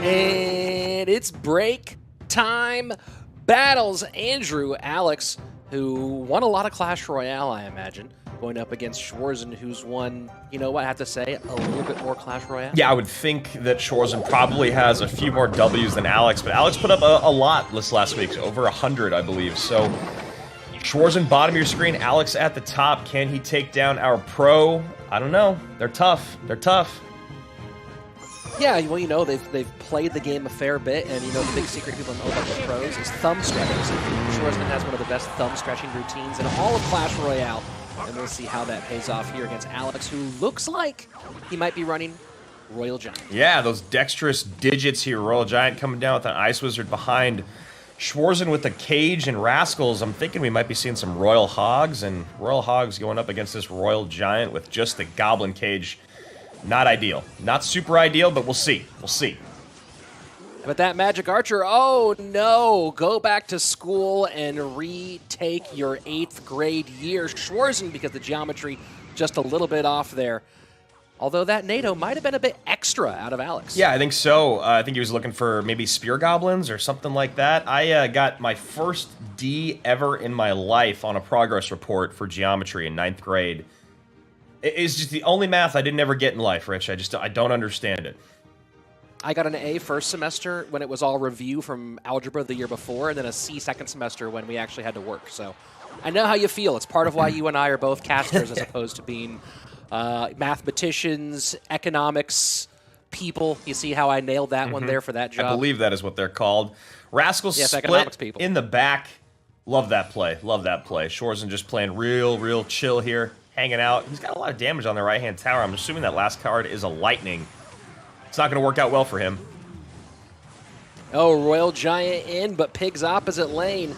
And it's break time battles. Andrew, Alex, who won a lot of Clash Royale, I imagine, going up against Schwarzen, who's won, you know what I have to say, a little bit more Clash Royale. Yeah, I would think that Schwarzen probably has a few more W's than Alex, but Alex put up a lot this last week, so over 100, I believe. So Schwarzen, bottom of your screen, Alex at the top. Can he take down our pro? I don't know. They're tough. They're tough. Yeah, well, you know, they've played the game a fair bit, and you know the big secret people know about the pros is thumb stretchers. Schwarzen has one of the best thumb stretching routines in all of Clash Royale, and we'll see how that pays off here against Alex, who looks like he might be running Royal Giant. Yeah, those dexterous digits here. Royal Giant coming down with an Ice Wizard behind Schwarzen with the Cage and Rascals. I'm thinking we might be seeing some Royal Hogs, and Royal Hogs going up against this Royal Giant with just the Goblin Cage. Not ideal. Not super ideal, but we'll see. We'll see. But that Magic Archer, oh no, go back to school and retake your 8th grade year. Schwarzen, because the geometry just a little bit off there. Although that NATO might have been a bit extra out of Alex. Yeah, I think so. I think he was looking for maybe Spear Goblins or something like that. I got my first D ever in my life on a progress report for geometry in 9th grade. It's just the only math I didn't ever get in life, Rich. I don't understand it. I got an A first semester when it was all review from algebra the year before, and then a C second semester when we actually had to work. So I know how you feel. It's part of why you and I are both casters as opposed to being mathematicians, economics people. You see how I nailed that one there for that job? I believe that is what they're called. Rascals yes, split people. In the back. Love that play. Love that play. Schwarzen just playing real chill here. Hanging out. He's got a lot of damage on the right-hand tower. I'm assuming that last card is a Lightning. It's not going to work out well for him. Oh, Royal Giant in, but Pig's opposite lane.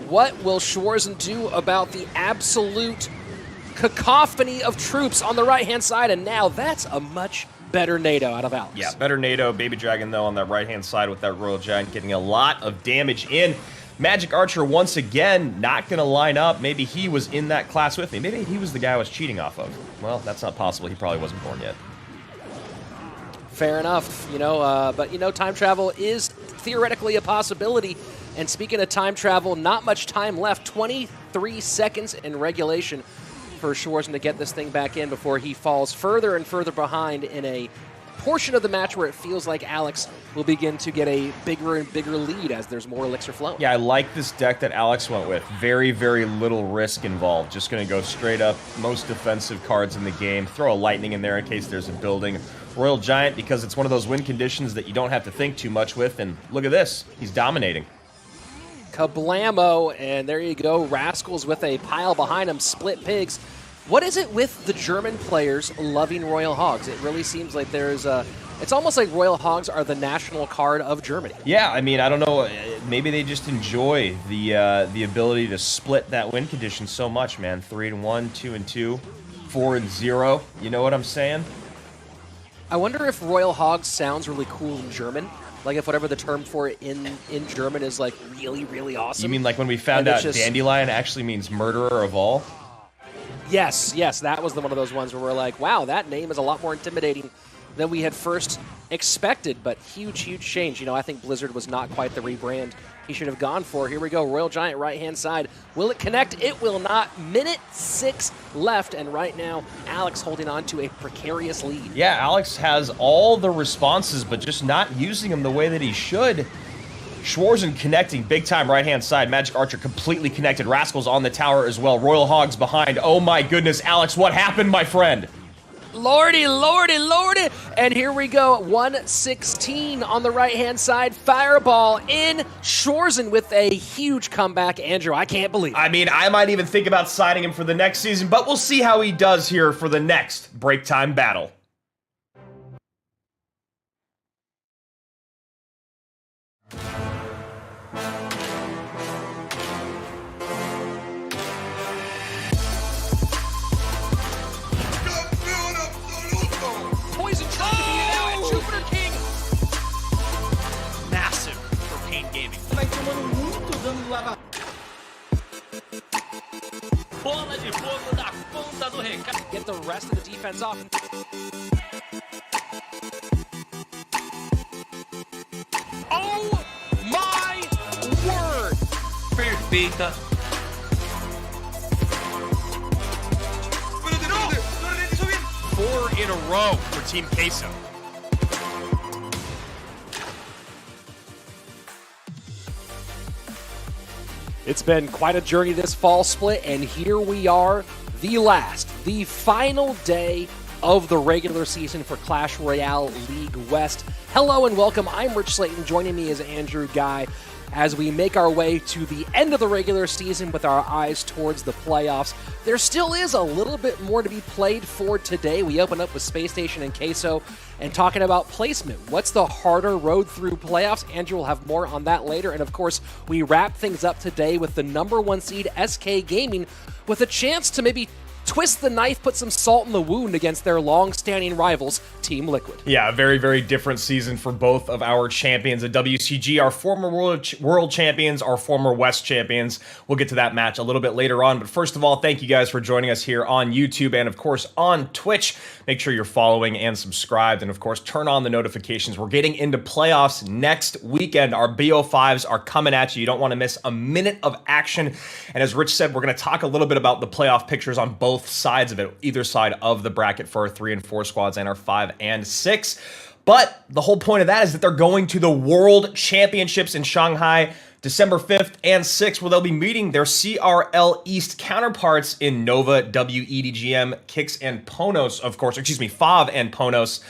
What will Schwarzen do about the absolute cacophony of troops on the right-hand side? And now that's a much better NATO out of Alex. Yeah, better NATO. Baby Dragon, though, on that right-hand side with that Royal Giant getting a lot of damage in. Magic Archer, once again, not going to line up. Maybe he was in that class with me. Maybe he was the guy I was cheating off of. Well, that's not possible. He probably wasn't born yet. Fair enough, you know, but, you know, time travel is theoretically a possibility. And speaking of time travel, not much time left. 23 seconds in regulation for Schwarzen to get this thing back in before he falls further and further behind in a portion of the match where it feels like Alex will begin to get a bigger and bigger lead as there's more elixir flowing. Yeah, I like this deck that Alex went with. Very little risk involved. Just going to go straight up, most defensive cards in the game. Throw a Lightning in there in case there's a building. Royal Giant, because it's one of those win conditions that you don't have to think too much with. And look at this. He's dominating. Kablamo, and there you go. Rascals with a pile behind him. Split Pigs. What is it with the German players loving Royal Hogs? It really seems like there's a... It's almost like Royal Hogs are the national card of Germany. Yeah, I mean, I don't know. Maybe they just enjoy the ability to split that win condition so much, man. 3-1, 2-2, 4-0. You know what I'm saying? I wonder if Royal Hogs sounds really cool in German. Like if whatever the term for it in German is like really awesome. You mean like when we found out Dandelion actually means murderer of all? Yes, that was one of those ones where we're like, wow, that name is a lot more intimidating than we had first expected, but huge change. You know, I think Blizzard was not quite the rebrand he should have gone for. Here we go, Royal Giant right-hand side. Will it connect? It will not. Minute 6 left, and right now, Alex holding on to a precarious lead. Yeah, Alex has all the responses, but just not using them the way that he should. Schwarzen connecting big time right-hand side. Magic Archer completely connected. Rascals on the tower as well. Royal Hogs behind. Oh my goodness, Alex, what happened, my friend? Lordy. And here we go, 116 on the right-hand side. Fireball in. Schwarzen with a huge comeback. Andrew, I can't believe it. I mean, I might even think about signing him for the next season, but we'll see how he does here for the next break time battle. Poison trying to be it out, and Jupiter King. Massive for Pain Gaming. Bola de fogo da ponta do recado. Get the rest of the defense off. Oh my word! Perfeita. 4 in a row for Team Queso. It's been quite a journey this fall split, and here we are, the final day of the regular season for Clash Royale League West. Hello and welcome, I'm Rich Slayton, joining me is Andrew Guy as we make our way to the end of the regular season with our eyes towards the playoffs. There still is a little bit more to be played for today. We open up with Spacestation and Queso and talking about placement. What's the harder road through playoffs? Andrew will have more on that later. And of course, we wrap things up today with the #1 seed SK Gaming with a chance to maybe twist the knife, put some salt in the wound against their long-standing rivals, Team Liquid. Yeah, a very, very different season for both of our champions at WCG, our former world champions, our former West champions. We'll get to that match a little bit later on, but first of all, thank you guys for joining us here on YouTube and, of course, on Twitch. Make sure you're following and subscribed, and, of course, turn on the notifications. We're getting into playoffs next weekend. Our BO5s are coming at you. You don't want to miss a minute of action, and as Rich said, we're going to talk a little bit about the playoff pictures on both sides of it, either side of the bracket for our 3 and 4 squads and our 5 and 6. But the whole point of that is that they're going to the World Championships in Shanghai December 5th and 6th, where they'll be meeting their CRL East counterparts in Nova, WEDGM, Kix, and Ponos, of course, Fav and Ponos.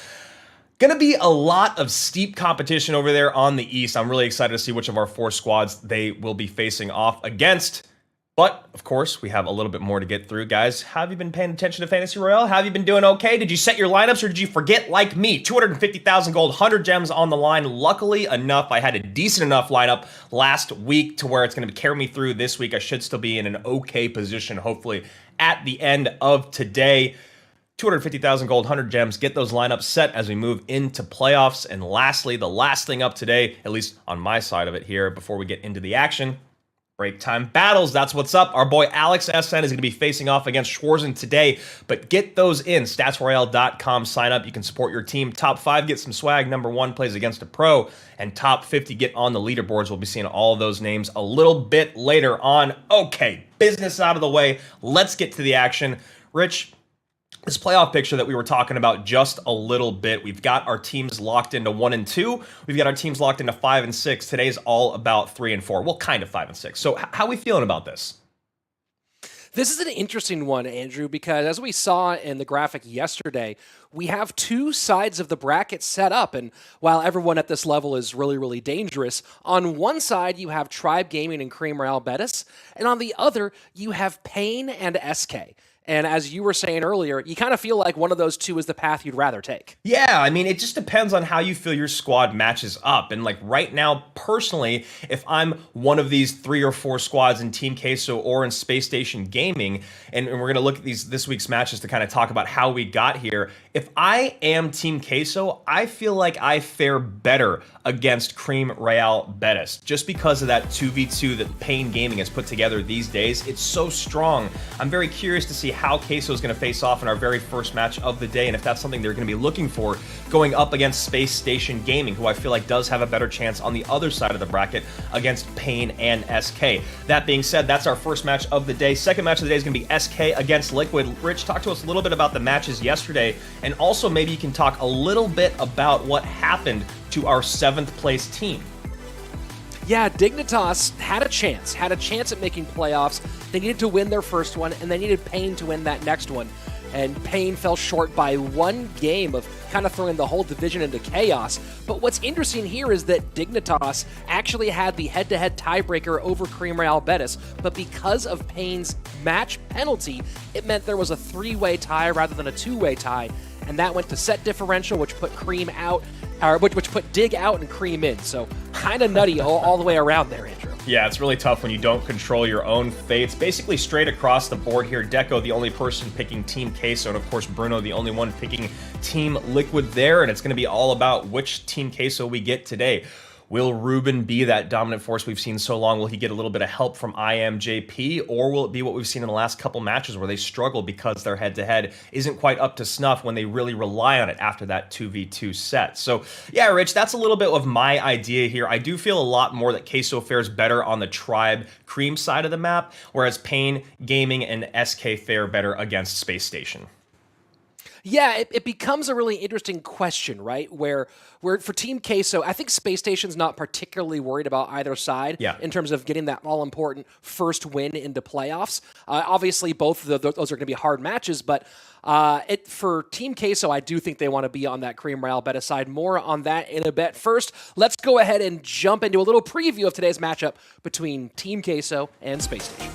Gonna be a lot of steep competition over there on the East. I'm really excited to see which of our 4 squads they will be facing off against. But, of course, we have a little bit more to get through, guys. Have you been paying attention to Fantasy Royale? Have you been doing okay? Did you set your lineups or did you forget like me? 250,000 gold, 100 gems on the line. Luckily enough, I had a decent enough lineup last week to where it's going to carry me through this week. I should still be in an okay position, hopefully, at the end of today. 250,000 gold, 100 gems. Get those lineups set as we move into playoffs. And lastly, the last thing up today, at least on my side of it here, before we get into the action, break time battles. That's what's up. Our boy Alex SN is going to be facing off against Schwarzen today, but get those in. StatsRoyale.com. Sign up. You can support your team. Top 5 get some swag. #1 plays against a pro, and top 50 get on the leaderboards. We'll be seeing all of those names a little bit later on. Okay, business out of the way. Let's get to the action. Rich, this playoff picture that we were talking about just a little bit, we've got our teams locked into 1 and 2. We've got our teams locked into 5 and 6. Today's all about 3 and 4. Well, kind of 5 and 6. So how are we feeling about this? This is an interesting one, Andrew, because as we saw in the graphic yesterday, we have 2 sides of the bracket set up. And while everyone at this level is really, really dangerous, on one side you have Tribe Gaming and Cream Real Betis, and on the other you have Pain and SK. And as you were saying earlier, you kind of feel like one of those 2 is the path you'd rather take. Yeah, I mean, it just depends on how you feel your squad matches up. And like right now, personally, if I'm one of these 3 or 4 squads in Team Queso or in Space Station Gaming, and we're going to look at this week's matches to kind of talk about how we got here. If I am Team Queso, I feel like I fare better against Cream Real Betis just because of that 2v2 that Pain Gaming has put together these days. It's so strong. I'm very curious to see how Queso is going to face off in our very first match of the day, and if that's something they're going to be looking for going up against Space Station Gaming, who I feel like does have a better chance on the other side of the bracket against Pain and SK. That being said, that's our first match of the day. Second match of the day is going to be SK against Liquid. Rich, talk to us a little bit about the matches yesterday, and also maybe you can talk a little bit about what happened to our 7th place team. Yeah, Dignitas had a chance at making playoffs. They needed to win their first one, and they needed Pain to win that next one. and Pain fell short by 1 game of kind of throwing the whole division into chaos. But what's interesting here is that Dignitas actually had the head-to-head tiebreaker over Cream Real Betis, but because of Pain's match penalty, it meant there was a 3-way tie rather than a 2-way tie, and that went to set differential, which put Cream out, or which put Dig out and Cream in. So kind of nutty all the way around there, Andrew. Yeah, it's really tough when you don't control your own fates. Basically straight across the board here. Deco, the only person picking Team Queso, and of course Bruno, the only one picking Team Liquid there, and it's going to be all about which Team Queso we get today. Will Ruben be that dominant force we've seen so long? Will he get a little bit of help from IMJP? Or will it be what we've seen in the last couple matches where they struggle because their head-to-head isn't quite up to snuff when they really rely on it after that 2v2 set? So, yeah, Rich, that's a little bit of my idea here. I do feel a lot more that Queso fares better on the Tribe Cream side of the map, whereas Pain, Gaming, and SK fare better against Spacestation. Yeah, it becomes a really interesting question, right? Where for Team Queso, I think Space Station's not particularly worried about either side in terms of getting that all-important first win into playoffs. Obviously, both of those are going to be hard matches, but for Team Queso, I do think they want to be on that Cream Real Betis side. More on that in a bit. First, let's go ahead and jump into a little preview of today's matchup between Team Queso and Space Station.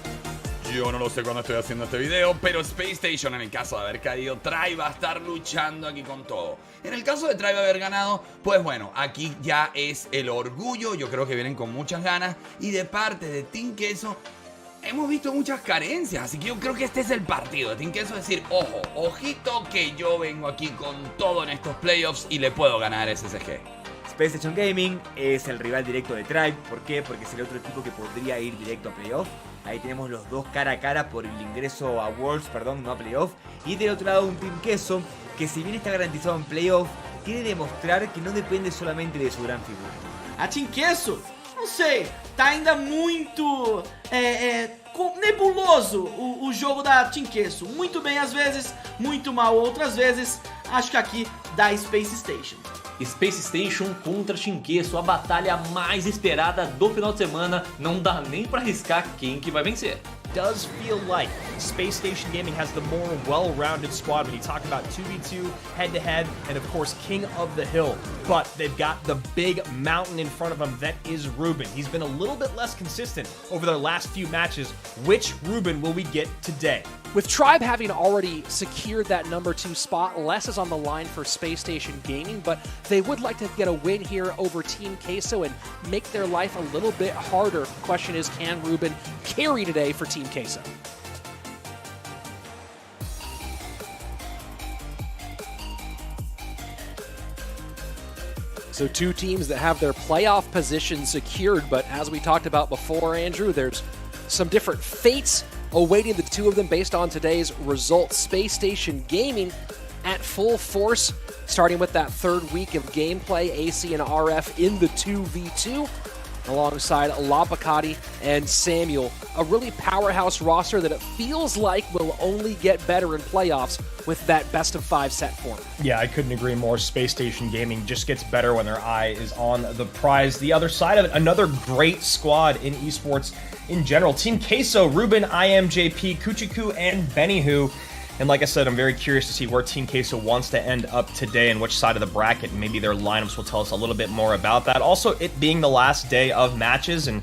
Yo no lo sé cuando estoy haciendo este video, pero Spacestation, en el caso de haber caído, Tribe va a estar luchando aquí con todo. En el caso de Tribe haber ganado, pues bueno, aquí ya es el orgullo. Yo creo que vienen con muchas ganas. Y de parte de Team Queso, hemos visto muchas carencias. Así que yo creo que este es el partido de Team Queso. Es decir, ojo, ojito que yo vengo aquí con todo en estos playoffs y le puedo ganar a SSG. Spacestation Gaming es el rival directo de Tribe. ¿Por qué? Porque es el otro equipo que podría ir directo a playoff. Ahí tenemos los dos cara a cara por el ingreso a Worlds, perdón, no a playoff. Y del otro lado un Team Queso que, si bien está garantizado en playoff, quiere demostrar que no depende solamente de su gran figura. A Team Queso, não sei, tá ainda muito nebuloso o jogo da Team Queso. Muito bem às vezes, muito mal outras vezes. Acho que aqui dá Space Station. Space Station contra Team Queso, a batalha mais esperada do final de semana. Não dá nem pra arriscar quem que vai vencer. Does feel like Space Station Gaming has the more well-rounded squad when you talk about 2v2, head-to-head, and of course King of the Hill. But they've got the big mountain in front of them that is Ruben. He's been a little bit less consistent over their last few matches. Which Ruben will we get today? With Tribe having already secured that #2 spot, less is on the line for Space Station Gaming, but they would like to get a win here over Team Queso and make their life a little bit harder. Question is, can Ruben carry today for Team Queso? So two teams that have their playoff position secured, but as we talked about before, Andrew, there's some different fates awaiting the two of them based on today's results. Space Station Gaming at full force, starting with that third week of gameplay, AC and RF in the 2v2, alongside Lapacati and Samuel. A really powerhouse roster that it feels like will only get better in playoffs with that best-of-5 set form. Yeah, I couldn't agree more. Space Station Gaming just gets better when their eye is on the prize. The other side of it, another great squad in esports in general. Team Queso, Ruben, IMJP, Kuchiku, and Bennyhu. And like I said, I'm very curious to see where Team Queso wants to end up today and which side of the bracket. Maybe their lineups will tell us a little bit more about that. Also, it being the last day of matches and,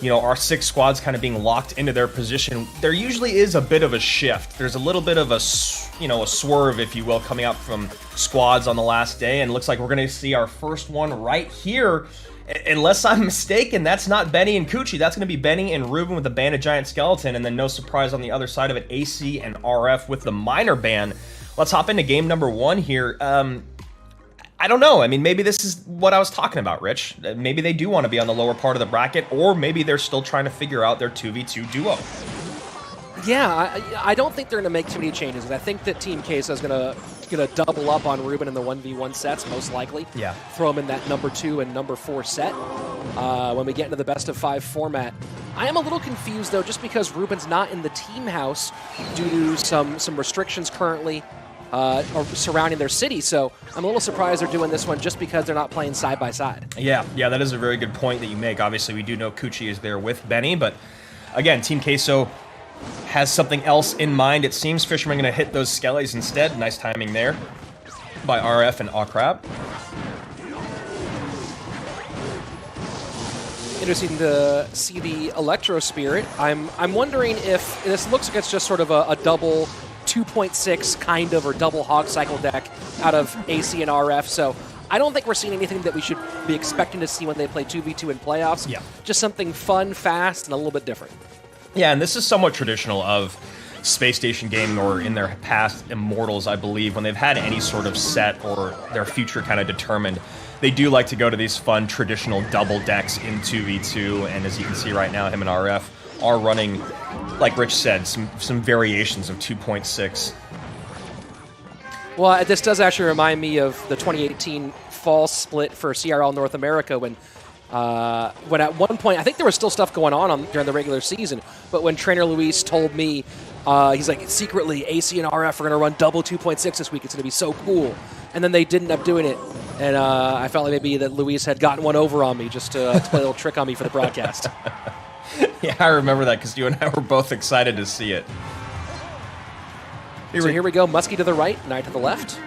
you know, our 6 squads kind of being locked into their position, there usually is a bit of a shift. There's a little bit of a, you know, a swerve, if you will, coming up from squads on the last day. And it looks like we're going to see our first one right here. Unless I'm mistaken, that's not Benny and Coochie. That's going to be Benny and Ruben with the Banded Giant Skeleton, and then no surprise on the other side of it, AC and RF with the minor ban. Let's hop into game number 1 here. I don't know. I mean, maybe this is what I was talking about, Rich. Maybe they do want to be on the lower part of the bracket, or maybe they're still trying to figure out their 2v2 duo. Yeah, I don't think they're going to make too many changes. I think that Team Queso is going to double up on Ruben in the 1v1 sets, most likely. Yeah. Throw him in that #2 and #4 set when we get into the best-of-5 format. I am a little confused, though, just because Ruben's not in the team house due to some restrictions currently surrounding their city. So I'm a little surprised they're doing this one just because they're not playing side-by-side. Yeah, that is a very good point that you make. Obviously, we do know Coochie is there with Benny, but again, Team Queso, has something else in mind. It seems Fisherman going to hit those skellies instead. Nice timing there by RF and Akrab. Interesting to see the Electro Spirit. I'm wondering if this looks like it's just sort of a double 2.6 kind of, or double hog cycle deck out of AC and RF. So I don't think we're seeing anything that we should be expecting to see when they play 2v2 in playoffs. Yeah. Just something fun, fast, and a little bit different. Yeah, and this is somewhat traditional of Spacestation gaming, or in their past Immortals, I believe, when they've had any sort of set or their future kind of determined. They do like to go to these fun, traditional double decks in 2v2, and as you can see right now, him and RF are running, like Rich said, some variations of 2.6. Well, this does actually remind me of the 2018 fall split for CRL North America when at one point, I think there was still stuff going on during the regular season, but when Trainer Luis told me, he's like, secretly, AC and RF are going to run double 2.6 this week, it's going to be so cool. And then they did end up doing it, and I felt like maybe that Luis had gotten one over on me just to play a little trick on me for the broadcast. Yeah, I remember that because you and I were both excited to see it. Here we go, Muskie to the right, Knight to the left.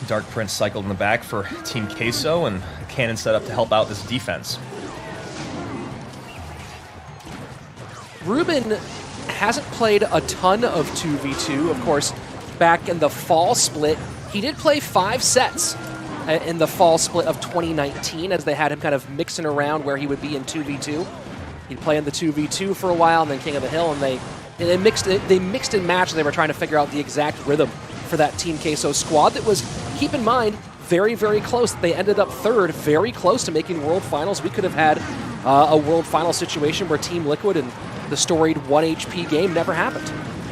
Dark Prince cycled in the back for Team Queso, and Cannon set up to help out this defense. Ruben hasn't played a ton of 2v2. Of course, back in the fall split, he did play 5 sets in the fall split of 2019, as they had him kind of mixing around where he would be in 2v2. He'd play in the 2v2 for a while, and then King of the Hill, and they mixed and matched, and they were trying to figure out the exact rhythm for that Team Queso squad that was, keep in mind, very, very close. They ended up third, very close to making World Finals. We could have had a World Final situation where Team Liquid and the storied 1 HP game never happened.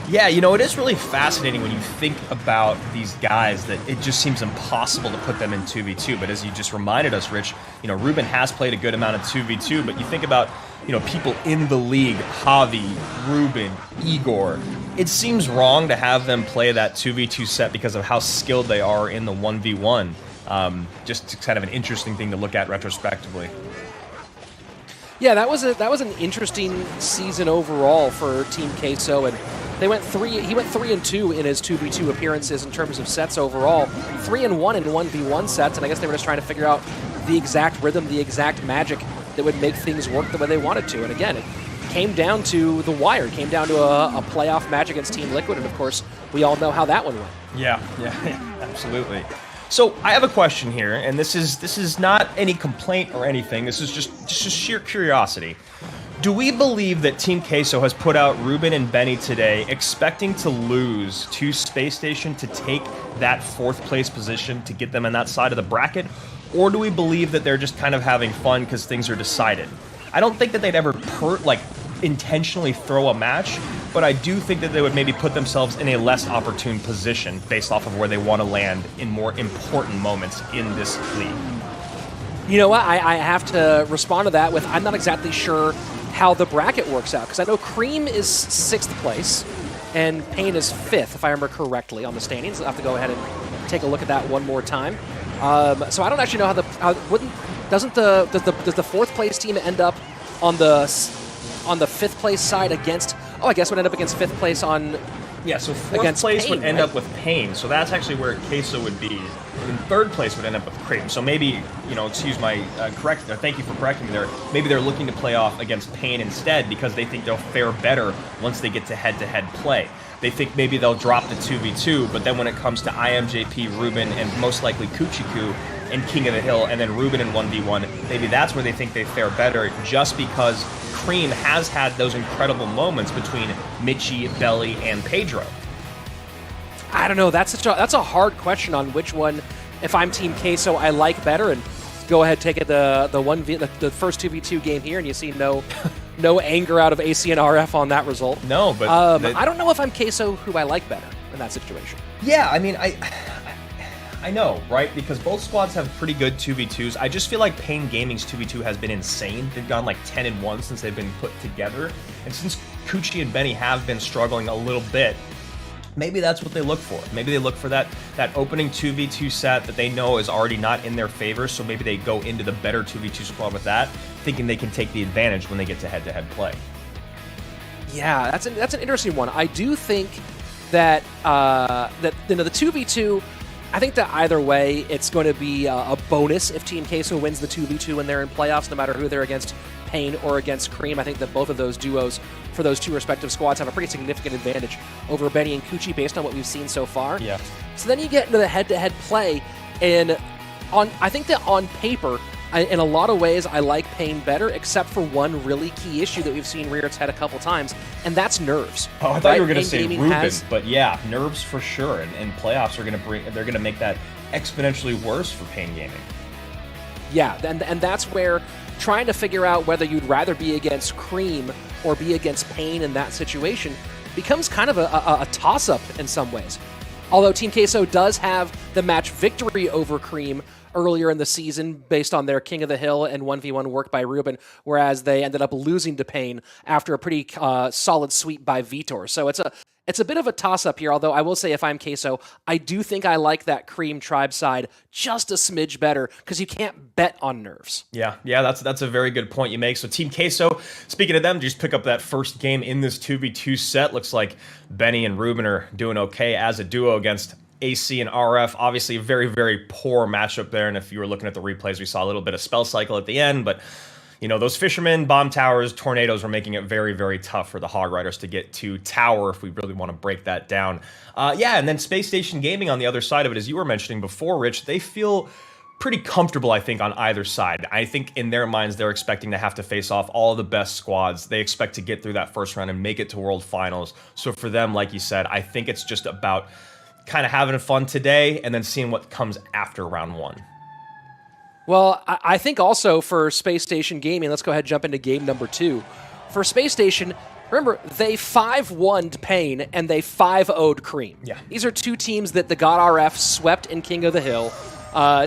Yeah, you know, it is really fascinating when you think about these guys that it just seems impossible to put them in 2v2. But as you just reminded us, Rich, you know, Ruben has played a good amount of 2v2, but you think about, you know, people in the league, Javi, Ruben, Igor. It seems wrong to have them play that 2v2 set because of how skilled they are in the 1v1. Just kind of an interesting thing to look at retrospectively. Yeah, that was an interesting season overall for Team Queso, and he went 3-2 in his 2v2 appearances in terms of sets overall. 3-1 in 1v1 sets, and I guess they were just trying to figure out the exact rhythm, the exact magic that would make things work the way they wanted to. And again, it came down to the wire. It came down to a playoff match against Team Liquid, and of course, we all know how that one went. Yeah, absolutely. So I have a question here, and this is not any complaint or anything. This is just sheer curiosity. Do we believe that Team Queso has put out Ruben and Benny today expecting to lose to Spacestation to take that 4th place position to get them on that side of the bracket? Or do we believe that they're just kind of having fun because things are decided? I don't think that they'd ever intentionally throw a match, but I do think that they would maybe put themselves in a less opportune position based off of where they want to land in more important moments in this league. You know what? I have to respond to that with, I'm not exactly sure how the bracket works out, because I know Cream is 6th place and Pain is 5th, if I remember correctly, on the standings. I'll have to go ahead and take a look at that one more time. So I don't actually know does the 4th place team end up on the 5th place side against? Oh, I guess would end up against 5th place on. Yeah, so 4th place Pain, would end up with Pain, so that's actually where Queso would be. And 3rd place would end up with Cream. So maybe, you know, excuse my thank you for correcting me there. Maybe they're looking to play off against Pain instead because they think they'll fare better once they get to head-to-head play. They think maybe they'll drop the 2v2, but then when it comes to IMJP, Ruben, and most likely Kuchiku and King of the Hill, and then Ruben in 1v1, maybe that's where they think they fare better, just because Cream has had those incredible moments between Michi, Belly, and Pedro. I don't know. That's a hard question on which one, if I'm Team Queso, I like better. And go ahead, take it the first 2v2 game here, and you see no anger out of AC and RF on that result. No, but I don't know if I'm Queso who I like better in that situation. Yeah, I mean, I know, right? Because both squads have pretty good 2v2s. I just feel like Pain Gaming's 2v2 has been insane. They've gone like 10-1 since they've been put together. And since Kuchi and Benny have been struggling a little bit, maybe that's what they look for. Maybe they look for that opening 2v2 set that they know is already not in their favor, so maybe they go into the better 2v2 squad with that, thinking they can take the advantage when they get to head-to-head play. Yeah, that's an interesting one. I do think that the 2v2. I think that either way, it's going to be a bonus if Team Queso wins the 2v2 when they're in playoffs, no matter who they're against, Pain or against Cream. I think that both of those duos for those two respective squads have a pretty significant advantage over Benny and Kuchi based on what we've seen so far. Yeah. So then you get into the head-to-head play, and I think that on paper, in a lot of ways, I like Pain better, except for one really key issue that we've seen rear its head a couple times, and that's nerves. Oh, I thought you were going to Pain say Gaming Ruben, has- but yeah, nerves for sure. And playoffs are they're going to make that exponentially worse for Pain Gaming. Yeah, and that's where trying to figure out whether you'd rather be against Cream or be against Pain in that situation becomes kind of a toss-up in some ways. Although Team Queso does have the match victory over Cream earlier in the season based on their King of the Hill and 1v1 work by Ruben, whereas they ended up losing to Pain after a pretty solid sweep by Vitor. So it's a bit of a toss-up here, although I will say if I'm Queso, I do think I like that Cream tribe side just a smidge better because you can't bet on nerves. Yeah, that's a very good point you make. So Team Queso, speaking of them, just pick up that first game in this 2v2 set. Looks like Benny and Ruben are doing okay as a duo against AC and RF. Obviously a very, very poor matchup there, and if you were looking at the replays, we saw a little bit of spell cycle at the end, but you know, those fishermen, bomb towers, tornadoes were making it very, very tough for the Hog Riders to get to tower if we really want to break that down. Yeah, and then Space Station Gaming on the other side of it, as you were mentioning before, Rich, they feel pretty comfortable, I think, on either side. I think in their minds, they're expecting to have to face off all of the best squads. They expect to get through that first round and make it to World Finals. So for them, like you said, I think it's just about kind of having fun today and then seeing what comes after round one. Well, I think also for Space Station Gaming, let's go ahead and jump into game number 2. For Space Station, remember, they 5-1'd Pain and they 5-0'd Cream. Yeah. These are two teams that the God RF swept in King of the Hill.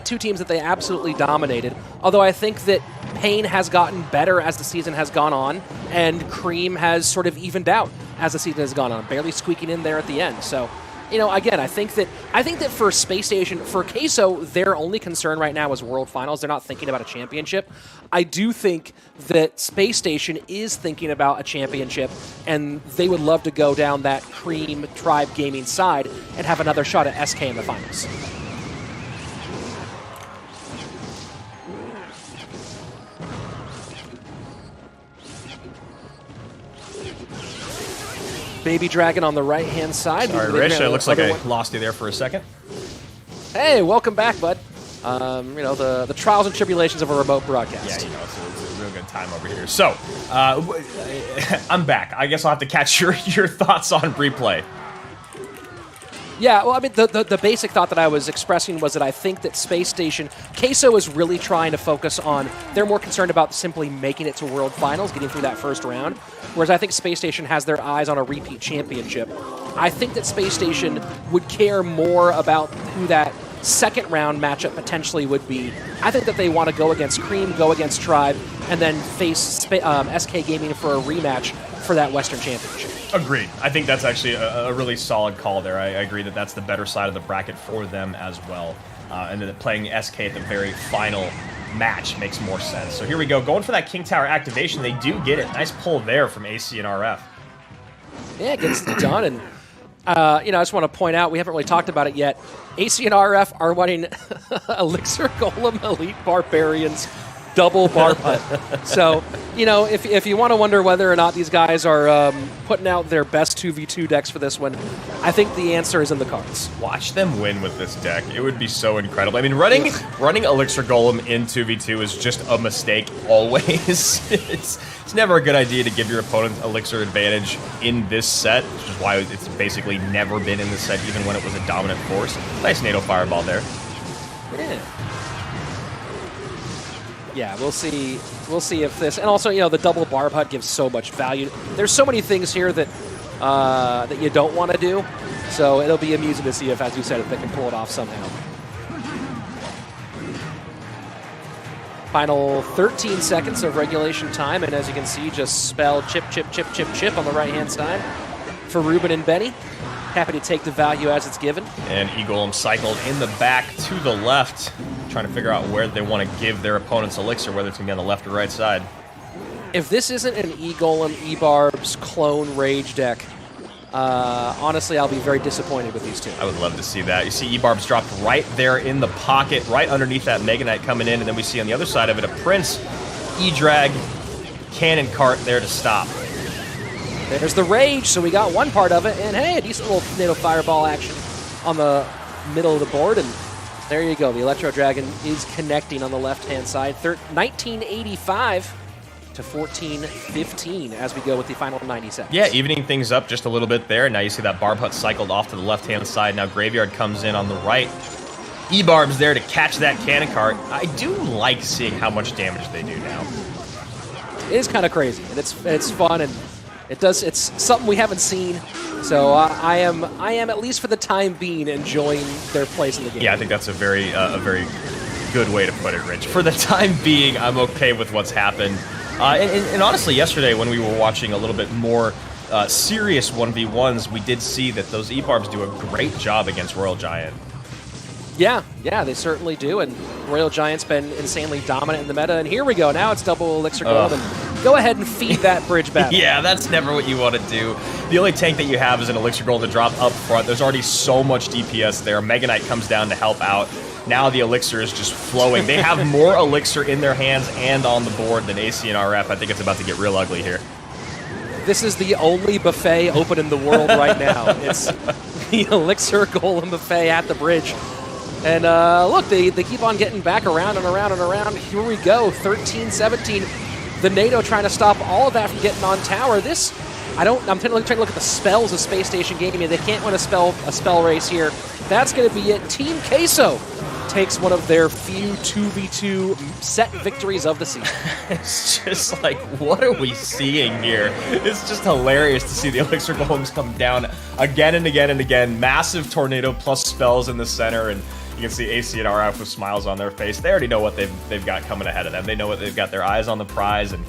Two teams that they absolutely dominated. Although I think that Pain has gotten better as the season has gone on, and Cream has sort of evened out as the season has gone on, barely squeaking in there at the end. So, you know, again, I think that for Space Station, for Queso, their only concern right now is World Finals. They're not thinking about a championship. I do think that Space Station is thinking about a championship, and they would love to go down that Cream Tribe Gaming side and have another shot at SK in the finals. Baby Dragon on the right-hand side. Sorry, Rich, it looks like I lost you there for a second. Hey, welcome back, bud. You know, the trials and tribulations of a remote broadcast. Yeah, you know, it's a real good time over here. So, I'm back. I guess I'll have to catch your thoughts on replay. Yeah, well, I mean, the basic thought that I was expressing was that I think that Space Station, Queso is really trying to focus on, they're more concerned about simply making it to World Finals, getting through that first round, whereas I think Space Station has their eyes on a repeat championship. I think that Space Station would care more about who that second round matchup potentially would be. I think that they want to go against Cream, go against Tribe, and then face SK Gaming for a rematch for that Western Championship. Agreed. I think that's actually a really solid call there. I agree that that's the better side of the bracket for them as well. And that playing SK at the very final match makes more sense. So here we go. Going for that King Tower activation. They do get it. Nice pull there from AC and RF. Yeah, it gets it done. And, you know, I just want to point out, we haven't really talked about it yet. AC and RF are running Elixir Golem Elite Barbarians double bar putt. So, you know, if you want to wonder whether or not these guys are putting out their best 2v2 decks for this one, I think the answer is in the cards. Watch them win with this deck. It would be so incredible. I mean, running Elixir Golem in 2v2 is just a mistake always. It's never a good idea to give your opponent Elixir advantage in this set, which is why it's basically never been in this set, even when it was a dominant force. Nice NATO Fireball there. Yeah. Yeah, we'll see. We'll see if this, and also, you know, the double bar putt gives so much value. There's so many things here that that you don't want to do, so it'll be amusing to see if, as you said, if they can pull it off somehow. Final 13 seconds of regulation time, and as you can see, just spell chip, chip, chip, chip, chip on the right-hand side for Ruben and Benny. Happy to take the value as it's given. And Igor cycled in the back to the left, trying to figure out where they want to give their opponent's Elixir, whether it's going to be on the left or right side. If this isn't an E-Golem, E-Barbs clone Rage deck, honestly, I'll be very disappointed with these two. I would love to see that. You see E-Barbs dropped right there in the pocket, right underneath that Mega Knight coming in, and then we see on the other side of it a Prince, E-Drag, Cannon Cart there to stop. There's the Rage, so we got one part of it, and hey, a decent little NATO Fireball action on the middle of the board, and there you go. The Electro Dragon is connecting on the left-hand side. 1985 to 14-15 as we go with the final 90 seconds. Yeah, evening things up just a little bit there. Now you see that Barb Hut cycled off to the left-hand side. Now Graveyard comes in on the right. E-Barb's there to catch that Cannon Cart. I do like seeing how much damage they do now. It is kind of crazy, and it's fun, and it's something we haven't seen. So I am at least for the time being enjoying their place in the game. Yeah, I think that's a very good way to put it, Rich. For the time being, I'm okay with what's happened. And honestly, yesterday when we were watching a little bit more serious 1v1s, we did see that those E-Barbs do a great job against Royal Giant. Yeah, they certainly do, and Royal Giant's been insanely dominant in the meta, and here we go. Now it's double Elixir Gold, and go ahead and feed that bridge battle. Yeah, that's never what you want to do. The only tank that you have is an Elixir Gold to drop up front. There's already so much DPS there. Mega Knight comes down to help out. Now the Elixir is just flowing. They have more Elixir in their hands and on the board than AC and RF. I think it's about to get real ugly here. This is the only buffet open in the world right now. It's the Elixir Golem buffet at the bridge. And look, they keep on getting back around and around and around. Here we go, 13-17. The NATO trying to stop all of that from getting on tower. I'm trying to look at the spells of Space Station Gaming. They can't win a spell race here. That's going to be it. Team Queso takes one of their few 2v2 set victories of the season. It's just like, what are we seeing here? It's just hilarious to see the Elixir Golems come down again and again and again. Massive tornado plus spells in the center, and you can see AC and RF with smiles on their face. They already know what they've got coming ahead of them. They know what they've got their eyes on the prize, and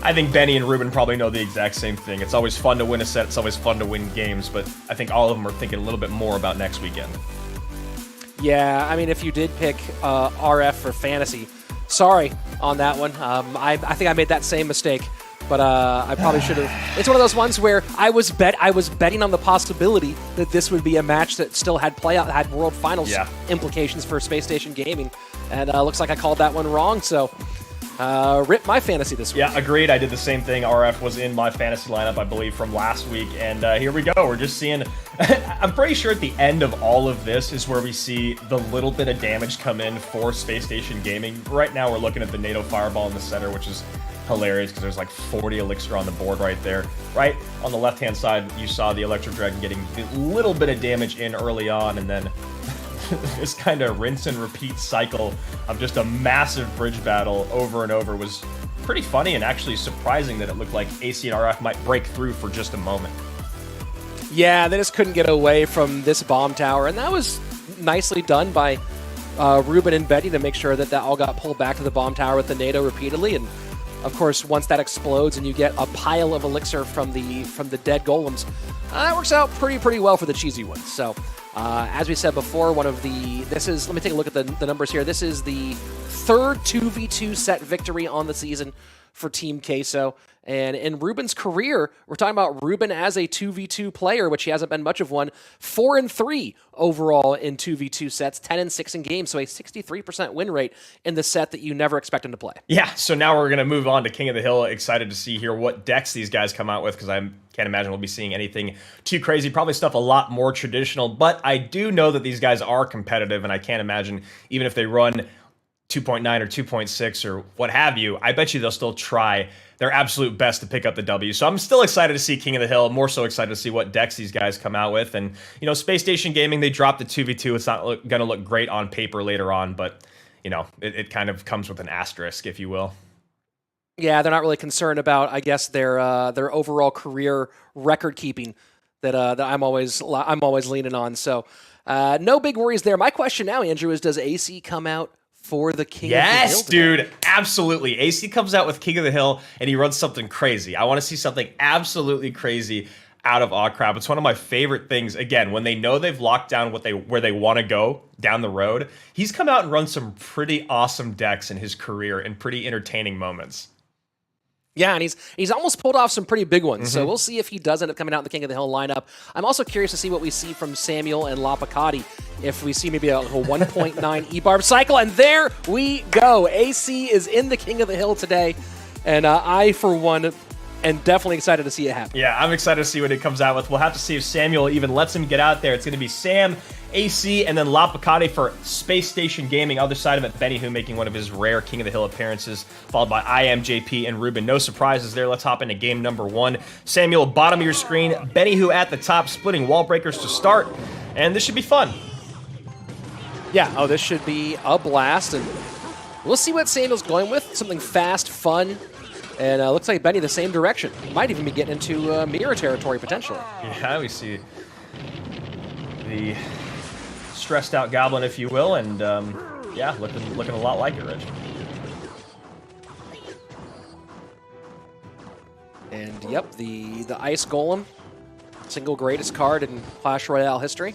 I think Benny and Ruben probably know the exact same thing. It's always fun to win a set. It's always fun to win games, but I think all of them are thinking a little bit more about next weekend. Yeah, I mean, if you did pick RF for fantasy, sorry on that one. I think I made that same mistake, but I probably should have. It's one of those ones where I was betting on the possibility that this would be a match that still had had World Finals implications for Space Station Gaming, and looks like I called that one wrong. So. Rip my fantasy this week. Yeah, agreed. I did the same thing. RF was in my fantasy lineup, I believe, from last week. And here we go. We're just seeing... I'm pretty sure at the end of all of this is where we see the little bit of damage come in for Space Station Gaming. Right now, we're looking at the NATO Fireball in the center, which is hilarious because there's like 40 Elixir on the board right there. Right on the left-hand side, you saw the Electro Dragon getting a little bit of damage in early on, and then... this kind of rinse and repeat cycle of just a massive bridge battle over and over was pretty funny and actually surprising that it looked like AC and RF might break through for just a moment. Yeah, they just couldn't get away from this bomb tower, and that was nicely done by Ruben and Betty to make sure that all got pulled back to the bomb tower with the NATO repeatedly. And of course, once that explodes and you get a pile of elixir from the dead golems, that works out pretty well for the cheesy ones. So. As we said before, let me take a look at the numbers here. This is the third 2v2 set victory on the season for Team Queso. And in Ruben's career, we're talking about Ruben as a 2v2 player, which he hasn't been much of one, 4-3 overall in 2v2 sets, 10-6 in games, so a 63% win rate in the set that you never expect him to play. Yeah, so now we're going to move on to King of the Hill. Excited to see here what decks these guys come out with, because I can't imagine we'll be seeing anything too crazy, probably stuff a lot more traditional, but I do know that these guys are competitive, and I can't imagine, even if they run 2.9 or 2.6 or what have you, I bet you they'll still try their absolute best to pick up the W. So I'm still excited to see King of the Hill, more so excited to see what decks these guys come out with. And, you know, Space Station Gaming, they dropped the 2v2. It's not going to look great on paper later on, but, you know, it kind of comes with an asterisk, if you will. Yeah, they're not really concerned about, I guess, their overall career record keeping that I'm always leaning on. So no big worries there. My question now, Andrew, is does AC come out for the King of the Hill? Yes, dude, absolutely. AC comes out with King of the Hill, and he runs something crazy. I want to see something absolutely crazy out of Awcrab. It's one of my favorite things. Again, when they know they've locked down where they want to go down the road, he's come out and run some pretty awesome decks in his career and pretty entertaining moments. Yeah, and he's almost pulled off some pretty big ones, so we'll see if he does end up coming out in the King of the Hill lineup. I'm also curious to see what we see from Samuel and Lapacati, if we see maybe a 1.9 E-Barb cycle, and there we go. AC is in the King of the Hill today, and I, for one, am definitely excited to see it happen. Yeah, I'm excited to see what it comes out with. We'll have to see if Samuel even lets him get out there. It's going to be Sam, AC, and then Lapacati for Spacestation Gaming. Other side of it, Benny Who making one of his rare King of the Hill appearances, followed by IMJP and Ruben. No surprises there. Let's hop into game number 1. Samuel, bottom of your screen. Benny Who at the top, splitting wall breakers to start. And this should be fun. Yeah, this should be a blast, and we'll see what Samuel's going with. Something fast, fun, and looks like Benny the same direction. Might even be getting into mirror territory potentially. Yeah, we see the stressed out goblin, if you will, and yeah, looking a lot like it, Rich. And yep, the Ice Golem, single greatest card in Clash Royale history.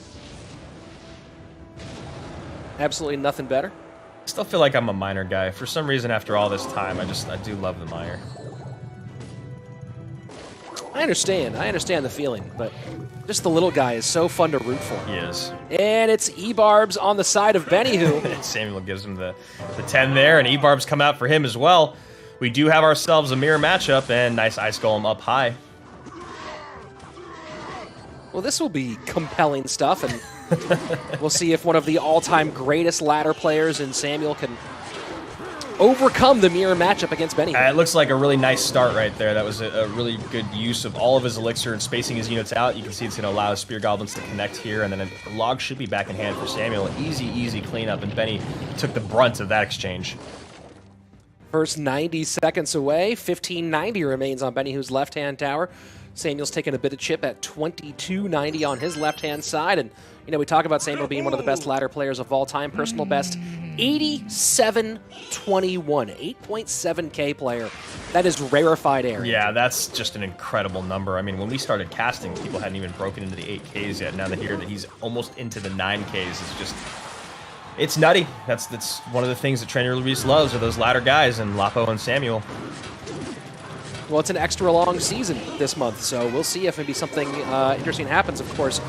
Absolutely nothing better. I still feel like I'm a minor guy. For some reason, after all this time, I do love the minor. I understand the feeling, but just the little guy is so fun to root for. He is. And it's E-Barbs on the side of Benny Who. Samuel gives him the 10 there, and E-Barbs come out for him as well. We do have ourselves a mirror matchup, and nice Ice Golem up high. Well, this will be compelling stuff, and we'll see if one of the all-time greatest ladder players in Samuel can overcome the mirror matchup against Benny. It looks like a really nice start right there. That was a really good use of all of his elixir and spacing his units out. You can see it's going to allow Spear Goblins to connect here, and then a log should be back in hand for Samuel. Easy cleanup, and Benny took the brunt of that exchange. First 90 seconds away, 1590 remains on Benny Who's left-hand tower. Samuel's taking a bit of chip at 2290 on his left-hand side, and you know, we talk about Samuel being one of the best ladder players of all time. Personal best, 8721, 8.7K player. That is rarefied air. Yeah, that's just an incredible number. I mean, when we started casting, people hadn't even broken into the 8Ks yet. Now to hear that he's almost into the 9Ks is just... it's nutty. That's one of the things that Trainer Luis loves, are those ladder guys, and Lapo and Samuel. Well, it's an extra long season this month, so we'll see if maybe something interesting happens. Of course,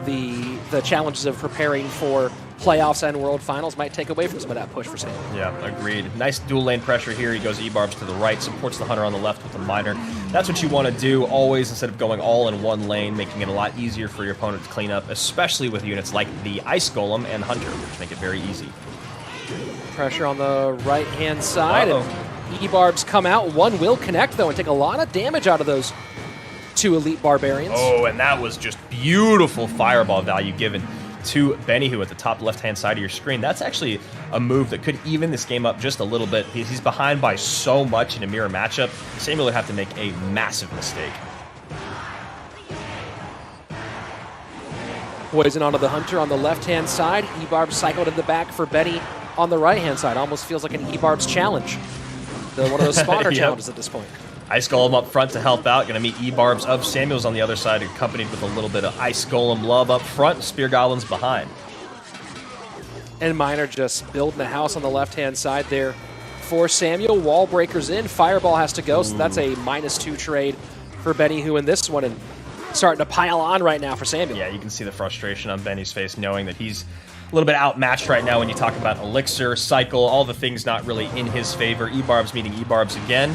the challenges of preparing for playoffs and World Finals might take away from some of that push for Samuel. Yeah, agreed. Nice dual lane pressure here. He goes E-Barbs to the right, supports the Hunter on the left with the Miner. That's what you want to do always, instead of going all in one lane, making it a lot easier for your opponent to clean up, especially with units like the Ice Golem and Hunter, which make it very easy. Pressure on the right-hand side. And E-Barbs come out. One will connect, though, and take a lot of damage out of those two elite barbarians. Oh, and that was just beautiful fireball value given to Benny Who at the top left-hand side of your screen. That's actually a move that could even this game up just a little bit. He's behind by so much in a mirror matchup. Samuel would have to make a massive mistake. Poison onto the Hunter on the left-hand side. E-Barb cycled in the back for Benny on the right-hand side. Almost feels like an E-Barb's challenge. One of those spawner challenges at this point. Ice Golem up front to help out. Going to meet E-Barbs of Samuel's on the other side, accompanied with a little bit of Ice Golem love up front. Spear Goblins behind. And Miner just building the house on the left-hand side there for Samuel. Wall breakers in. Fireball has to go, so that's a -2 trade for Benny Who in this one. And starting to pile on right now for Samuel. Yeah, you can see the frustration on Benny's face, knowing that he's a little bit outmatched right now when you talk about elixir, cycle, all the things not really in his favor. E-Barbs meeting E-Barbs again.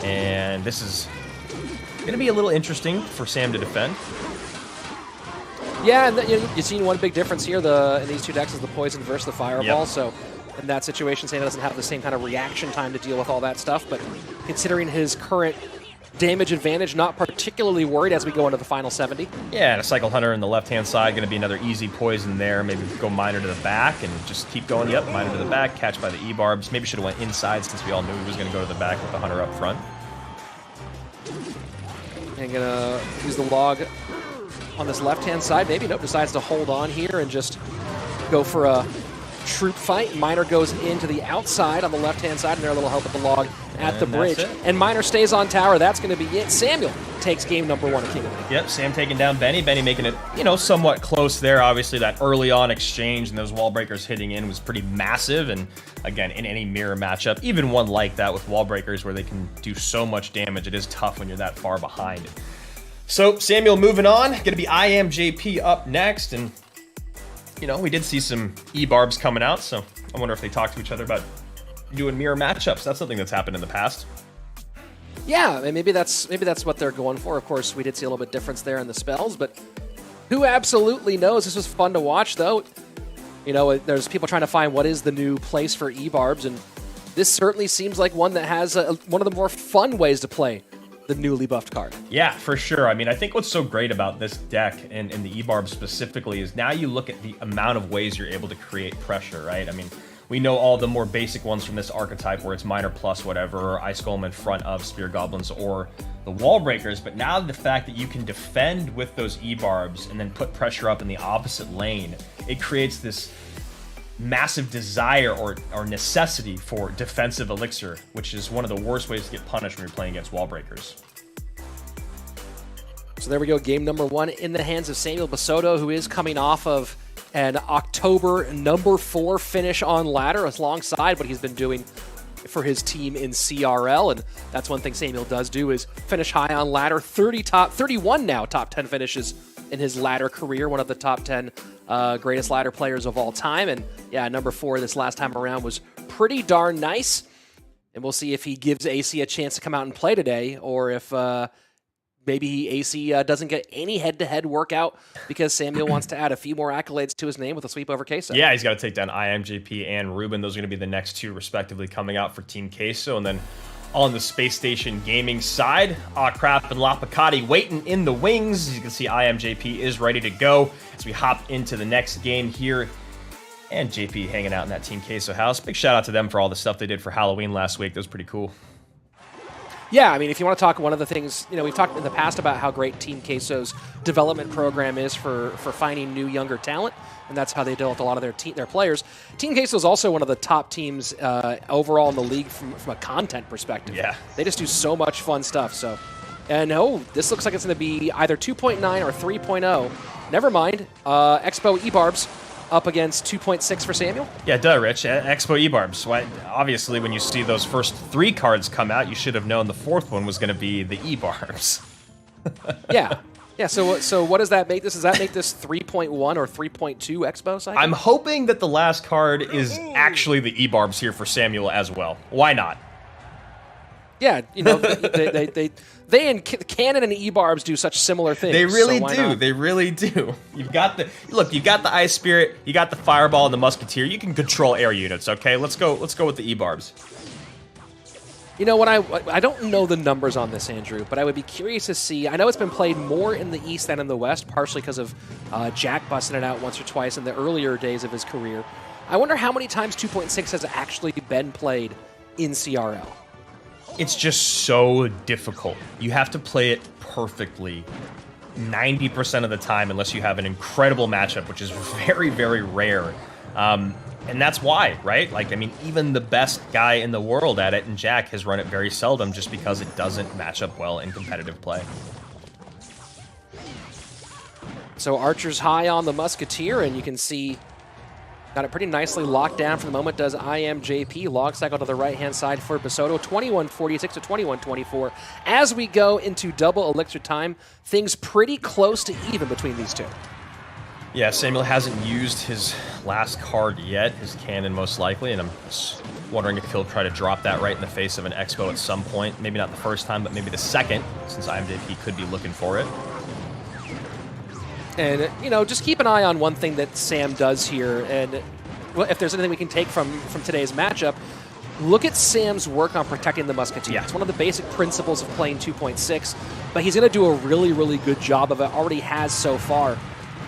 And this is going to be a little interesting for Sam to defend. Yeah, and you've seen one big difference here in these two decks is the poison versus the fireball. Yep. So in that situation, Sam doesn't have the same kind of reaction time to deal with all that stuff. But considering his current damage advantage, not particularly worried as we go into the final 70. Yeah, and a Cycle Hunter on the left-hand side, going to be another easy poison there. Maybe go Miner to the back and just keep going. Yep, Miner to the back, catch by the E-Barbs. Maybe should have went inside since we all knew he was going to go to the back with the Hunter up front. And going to use the log on this left-hand side. Maybe, nope, decides to hold on here and just go for a troop fight. Miner goes into the outside on the left-hand side, and they're a little help with the log at the bridge. And Miner stays on tower. That's going to be it. Samuel takes game number 1 of King of the Ring. Yep, Sam taking down Benny. Benny making it, somewhat close there. Obviously, that early on exchange and those wall breakers hitting in was pretty massive. And again, in any mirror matchup, even one like that with wall breakers where they can do so much damage, it is tough when you're that far behind. So Samuel moving on. Going to be IMJP up next. And, we did see some E-Barbs coming out. So I wonder if they talk to each other about doing mirror matchups. That's something that's happened in the past. Yeah, and maybe that's what they're going for. Of course, we did see a little bit difference there in the spells, but who absolutely knows? This was fun to watch, though. There's people trying to find what is the new place for E-Barbs, and this certainly seems like one that has one of the more fun ways to play the newly buffed card. Yeah, for sure. I mean, I think what's so great about this deck and the E-Barb specifically is now you look at the amount of ways you're able to create pressure, right? I mean, we know all the more basic ones from this archetype where it's Miner plus whatever, or Ice Golem in front of Spear Goblins or the Wall Breakers, but now the fact that you can defend with those E-Barbs and then put pressure up in the opposite lane, it creates this massive desire or necessity for defensive elixir, which is one of the worst ways to get punished when you're playing against Wall Breakers. So there we go, game number 1 in the hands of Samuel Basoto, who is coming off of an October number 4 finish on ladder alongside what he's been doing for his team in CRL, and that's one thing Samuel does do is finish high on ladder. 31 now top 10 finishes in his ladder career, one of the top 10 greatest ladder players of all time. And yeah, number 4 this last time around was pretty darn nice, and we'll see if he gives AC a chance to come out and play today, or if maybe AC doesn't get any head-to-head workout because Samuel wants to add a few more accolades to his name with a sweep over Queso. Yeah, he's got to take down IMJP and Ruben. Those are going to be the next 2 respectively coming out for Team Queso. And then on the Space Station Gaming side, Crap and Lapacati waiting in the wings. As you can see, IMJP is ready to go as we hop into the next game here. And JP hanging out in that Team Queso house. Big shout out to them for all the stuff they did for Halloween last week. That was pretty cool. Yeah, I mean, if you want to talk, one of the things, we've talked in the past about how great Team Queso's development program is for finding new, younger talent, and that's how they developed a lot of their players. Team Queso is also one of the top teams overall in the league from a content perspective. Yeah. They just do so much fun stuff. So, and this looks like it's going to be either 2.9 or 3.0. Never mind. Expo E-Barbs up against 2.6 for Samuel? Yeah, duh, Rich. Expo E-Barbs. Obviously, when you see those first 3 cards come out, you should have known the 4th one was going to be the E-Barbs. Yeah. Yeah, so what does that make this? Does that make this 3.1 or 3.2 Expo cycle? I'm hoping that the last card is actually the E-Barbs here for Samuel as well. Why not? Yeah, they and Cannon and E-Barbs do such similar things. They really so do. Not? They really do. You've got the Ice Spirit, you got the Fireball and the Musketeer. You can control air units, okay? Let's go with the E-Barbs. What I don't know the numbers on this, Andrew, but I would be curious to see. I know it's been played more in the East than in the West, partially because of Jack busting it out once or twice in the earlier days of his career. I wonder how many times 2.6 has actually been played in CRL. It's just so difficult. You have to play it perfectly 90% of the time unless you have an incredible matchup, which is very, very rare. And that's why, right? Even the best guy in the world at it, and Jack, has run it very seldom just because it doesn't match up well in competitive play. So Archer's high on the Musketeer, and you can see got it pretty nicely locked down for the moment. Does IMJP. Log cycle to the right-hand side for Basoto. 21:46 to 21:24. As we go into double elixir time, things pretty close to even between these two. Yeah, Samuel hasn't used his last card yet, his cannon most likely, and I'm just wondering if he'll try to drop that right in the face of an Expo at some point. Maybe not the first time, but maybe the second, since IMJP could be looking for it. And, just keep an eye on one thing that Sam does here, and if there's anything we can take from today's matchup, look at Sam's work on protecting the Musketeer. Yeah. It's one of the basic principles of playing 2.6, but he's going to do a really, really good job of it, already has so far.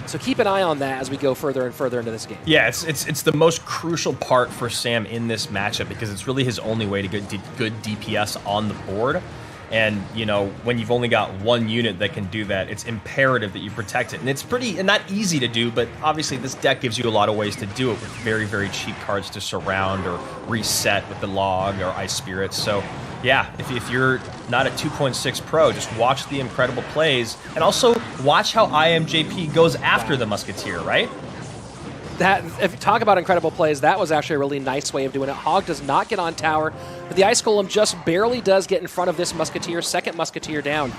So keep an eye on that as we go further and further into this game. Yeah, it's the most crucial part for Sam in this matchup because it's really his only way to get good DPS on the board. And, you know, when you've only got one unit that can do that, it's imperative that you protect it. And it's pretty, and not easy to do, but obviously this deck gives you a lot of ways to do it with very, very cheap cards to surround or reset with the log or Ice Spirits. So, yeah, if you're not a 2.6 pro, just watch the incredible plays. And also watch how IMJP goes after the Musketeer, right? That, if you talk about incredible plays, that was actually a really nice way of doing it. Hog does not get on tower, but the Ice Golem just barely does get in front of this Musketeer, second Musketeer down.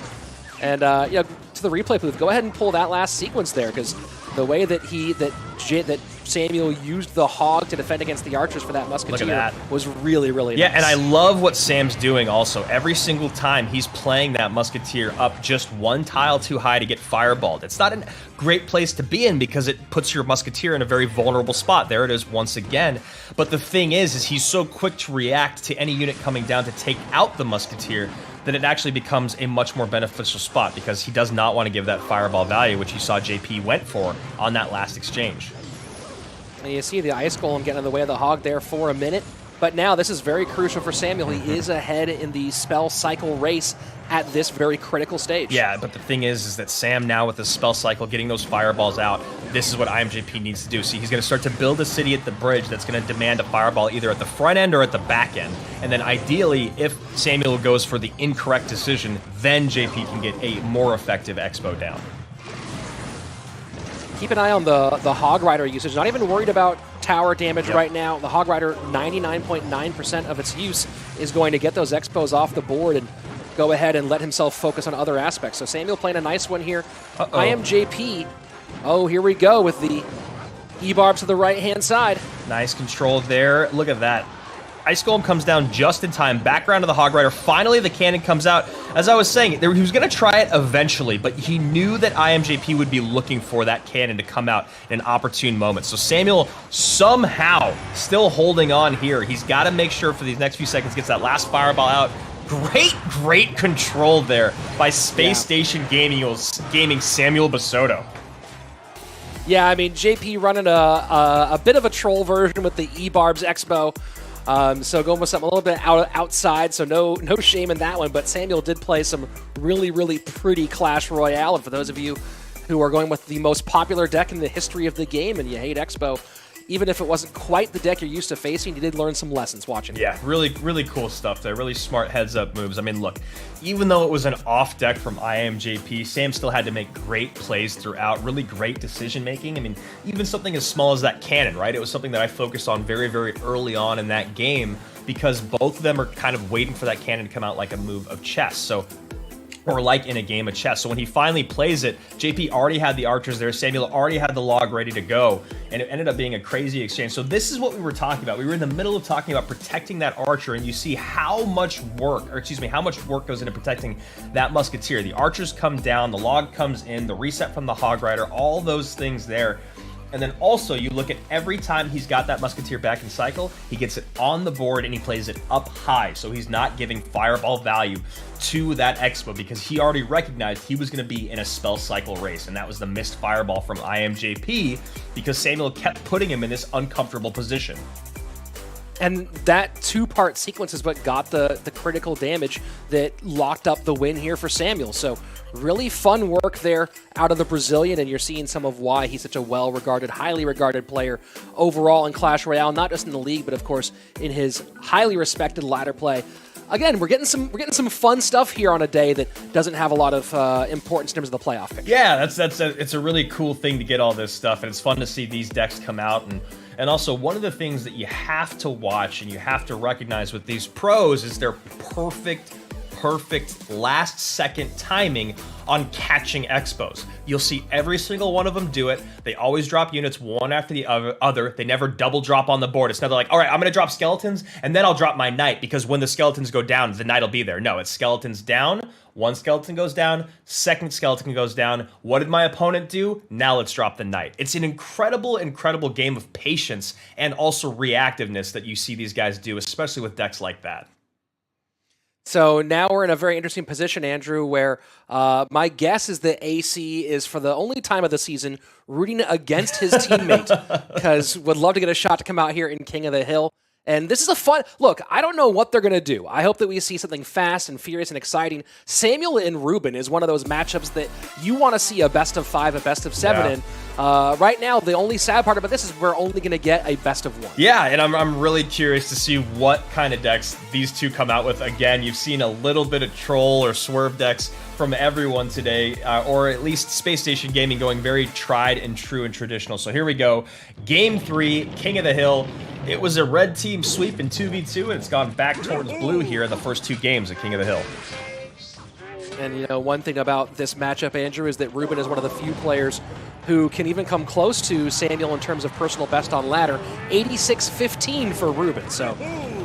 And you know, to the replay booth, go ahead and pull that last sequence there, because the way that that Samuel used the Hog to defend against the archers for that Musketeer was really, really nice. Yeah, and I love what Sam's doing also. Every single time he's playing that Musketeer up just one tile too high to get fireballed. It's not a great place to be in because it puts your Musketeer in a very vulnerable spot. There it is once again. But the thing is he's so quick to react to any unit coming down to take out the Musketeer that it actually becomes a much more beneficial spot because he does not want to give that fireball value, which you saw JP went for on that last exchange. And you see the Ice Golem getting in the way of the Hog there for a minute. But now this is very crucial for Samuel. He is ahead in the spell cycle race at this very critical stage. Yeah, but the thing is that Sam now with the spell cycle, getting those fireballs out, this is what IMJP needs to do. See, he's going to start to build a city at the bridge that's going to demand a fireball either at the front end or at the back end. And then ideally, if Samuel goes for the incorrect decision, then JP can get a more effective Expo down. Keep an eye on the Hog Rider usage. Not even worried about tower damage right now. The Hog Rider, 99.9% of its use is going to get those Expos off the board and go ahead and let himself focus on other aspects. So Samuel playing a nice one here. IMJP, oh, here we go with the E-Barb to the right-hand side. Nice control there. Look at that. Ice Golem comes down just in time. Background of the Hog Rider. Finally, the cannon comes out. As I was saying, he was going to try it eventually, but he knew that IMJP would be looking for that cannon to come out in an opportune moment. So Samuel somehow still holding on here. He's got to make sure for these next few seconds gets that last fireball out. Great control there by Spacestation Gaming Samuel Basoto. Yeah, I mean, JP running a bit of a troll version with the E-Barb's Expo. So going with something a little bit outside, so no shame in that one. But Samuel did play some really, really pretty Clash Royale. And for those of you who are going with the most popular deck in the history of the game and you hate Expo, even if it wasn't quite the deck you're used to facing, you did learn some lessons watching. Yeah, really cool stuff there. Really smart heads-up moves. I mean, look, even though it was an off deck from IMJP, Sam still had to make great plays throughout. Really great decision-making. I mean, even something as small as that cannon, right? It was something that I focused on very, very early on in that game because both of them are kind of waiting for that cannon to come out like a move of chess. So, or like in a game of chess. So when he finally plays it, JP already had the archers there, Samuel already had the log ready to go, and it ended up being a crazy exchange. So this is what we were talking about. We were in the middle of talking about protecting that archer, and you see how much work goes into protecting that musketeer. The archers come down, the log comes in, the reset from the Hog Rider, all those things there. And then also you look at every time he's got that musketeer back in cycle, he gets it on the board and he plays it up high. So he's not giving fireball value to that Expo because he already recognized he was going to be in a spell cycle race. And that was the missed fireball from IMJP because Samuel kept putting him in this uncomfortable position. And that two-part sequence is what got the critical damage that locked up the win here for Samuel. So really fun work there out of the Brazilian, and you're seeing some of why he's such a well-regarded, highly regarded player overall in Clash Royale, not just in the league, but of course in his highly respected ladder play. Again, we're getting some fun stuff here on a day that doesn't have a lot of importance in terms of the playoff picture. Yeah, it's a really cool thing to get all this stuff, and it's fun to see these decks come out. And also, one of the things that you have to watch and you have to recognize with these pros is their perfect last-second timing on catching Expos. You'll see every single one of them do it. They always drop units one after the other. They never double drop on the board. It's never like, all right, I'm going to drop skeletons, and then I'll drop my knight, because when the skeletons go down, the knight will be there. No, it's skeletons down, one skeleton goes down, second skeleton goes down. What did my opponent do? Now let's drop the knight. It's an incredible game of patience and also reactiveness that you see these guys do, especially with decks like that. So now we're in a very interesting position, Andrew, where my guess is that AC is, for the only time of the season, rooting against his teammate, because would love to get a shot to come out here in King of the Hill And this is a fun look. I don't know what they're going to do. I hope that we see something fast and furious and exciting. Samuel and Ruben is one of those matchups that you want to see a best of 5, a best of 7 in. Right now, the only sad part about this is we're only going to get a best of 1. Yeah, and I'm really curious to see what kind of decks these two come out with. Again, you've seen a little bit of troll or swerve decks from everyone today, or at least Space Station Gaming going very tried and true and traditional. So here we go. Game 3, King of the Hill. It was a red team sweep in 2v2, and it's gone back towards blue here in the first 2 games at King of the Hill. And, you know, one thing about this matchup, Andrew, is that Ruben is one of the few players who can even come close to Samuel in terms of personal best on ladder. 86-15 for Ruben. So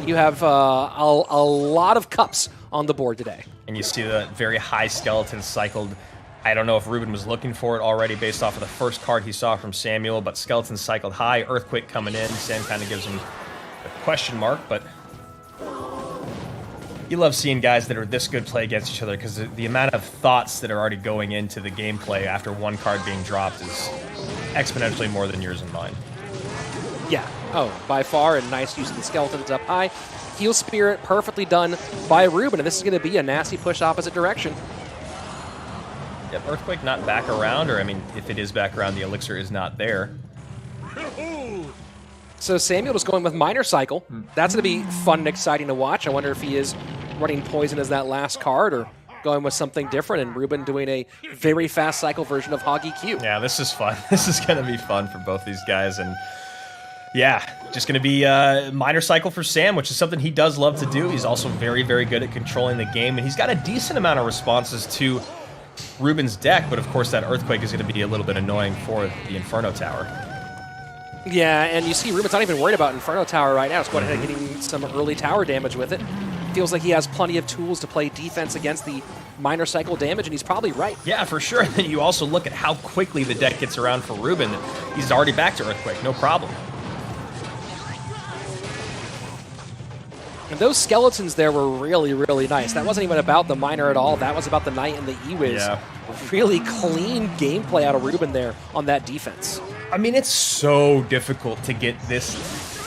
you have a lot of cups on the board today. And you see the very high skeleton cycled. I don't know if Ruben was looking for it already based off of the first card he saw from Samuel, but skeleton cycled high, Earthquake coming in. Sam kind of gives him a question mark, but you love seeing guys that are this good play against each other because the amount of thoughts that are already going into the gameplay after one card being dropped is exponentially more than yours and mine. Yeah, by far, and nice use of the skeletons up high. Heal Spirit, perfectly done by Ruben, and this is going to be a nasty push opposite direction. Yep, Earthquake not back around, or I mean, if it is back around, the elixir is not there. So Samuel is going with Minor Cycle. That's going to be fun and exciting to watch. I wonder if he is running Poison as that last card or going with something different, and Ruben doing a very fast cycle version of Hoggy Q. Yeah, this is fun. This is going to be fun for both these guys, and yeah, just going to be Minor Cycle for Sam, which is something he does love to do. He's also very, very good at controlling the game, and he's got a decent amount of responses to Ruben's deck, but of course that Earthquake is going to be a little bit annoying for the Inferno Tower. Yeah, and you see Ruben's not even worried about Inferno Tower right now. He's going ahead and getting some early tower damage with it. Feels like he has plenty of tools to play defense against the Minor Cycle damage, and he's probably right. Yeah, for sure. And then you also look at how quickly the deck gets around for Ruben. He's already back to Earthquake, no problem. And those skeletons there were really, really nice. That wasn't even about the Miner at all. That was about the Knight and the E-Wiz. Yeah. Really clean gameplay out of Ruben there on that defense. I mean, it's so difficult to get this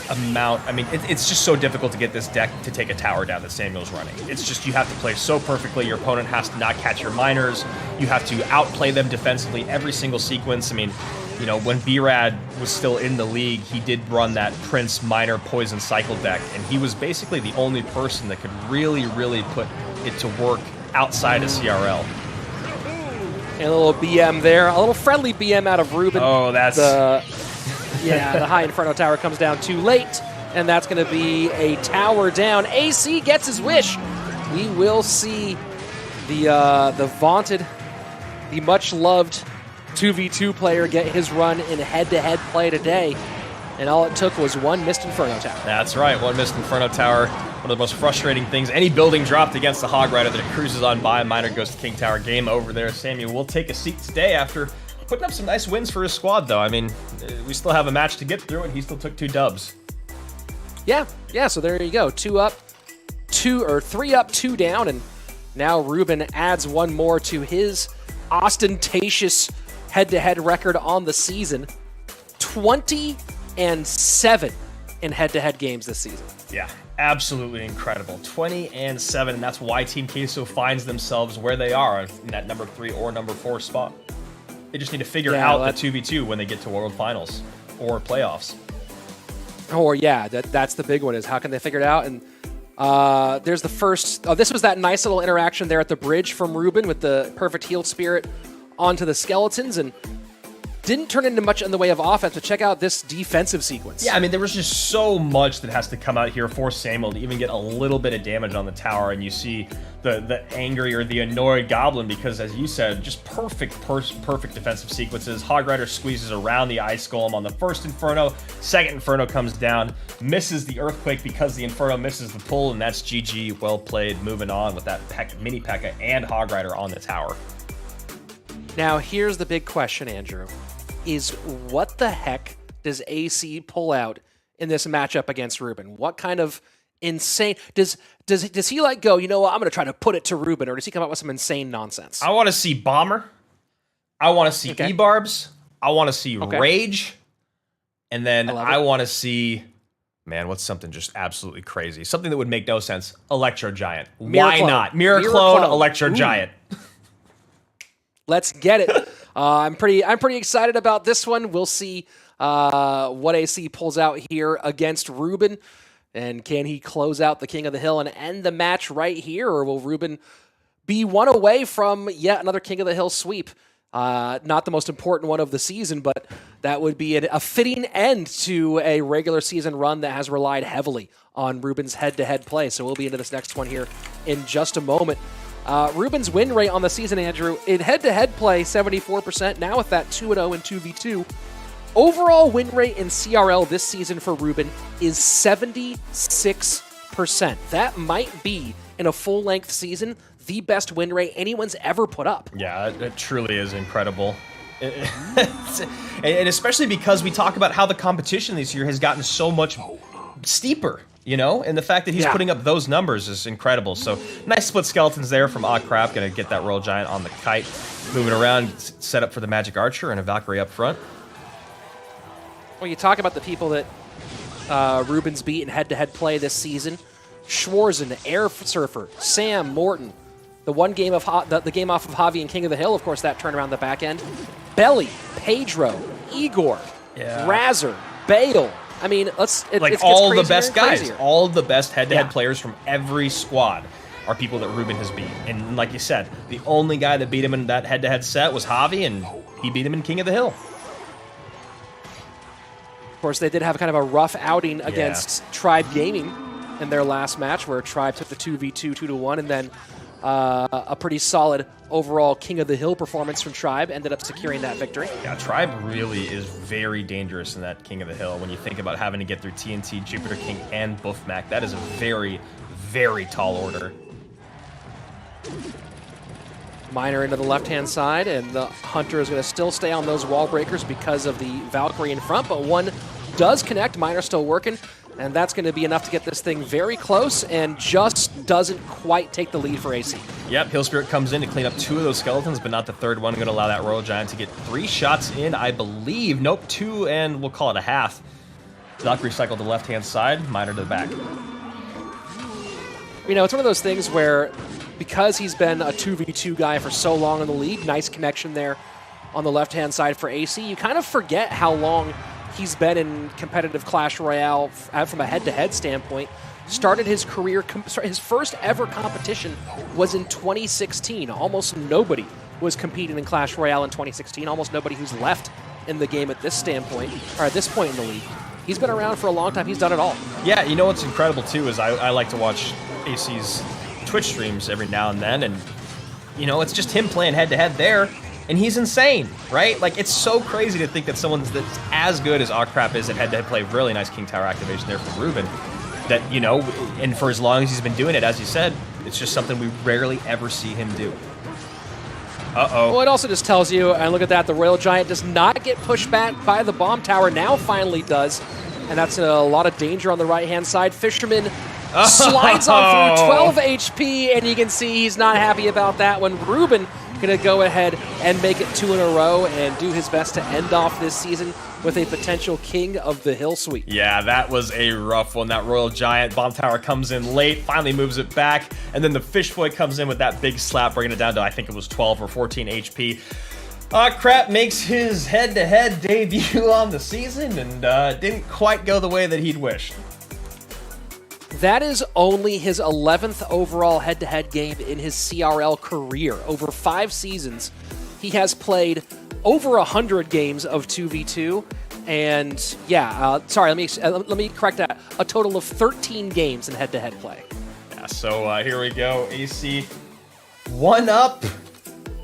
amount. I mean, it's just so difficult to get this deck to take a tower down that Samuel's running. It's just you have to play so perfectly. Your opponent has to not catch your miners. You have to outplay them defensively every single sequence. I mean, you know, when B-Rad was still in the league, he did run that Prince Miner Poison Cycle deck, and he was basically the only person that could really, really put it to work outside of CRL. And a little BM there, a little friendly BM out of Ruben. Oh, that's... Yeah, the high Inferno Tower comes down too late, and that's going to be a tower down. AC gets his wish. We will see the vaunted, the much-loved 2v2 player get his run in head-to-head play today, and all it took was one missed Inferno Tower. That's right, one missed Inferno Tower. One of the most frustrating things. Any building dropped against the Hog Rider that it cruises on by. Miner goes to King Tower. Game over there. Samuel will take a seat today after putting up some nice wins for his squad, though. I mean, we still have a match to get through, and he still took 2 dubs. Yeah, so there you go. 3 up, 2 down, and now Ruben adds one more to his ostentatious head-to-head record on the season. 20-7 in head-to-head games this season. Yeah, absolutely incredible. 20-7, and that's why Team Queso finds themselves where they are in that number 3 or number 4 spot. They just need to figure out the 2v2 when they get to World Finals or playoffs. Or yeah, that's the big one, is how can they figure it out? And there's the first... this was that nice little interaction there at the bridge from Ruben with the perfect heal spirit onto the skeletons, and didn't turn into much in the way of offense, but check out this defensive sequence. Yeah, I mean, there was just so much that has to come out here for Samuel to even get a little bit of damage on the tower, and you see the angry or the annoyed Goblin because, as you said, just perfect defensive sequences. Hog Rider squeezes around the Ice Golem on the first Inferno. Second Inferno comes down, misses the Earthquake because the Inferno misses the pull, and that's GG. Well played. Moving on with that mini P.E.K.K.A. and Hog Rider on the tower. Now, here's the big question, Andrew. Is what the heck does AC pull out in this matchup against Ruben? What kind of insane... Does he like go, you know what, I'm going to try to put it to Ruben, or does he come up with some insane nonsense? I want to see Bomber. I want to see E-Barbs. I want to see Rage. And then I want to see Man, what's something just absolutely crazy? Something that would make no sense. Electro Giant. Mirror Why clone. not? Mirror Mirror clone, clone. Electro Ooh. Giant. Let's get it. I'm pretty excited about this one. We'll see what AC pulls out here against Ruben, and can he close out the King of the Hill and end the match right here, or will Ruben be one away from yet another King of the Hill sweep? Not the most important one of the season, but that would be a fitting end to a regular season run that has relied heavily on Ruben's head-to-head play. So we'll be into this next one here in just a moment. Ruben's win rate on the season, Andrew, in head-to-head play, 74%. Now with that 2-0 and 2v2. Overall win rate in CRL this season for Ruben is 76%. That might be, in a full-length season, the best win rate anyone's ever put up. Yeah, it truly is incredible. And especially because we talk about how the competition this year has gotten so much steeper, you know? And the fact that he's putting up those numbers is incredible. So nice split skeletons there from Crap. Gonna get that Royal Giant on the kite. Moving around, set up for the Magic Archer and a Valkyrie up front. Well, you talk about the people that Ruben's beat in head-to-head play this season. Schwarzen, Air Surfer, Sam, Morton. The one game of the game off of Javi and King of the Hill, of course, that turnaround the back end. Belly, Pedro, Igor, Razzer, Bale. I mean, it's all the best guys, crazier. all the best head-to-head players from every squad are people that Ruben has beat. And like you said, the only guy that beat him in that head-to-head set was Javi, and he beat him in King of the Hill. Of course, they did have kind of a rough outing against Tribe Gaming in their last match, where Tribe took the 2v2, 2-1, and then a pretty solid overall King of the Hill performance from Tribe ended up securing that victory. Yeah, Tribe really is very dangerous in that King of the Hill. When you think about having to get through TNT, Jupiter King, and Buffmac, that is a very, very tall order. Miner into the left-hand side, and the Hunter is going to still stay on those wall breakers because of the Valkyrie in front, but one does connect. Miner still working, and that's going to be enough to get this thing very close and just doesn't quite take the lead for AC. Yep, Hill Spirit comes in to clean up 2 of those skeletons, but not the third one. Going to allow that Royal Giant to get 3 shots in, I believe. Nope, 2, and we'll call it a half. Valkyrie cycled to the left-hand side, Miner to the back. You know, it's one of those things where, because he's been a 2v2 guy for so long in the league, nice connection there on the left-hand side for AC, you kind of forget how long he's been in competitive Clash Royale from a head-to-head standpoint. Started his career, his first ever competition was in 2016. Almost nobody was competing in Clash Royale in 2016. Almost nobody who's left in the game at this standpoint, or at this point in the league. He's been around for a long time. He's done it all. Yeah, you know what's incredible too is I like to watch AC's Twitch streams every now and then, and you know, it's just him playing head-to-head there. And he's insane, right? Like, it's so crazy to think that someone's that's as good as Crap is at head-to-head play. Really nice King Tower activation there from Ruben. That, you know, and for as long as he's been doing it, as you said, it's just something we rarely ever see him do. Uh-oh. Well, it also just tells you, and look at that, the Royal Giant does not get pushed back by the bomb tower. Now finally does. And that's a lot of danger on the right-hand side. Fisherman slides on through 12 HP, and you can see he's not happy about that one. Ruben going to go ahead and make it 2 in a row and do his best to end off this season with a potential King of the Hill sweep. Yeah, that was a rough one. That Royal Giant bomb tower comes in late, finally moves it back, and then the Fish Boy comes in with that big slap, bringing it down to, I think it was 12 or 14 HP. Crap makes his head-to-head debut on the season and didn't quite go the way that he'd wished. That is only his 11th overall head-to-head game in his CRL career. Over 5 seasons, he has played over 100 games of 2v2, and sorry, let me correct that. A total of 13 games in head-to-head play. Yeah, so here we go. AC 1 up,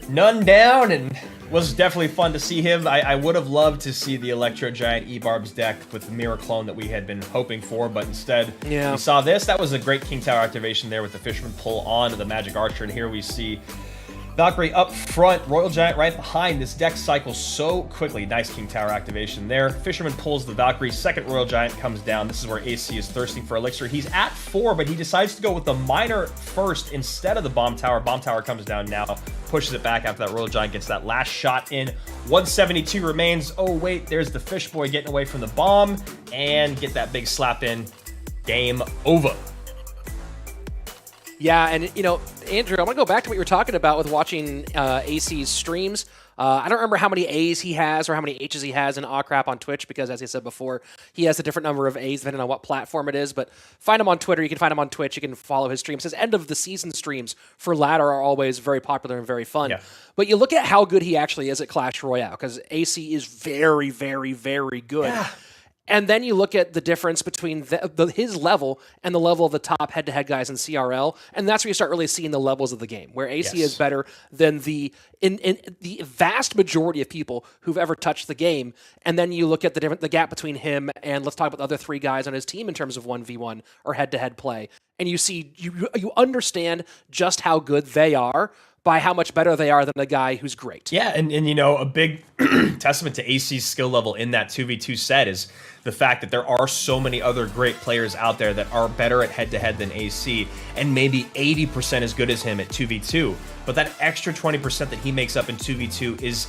none down, and was definitely fun to see him. I would have loved to see the Electro Giant E-Barbs deck with the Mirror Clone that we had been hoping for, but instead we saw this. That was a great King Tower activation there with the Fisherman pull on to the Magic Archer, and here we see Valkyrie up front, Royal Giant right behind. This deck cycles so quickly. Nice King Tower activation there. Fisherman pulls the Valkyrie. Second Royal Giant comes down. This is where AC is thirsting for Elixir. He's at 4, but he decides to go with the Miner first instead of the Bomb Tower. Bomb Tower comes down now. pushes it back after that Royal Giant gets that last shot in. 172 remains. Oh, wait, there's the Fish Boy getting away from the bomb and get that big slap in. Game over. Yeah, and, you know, Andrew, I want to go back to what you were talking about with watching AC's streams. I don't remember how many A's he has or how many H's he has in Crap on Twitch because, as I said before, he has a different number of A's depending on what platform it is. But find him on Twitter. You can find him on Twitch. You can follow his streams. His end-of-the-season streams for ladder are always very popular and very fun. Yeah. But you look at how good he actually is at Clash Royale because AC is very, very, very good. Yeah. And then you look at the difference between his level and the level of the top head-to-head guys in CRL, and that's where you start really seeing the levels of the game, where AC is better than the vast majority of people who've ever touched the game. And then you look at the gap between him and let's talk about the other three guys on his team in terms of 1v1 or head-to-head play, and you see you understand just how good they are by how much better they are than the guy who's great. Yeah, and you know, a big testament to AC's skill level in that 2v2 set is the fact that there are so many other great players out there that are better at head-to-head than AC, and maybe 80% as good as him at 2v2. But that extra 20% that he makes up in 2v2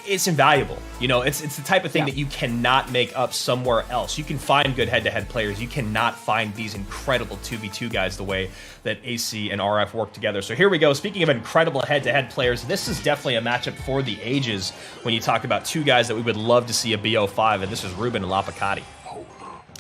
it's invaluable. You know, it's the type of thing that you cannot make up somewhere else. You can find good head-to-head players. You cannot find these incredible 2v2 guys the way that AC and RF work together. So here we go. Speaking of incredible head-to-head players, this is definitely a matchup for the ages when you talk about two guys that we would love to see a BO5, and this is Ruben and Lapacati.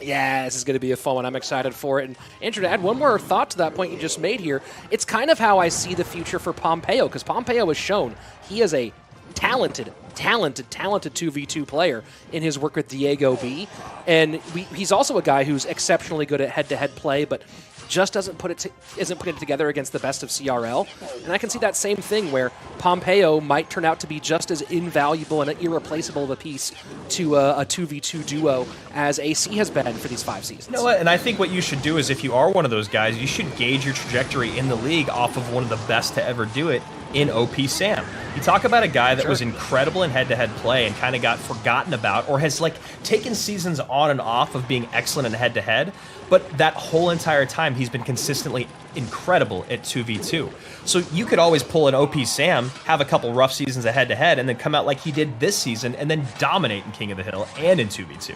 Yeah, this is going to be a fun one. I'm excited for it. And Andrew, to add one more thought to that point you just made here, it's kind of how I see the future for Pompeo, because Pompeo has shown he is a talented 2v2 player in his work with Diego B. And he's also a guy who's exceptionally good at head-to-head play, but just isn't putting it together against the best of CRL. And I can see that same thing where Pompeo might turn out to be just as invaluable and irreplaceable of a piece to a 2v2 duo as AC has been for these 5 seasons. You know what? And I think what you should do is if you are one of those guys, you should gauge your trajectory in the league off of one of the best to ever do it in OP Sam. You talk about a guy that was incredible in head-to-head play and kind of got forgotten about, or has like taken seasons on and off of being excellent in head-to-head, but that whole entire time he's been consistently incredible at 2v2. So you could always pull an OP Sam, have a couple rough seasons of head-to-head, and then come out like he did this season and then dominate in King of the Hill and in 2v2.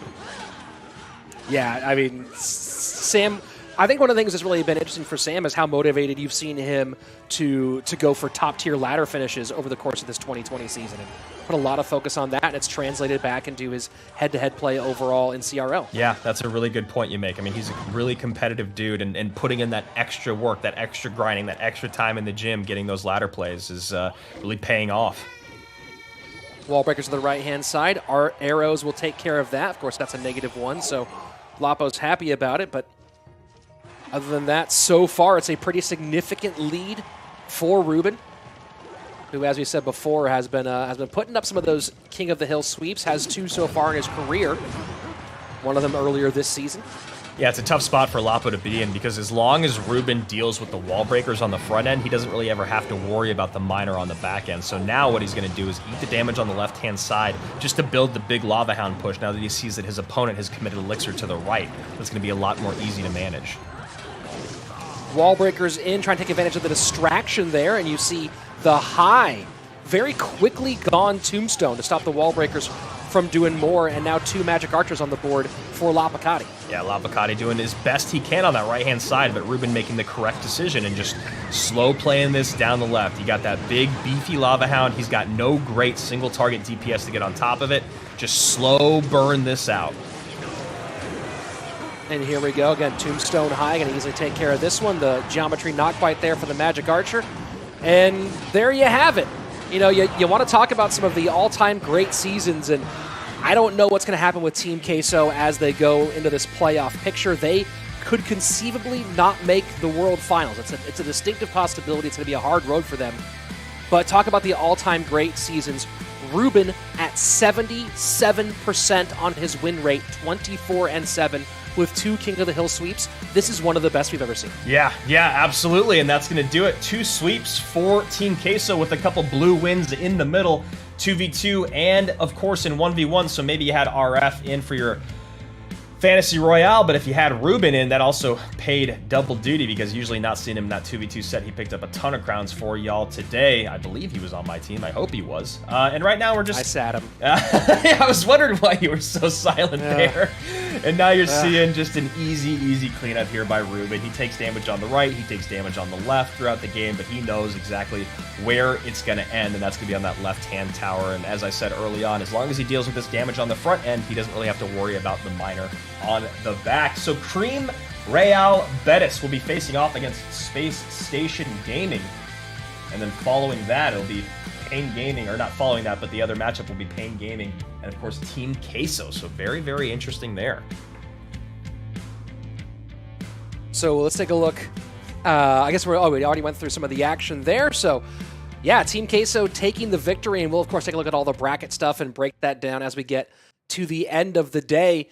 Yeah, I mean, Sam, I think one of the things that's really been interesting for Sam is how motivated you've seen him to go for top-tier ladder finishes over the course of this 2020 season. And put a lot of focus on that, and it's translated back into his head-to-head play overall in CRL. Yeah, that's a really good point you make. I mean, he's a really competitive dude, and putting in that extra work, that extra grinding, that extra time in the gym, getting those ladder plays is really paying off. Wall breakers to the right-hand side. Our arrows will take care of that. Of course, that's a -1, so Lapo's happy about it, but other than that, so far, it's a pretty significant lead for Ruben, who, as we said before, has been putting up some of those King of the Hill sweeps, has 2 so far in his career, one of them earlier this season. Yeah, it's a tough spot for Lapo to be in because as long as Ruben deals with the wall breakers on the front end, he doesn't really ever have to worry about the miner on the back end. So now what he's going to do is eat the damage on the left-hand side just to build the big Lava Hound push now that he sees that his opponent has committed Elixir to the right. That's going to be a lot more easy to manage. Wall breakers in, trying to take advantage of the distraction there, and you see the high, very quickly gone tombstone to stop the wall breakers from doing more, and now 2 magic archers on the board for Lapacati. Yeah, Lapacati doing his best he can on that right-hand side, but Ruben making the correct decision and just slow playing this down the left. He got that big, beefy Lava Hound. He's got no great single target DPS to get on top of it. Just slow burn this out. And here we go again, tombstone high, going to easily take care of this one. The geometry not quite there for the magic archer. And there you have it. You know, you want to talk about some of the all-time great seasons, and I don't know what's going to happen with Team Queso as they go into this playoff picture. They could conceivably not make the World Finals. It's a distinctive possibility. It's going to be a hard road for them. But talk about the all-time great seasons. Ruben at 77% on his win rate, 24-7. With 2 King of the Hill sweeps. This is one of the best we've ever seen. Yeah, absolutely, and that's going to do it. 2 sweeps for Team Queso with a couple blue wins in the middle, 2v2, and of course in 1v1, so maybe you had RF in for your Fantasy Royale, but if you had Ruben in, that also paid double duty because usually not seeing him in that 2v2 set, he picked up a ton of crowns for y'all today. I believe he was on my team. I hope he was. And right now we're just... I sat him. I was wondering why you were so silent there. And now you're seeing just an easy cleanup here by Ruben. He takes damage on the right, he takes damage on the left throughout the game, but he knows exactly where it's going to end, and that's going to be on that left-hand tower. And as I said early on, as long as he deals with this damage on the front end, he doesn't really have to worry about the minor on the back. So CRL West Fall will be facing off against Spacestation Gaming. And then following that, it'll be Pain Gaming, or not following that, but the other matchup will be Pain Gaming and of course Team Queso. So very interesting there. So let's take a look. I guess we already went through some of the action there. So yeah, Team Queso taking the victory, and we'll of course take a look at all the bracket stuff and break that down as we get to the end of the day.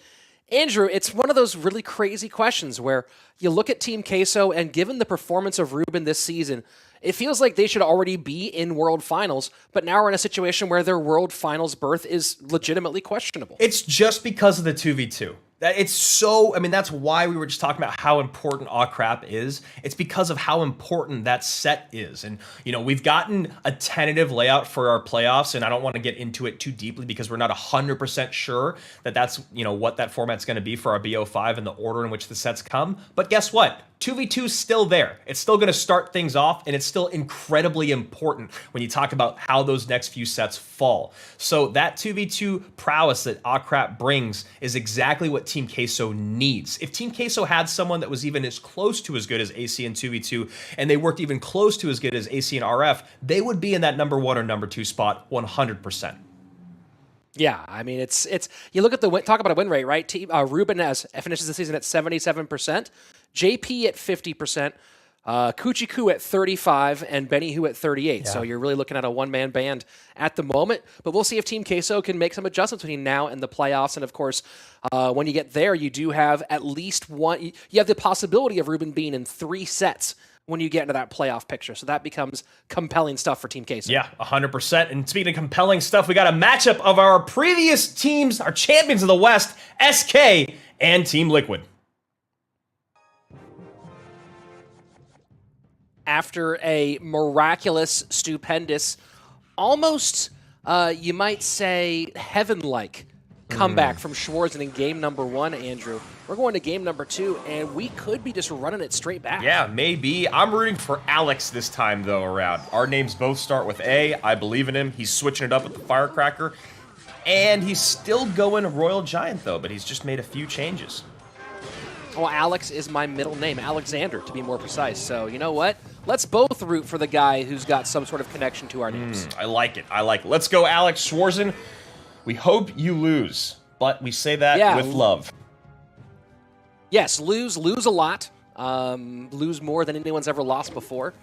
Andrew, it's one of those really crazy questions where you look at Team Queso, and given the performance of Ruben this season, it feels like they should already be in World Finals, but now we're in a situation where their World Finals berth is legitimately questionable. It's just because of the 2v2. It's so, I mean, that's why we were just talking about how important Aw Crap is. It's because of how important that set is. And, you know, we've gotten a tentative layout for our playoffs, and I don't want to get into it too deeply because we're not 100% sure that that's, you know, what that format's going to be for our BO5 and the order in which the sets come. But guess what? 2v2 is still there. It's still going to start things off, and it's still incredibly important when you talk about how those next few sets fall. So that 2v2 prowess that Aw Crap brings is exactly what Team Queso needs. If Team Queso had someone that was even as close to as good as AC in 2v2, and they worked even close to as good as AC and RF, they would be in that number 1 or number 2 spot 100%. Yeah, I mean, it's you look at the talk about a win rate, right? Ruben finishes the season at 77%, JP at 50%, Kuchiku at 35, and Benny Hu at 38. Yeah. So you're really looking at a one-man band at the moment. But we'll see if Team Queso can make some adjustments between now and the playoffs. And of course, when you get there, you do have at least one. You have the possibility of Ruben being in 3 sets when you get into that playoff picture. So that becomes compelling stuff for Team Queso. Yeah, 100%. And speaking of compelling stuff, we got a matchup of our previous teams, our champions of the West, SK and Team Liquid. After a miraculous, stupendous, almost, you might say, heaven-like comeback from Schwarzen in game number 1, Andrew. We're going to game number 2, and we could be just running it straight back. Yeah, maybe. I'm rooting for Alex this time, though, around. Our names both start with A. I believe in him. He's switching it up with the Firecracker. And he's still going Royal Giant, though, but he's just made a few changes. Well, Alex is my middle name, Alexander, to be more precise. So, you know what? Let's both root for the guy who's got some sort of connection to our names. I like it. I like it. Let's go, Alex Schwarzen. We hope you lose, but we say that with love. Yes, lose a lot. Lose more than anyone's ever lost before.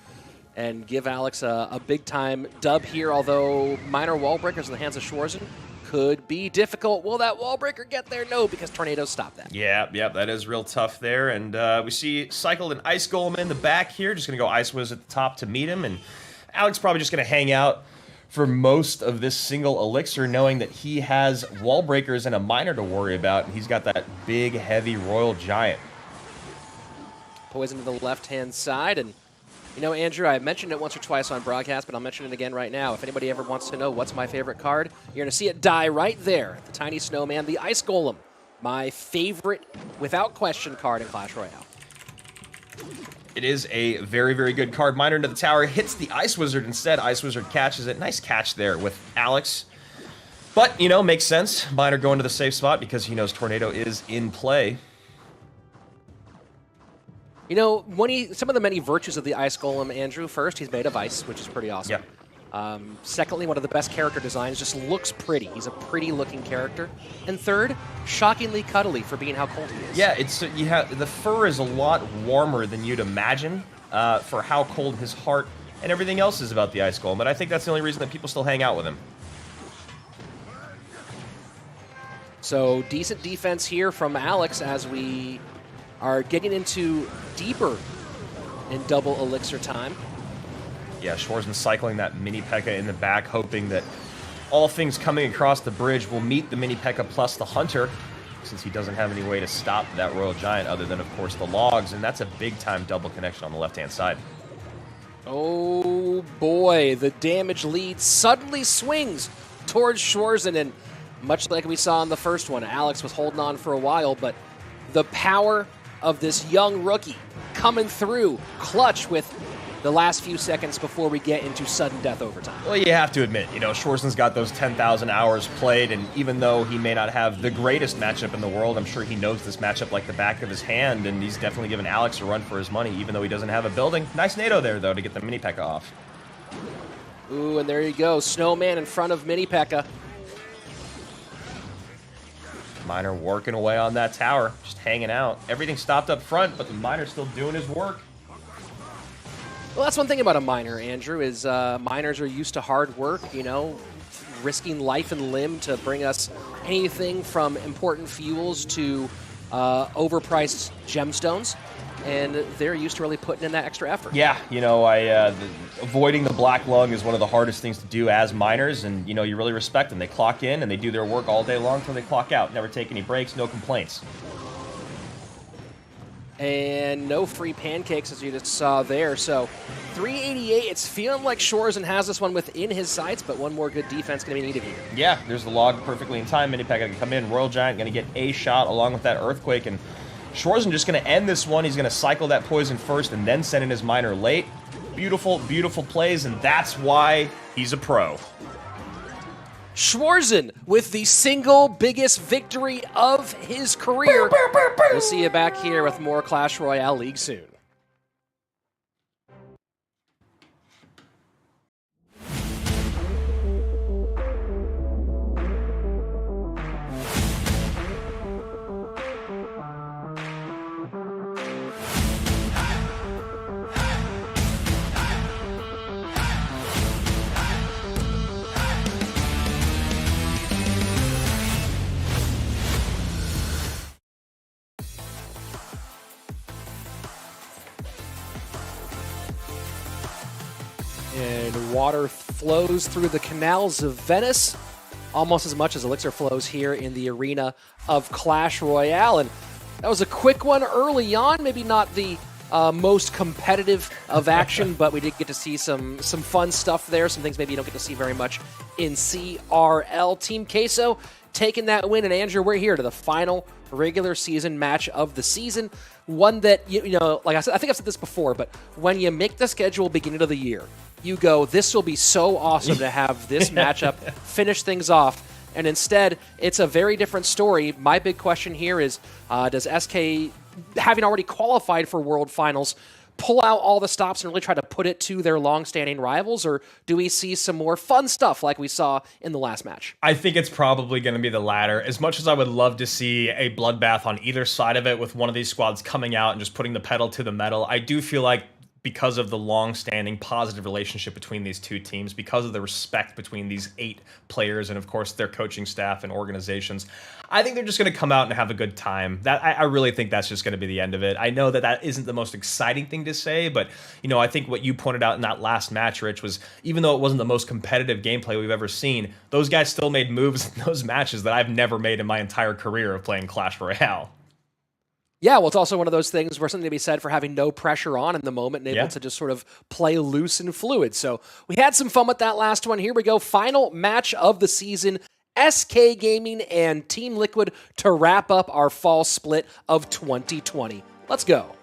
And give Alex a big-time dub here, although minor wall breakers in the hands of Schwarzen could be difficult. Will that wall breaker get there? No, because tornadoes stop that. Yeah, that is real tough there. And we see Cycled and Ice Golem in the back here. Just going to go Ice Wiz at the top to meet him. And Alex probably just going to hang out for most of this single elixir, knowing that he has wall breakers and a minor to worry about, and he's got that big, heavy Royal Giant. Poison to the left-hand side, and you know, Andrew, I mentioned it once or twice on broadcast, but I'll mention it again right now. If anybody ever wants to know what's my favorite card, you're going to see it die right there. The Tiny Snowman, the Ice Golem. My favorite, without question, card in Clash Royale. It is a very, very good card. Miner into the tower, hits the Ice Wizard instead. Ice Wizard catches it. Nice catch there with Alex. But, you know, makes sense. Miner going to the safe spot because he knows Tornado is in play. You know, some of the many virtues of the Ice Golem, Andrew, first, he's made of ice, which is pretty awesome. Yep. Secondly, one of the best character designs, just looks pretty. He's a pretty-looking character. And third, shockingly cuddly for being how cold he is. Yeah, the fur is a lot warmer than you'd imagine for how cold his heart and everything else is about the Ice Golem. But I think that's the only reason that people still hang out with him. So, decent defense here from Alex as we are getting into deeper in double elixir time. Yeah, Schwarzen cycling that mini P.E.K.K.A in the back, hoping that all things coming across the bridge will meet the mini P.E.K.K.A plus the Hunter. since he doesn't have any way to stop that Royal Giant other than, of course, the logs, and that's a big-time double connection on the left-hand side. Oh boy, the damage lead suddenly swings towards Schwarzen, and much like we saw in the first one, Alex was holding on for a while, but the power of this young rookie coming through clutch with the last few seconds before we get into sudden death overtime. Well, you have to admit, Schwarzen's got those 10,000 hours played, and even though he may not have the greatest matchup in the world, I'm sure he knows this matchup like the back of his hand, and he's definitely giving Alex a run for his money, even though he doesn't have a building. Nice NATO there, though, to get the Mini P.E.K.K.A off. Ooh, and there you go. Snowman in front of Mini P.E.K.K.A. Miner working away on that tower, just hanging out. Everything stopped up front, but the Miner's still doing his work. Well, that's one thing about a miner, Andrew, is miners are used to hard work, risking life and limb to bring us anything from important fuels to overpriced gemstones. And they're used to really putting in that extra effort. Yeah, avoiding the black lung is one of the hardest things to do as miners, and, you really respect them. They clock in and they do their work all day long until they clock out. Never take any breaks, no complaints. And no free pancakes, as you just saw there. So 388, it's feeling like Schwarzen has this one within his sights, but one more good defense going to be needed here. Yeah, there's the log perfectly in time. Mini P.E.K.K.A can come in. Royal Giant going to get a shot along with that Earthquake, and Schwarzen just going to end this one. He's going to cycle that poison first and then send in his miner late. Beautiful, beautiful plays, and that's why he's a pro. Schwarzen with the single biggest victory of his career. We'll see you back here with more Clash Royale League soon. And water flows through the canals of Venice almost as much as Elixir flows here in the arena of Clash Royale. And that was a quick one early on, maybe not the most competitive of action, but we did get to see some fun stuff there, some things maybe you don't get to see very much in CRL. Team Queso taking that win, and Andrew, we're here to the final regular season match of the season. One that, like I said, I think I've said this before, but when you make the schedule beginning of the year, you go, this will be so awesome to have this matchup finish things off. And instead, it's a very different story. My big question here is, does SK, having already qualified for World Finals, pull out all the stops and really try to put it to their long-standing rivals, or do we see some more fun stuff like we saw in the last match? I think it's probably going to be the latter. As much as I would love to see a bloodbath on either side of it with one of these squads coming out and just putting the pedal to the metal, I do feel like because of the long-standing positive relationship between these two teams, because of the respect between these 8 players and, of course, their coaching staff and organizations, I think they're just going to come out and have a good time. I really think that's just going to be the end of it. I know that isn't the most exciting thing to say, but, I think what you pointed out in that last match, Rich, was even though it wasn't the most competitive gameplay we've ever seen, those guys still made moves in those matches that I've never made in my entire career of playing Clash Royale. Yeah, well, it's also one of those things where something to be said for having no pressure on in the moment and able to just sort of play loose and fluid. So we had some fun with that last one. Here we go. Final match of the season. SK Gaming and Team Liquid to wrap up our fall split of 2020. Let's go.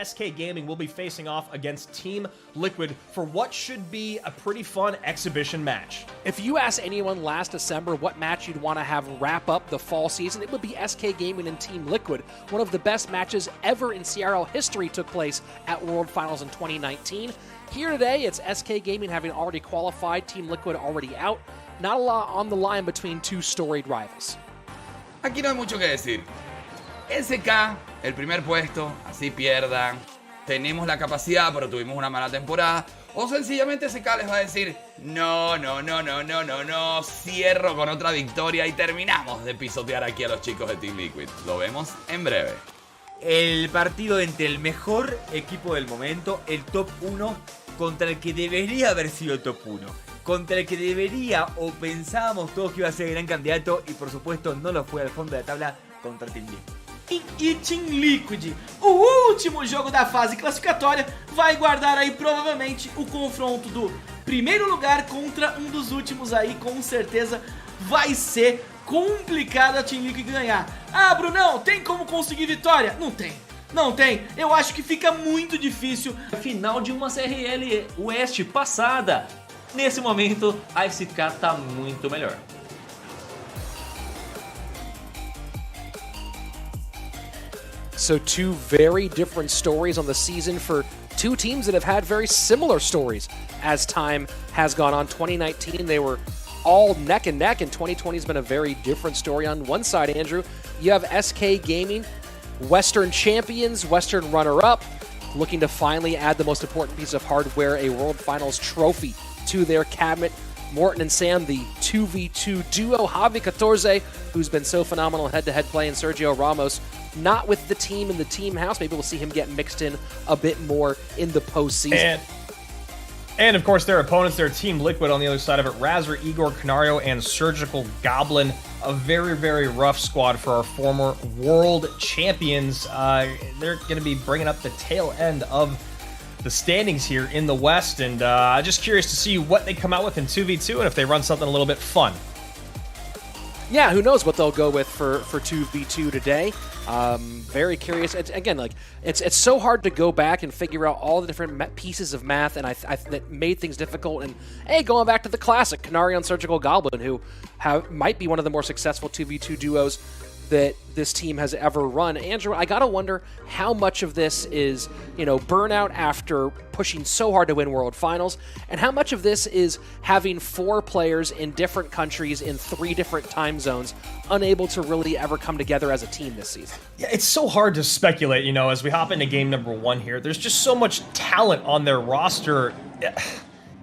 SK Gaming will be facing off against Team Liquid for what should be a pretty fun exhibition match. If you asked anyone last December what match you'd want to have wrap up the fall season, it would be SK Gaming and Team Liquid. One of the best matches ever in CRL history took place at World Finals in 2019. Here today, it's SK Gaming having already qualified, Team Liquid already out. Not a lot on the line between two storied rivals. Aquí no hay mucho que decir. SK, el primer puesto, así pierdan. Tenemos la capacidad, pero tuvimos una mala temporada. O sencillamente SK les va a decir, no, cierro con otra victoria y terminamos de pisotear aquí a los chicos de Team Liquid. Lo vemos en breve. El partido entre el mejor equipo del momento, el top 1, contra el que debería haber sido el top 1. Contra el que debería o pensábamos todos que iba a ser el gran candidato y por supuesto no lo fue al fondo de la tabla. contra Team Liquid. E Team Liquid, o último jogo da fase classificatória, vai guardar aí provavelmente o confronto do primeiro lugar contra um dos últimos aí. Com certeza vai ser complicado a Team Liquid ganhar. Ah, Brunão, tem como conseguir vitória? Não tem. Não tem, eu acho que fica muito difícil. Final de uma CRL West passada. Nesse momento, a SK tá muito melhor. So two very different stories on the season for two teams that have had very similar stories as time has gone on. 2019, they were all neck and neck, and 2020 has been a very different story. On one side, Andrew, you have SK Gaming, Western champions, Western runner-up, looking to finally add the most important piece of hardware, a World Finals trophy, to their cabinet. Morten and Sam, the 2v2 duo. Javi 14, who's been so phenomenal head-to-head play, and Sergio Ramos, not with the team in the team house. Maybe we'll see him get mixed in a bit more in the postseason. And of course, their opponents, their Team Liquid on the other side of it. Razor, Igor, Canario, and Surgical Goblin. A very, very rough squad for our former world champions. They're going to be bringing up the tail end of the standings here in the West. And just curious to see what they come out with in 2v2 and if they run something a little bit fun. Yeah, who knows what they'll go with for 2v2 today. Very curious. It's so hard to go back and figure out all the different pieces of math, and that made things difficult. And hey, going back to the classic, Canario and Surgical Goblin, who might be one of the more successful 2v2 duos that this team has ever run. Andrew, I gotta wonder how much of this is, burnout after pushing so hard to win World Finals, and how much of this is having 4 players in different countries in 3 different time zones, unable to really ever come together as a team this season. Yeah, it's so hard to speculate, as we hop into game number 1 here. There's just so much talent on their roster.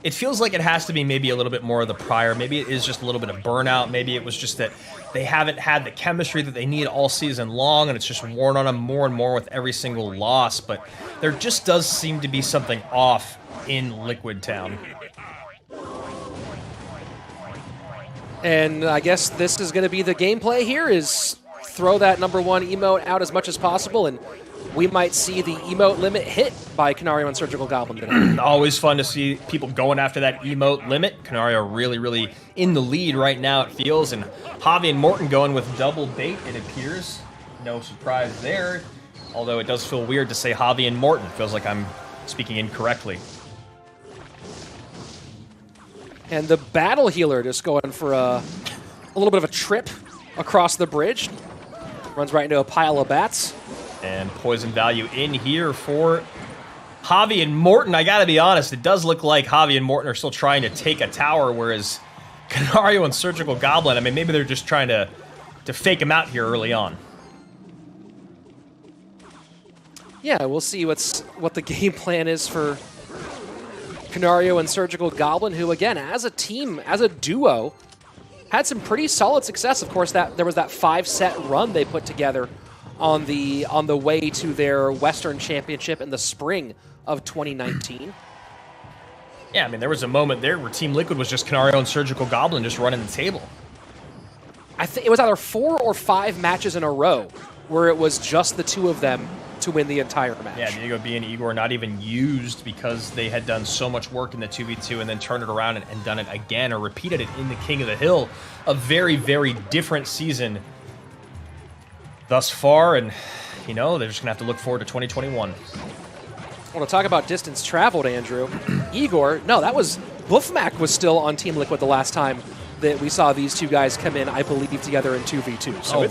It feels like it has to be maybe a little bit more of the prior. Maybe it is just a little bit of burnout. Maybe it was just that they haven't had the chemistry that they need all season long, and it's just worn on them more and more with every single loss. But there just does seem to be something off in Liquid Town. And I guess this is going to be the gameplay here, is throw that number 1 emote out as much as possible, and we might see the emote limit hit by Canario and Surgical Goblin today. Always fun to see people going after that emote limit. Canario really, really in the lead right now, it feels. And Javi and Morten going with double bait, it appears. No surprise there. Although it does feel weird to say Javi and Morten. Feels like I'm speaking incorrectly. And the battle healer just going for a little bit of a trip across the bridge. Runs right into a pile of bats. And poison value in here for Javi and Morten. I gotta be honest, it does look like Javi and Morten are still trying to take a tower, whereas Canario and Surgical Goblin, I mean, maybe they're just trying to fake him out here early on. Yeah, we'll see what the game plan is for Canario and Surgical Goblin, who, again, as a team, as a duo, had some pretty solid success. Of course, there was that 5-set run they put together on the way to their Western Championship in the spring of 2019. Yeah, I mean, there was a moment there where Team Liquid was just Canario and Surgical Goblin just running the table. I think it was either 4 or 5 matches in a row where it was just the 2 of them to win the entire match. Yeah, Diego B and Igor not even used because they had done so much work in the 2v2 and then turned it around and done it again or repeated it in the King of the Hill. A very, very different season thus far, and they're just gonna have to look forward to 2021. I want to talk about distance traveled, Andrew. Igor, no, Buffmac was still on Team Liquid the last time that we saw these 2 guys come in, I believe, together in 2v2. So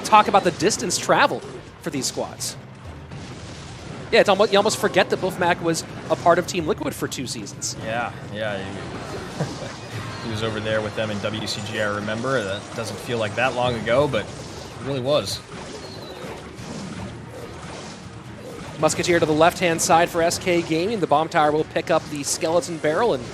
talk about the distance traveled for these squads. Yeah, you almost forget that Buffmac was a part of Team Liquid for 2 seasons. Yeah. He was over there with them in WCG, I remember. That doesn't feel like that long ago, but it really was. Musketeer to the left-hand side for SK Gaming. The bomb tower will pick up the skeleton barrel, and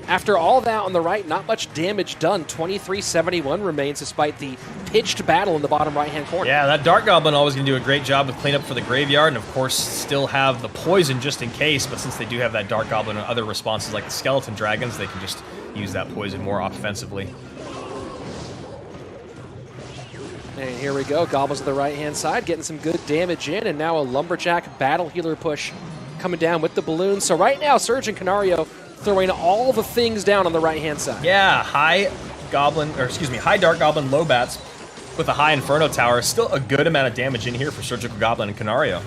after all that on the right, not much damage done. 2371 remains despite the pitched battle in the bottom right-hand corner. Yeah, that Dark Goblin always going to do a great job with cleanup for the graveyard, and of course still have the poison just in case, but since they do have that Dark Goblin and other responses like the Skeleton Dragons, they can just use that poison more offensively. And here we go. Goblins to the right-hand side, getting some good damage in, and now a Lumberjack Battle Healer push coming down with the balloon. So right now, Surge and Canario throwing all the things down on the right-hand side. Yeah, high Dark Goblin, low bats with a high Inferno Tower. Still a good amount of damage in here for Surgical Goblin and Canario.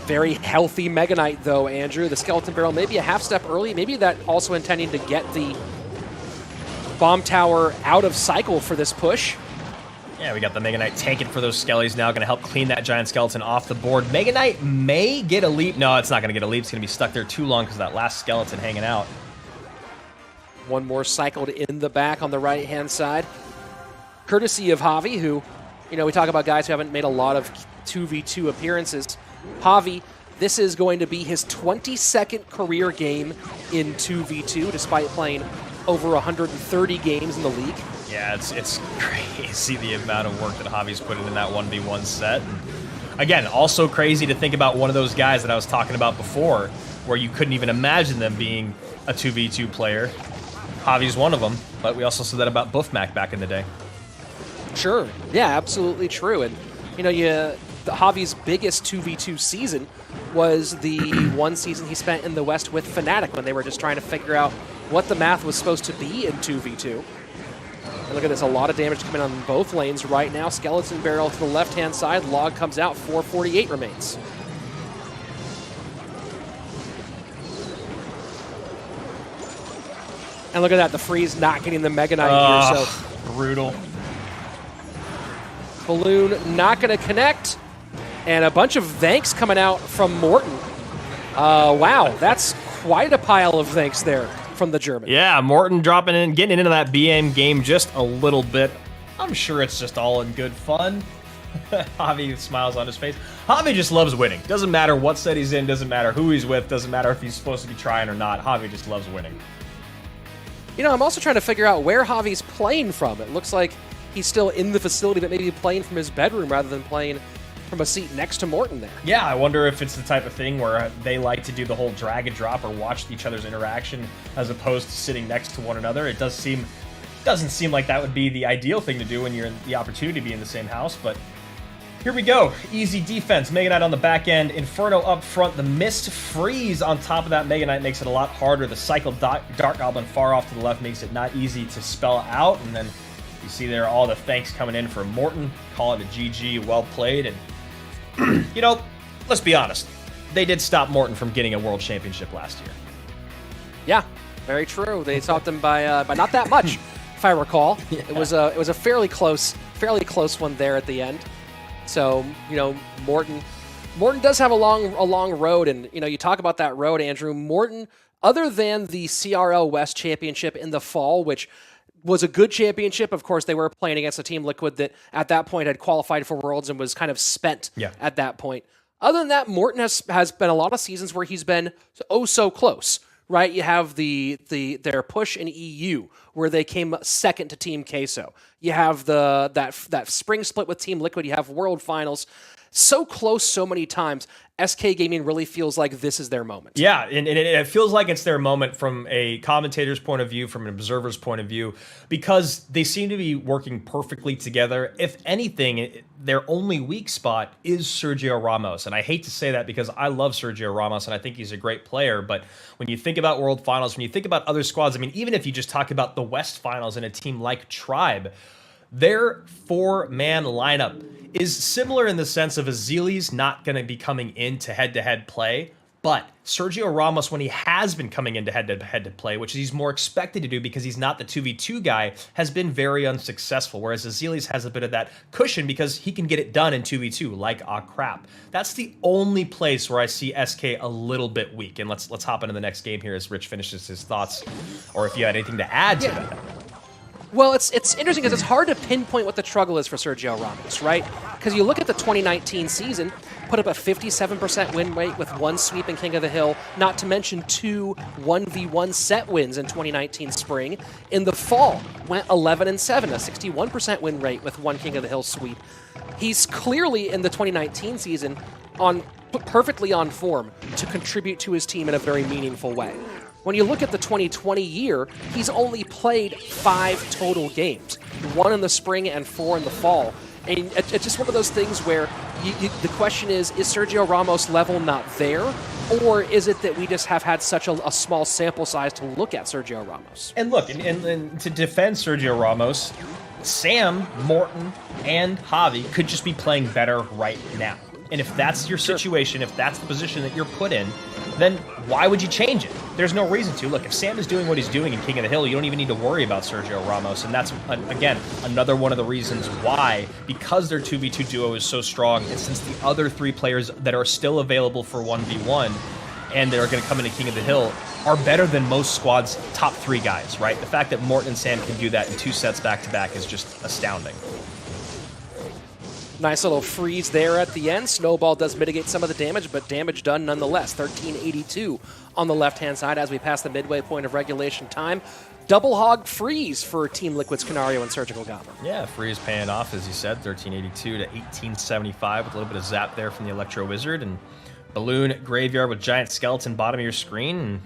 Very healthy Mega Knight, though, Andrew. The Skeleton Barrel maybe a half step early. Maybe that also intending to get the Bomb Tower out of cycle for this push. Yeah, we got the Mega Knight tanking for those skellies now, going to help clean that Giant Skeleton off the board. Mega Knight may get a leap. No, it's not going to get a leap. It's going to be stuck there too long because that last skeleton hanging out. One more cycled in the back on the right-hand side. Courtesy of Javi, who, you know, we talk about guys who haven't made a lot of 2v2 appearances. Javi, this is going to be his 22nd career game in 2v2, despite playing over 130 games in the league. Yeah, it's crazy the amount of work that Javi's put in that 1v1 set. And again, also crazy to think about one of those guys that I was talking about before, where you couldn't even imagine them being a 2v2 player. Javi's one of them, but we also said that about Buffmac back in the day. Sure, yeah, absolutely true. And, you know, Javi's biggest 2v2 season was the one season he spent in the West with Fnatic when they were just trying to figure out what the math was supposed to be in 2v2. And look at this, a lot of damage coming on both lanes right now. Skeleton Barrel to the left-hand side. Log comes out, 448 remains. And look at that, the freeze not getting the Mega Knight here. So brutal. Balloon not going to connect. And a bunch of thanks coming out from Morten. Wow, that's quite a pile of thanks there from the German. Yeah, Morten dropping in, getting into that BM game just a little bit. I'm sure it's just all in good fun. Javi smiles on his face. Javi just loves winning. Doesn't matter what set he's in, doesn't matter who he's with, doesn't matter if he's supposed to be trying or not. Javi just loves winning. You know, I'm also trying to figure out where Javi's playing from. It looks like he's still in the facility, but maybe playing from his bedroom rather than playing from a seat next to Morten there. Yeah, I wonder if it's the type of thing where they like to do the whole drag and drop or watch each other's interaction as opposed to sitting next to one another. It doesn't seem like that would be the ideal thing to do when you're in the opportunity to be in the same house, but here we go. Easy defense. Mega Knight on the back end. Inferno up front. The Mist Freeze on top of that Mega Knight makes it a lot harder. The Cycle Dark Goblin far off to the left makes it not easy to spell out. And then you see there all the thanks coming in for Morten. Call it a GG. Well played. And, you know, let's be honest. They did stop Morten from getting a world championship last year. Yeah, very true. They stopped him by not that much, if I recall. Yeah. It was a fairly close one there at the end. So, you know, Morten does have a long road, and, you know, you talk about that road, Andrew. Morten, other than the CRL West Championship in the fall, which was a good championship, of course, they were playing against a Team Liquid that at that point had qualified for Worlds and was kind of spent at that point. Other than that, Morten has been a lot of seasons where he's been so close. Right, you have their push in EU where they came second to Team Queso. You have that spring split with Team Liquid. You have World Finals. So close so many times. SK Gaming really feels like this is their moment. Yeah, and it feels like it's their moment from a commentator's point of view, from an observer's point of view, because they seem to be working perfectly together. If anything, their only weak spot is Sergio Ramos. And I hate to say that because I love Sergio Ramos and I think he's a great player. But when you think about World Finals, when you think about other squads, I mean, even if you just talk about the West Finals and a team like Tribe, their four-man lineup is similar in the sense of Azili's not going to be coming into head-to-head play, but Sergio Ramos, when he has been coming into head-to-head play, which he's more expected to do because he's not the 2v2 guy, has been very unsuccessful, whereas Azili's has a bit of that cushion because he can get it done in 2v2, like crap. That's the only place where I see SK a little bit weak, and let's hop into the next game here as Rich finishes his thoughts, or if you had anything to add to that. Well, it's interesting because it's hard to pinpoint what the struggle is for Sergio Ramos, right? Because you look at the 2019 season, put up a 57% win rate with one sweep in King of the Hill, not to mention 2 1v1 set wins in 2019 spring. In the fall, went 11-7, a 61% win rate with one King of the Hill sweep. He's clearly in the 2019 season perfectly on form to contribute to his team in a very meaningful way. When you look at the 2020 year, he's only played 5 total games, 1 in the spring and 4 in the fall. And it's just one of those things where the question is Sergio Ramos' level not there? Or is it that we just have had such a small sample size to look at Sergio Ramos? And look, and to defend Sergio Ramos, Sam, Morten, and Javi could just be playing better right now. And if that's your situation, if that's the position that you're put in, then why would you change it? There's no reason to. Look, if Sam is doing what he's doing in King of the Hill, you don't even need to worry about Sergio Ramos. And that's, again, another one of the reasons why, because their 2v2 duo is so strong, and since the other 3 players that are still available for 1v1, and they're going to come into King of the Hill, are better than most squads' top 3 guys, right? The fact that Morten and Sam can do that in 2 sets back-to-back is just astounding. Nice little freeze there at the end. Snowball does mitigate some of the damage, but damage done nonetheless. 1382 on the left-hand side as we pass the midway point of regulation time. Double hog freeze for Team Liquid's Canario and Surgical Goblin. Yeah, freeze paying off, as you said, 1382 to 1875 with a little bit of zap there from the Electro Wizard. And Balloon Graveyard with Giant Skeleton bottom of your screen. And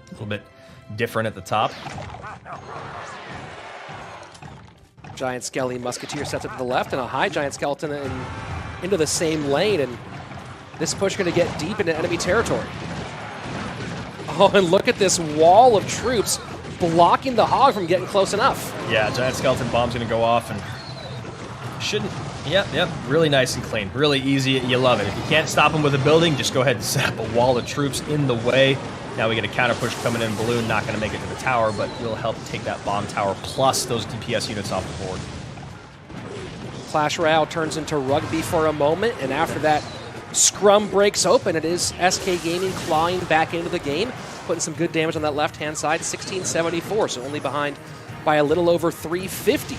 a little bit different at the top. Giant Skelly Musketeer sets up to the left, and a high Giant Skeleton into the same lane, and this push going to get deep into enemy territory. Oh, and look at this wall of troops blocking the hog from getting close enough. Yeah, Giant Skeleton bomb's going to go off, and shouldn't... Yep, really nice and clean. Really easy, you love it. If you can't stop them with a building, just go ahead and set up a wall of troops in the way. Now we get a counter push coming in. Balloon not going to make it to the tower, but will help take that bomb tower plus those DPS units off the board. Clash Royale turns into rugby for a moment, and after that, scrum breaks open. It is SK Gaming clawing back into the game, putting some good damage on that left-hand side. 1674, so only behind by a little over 350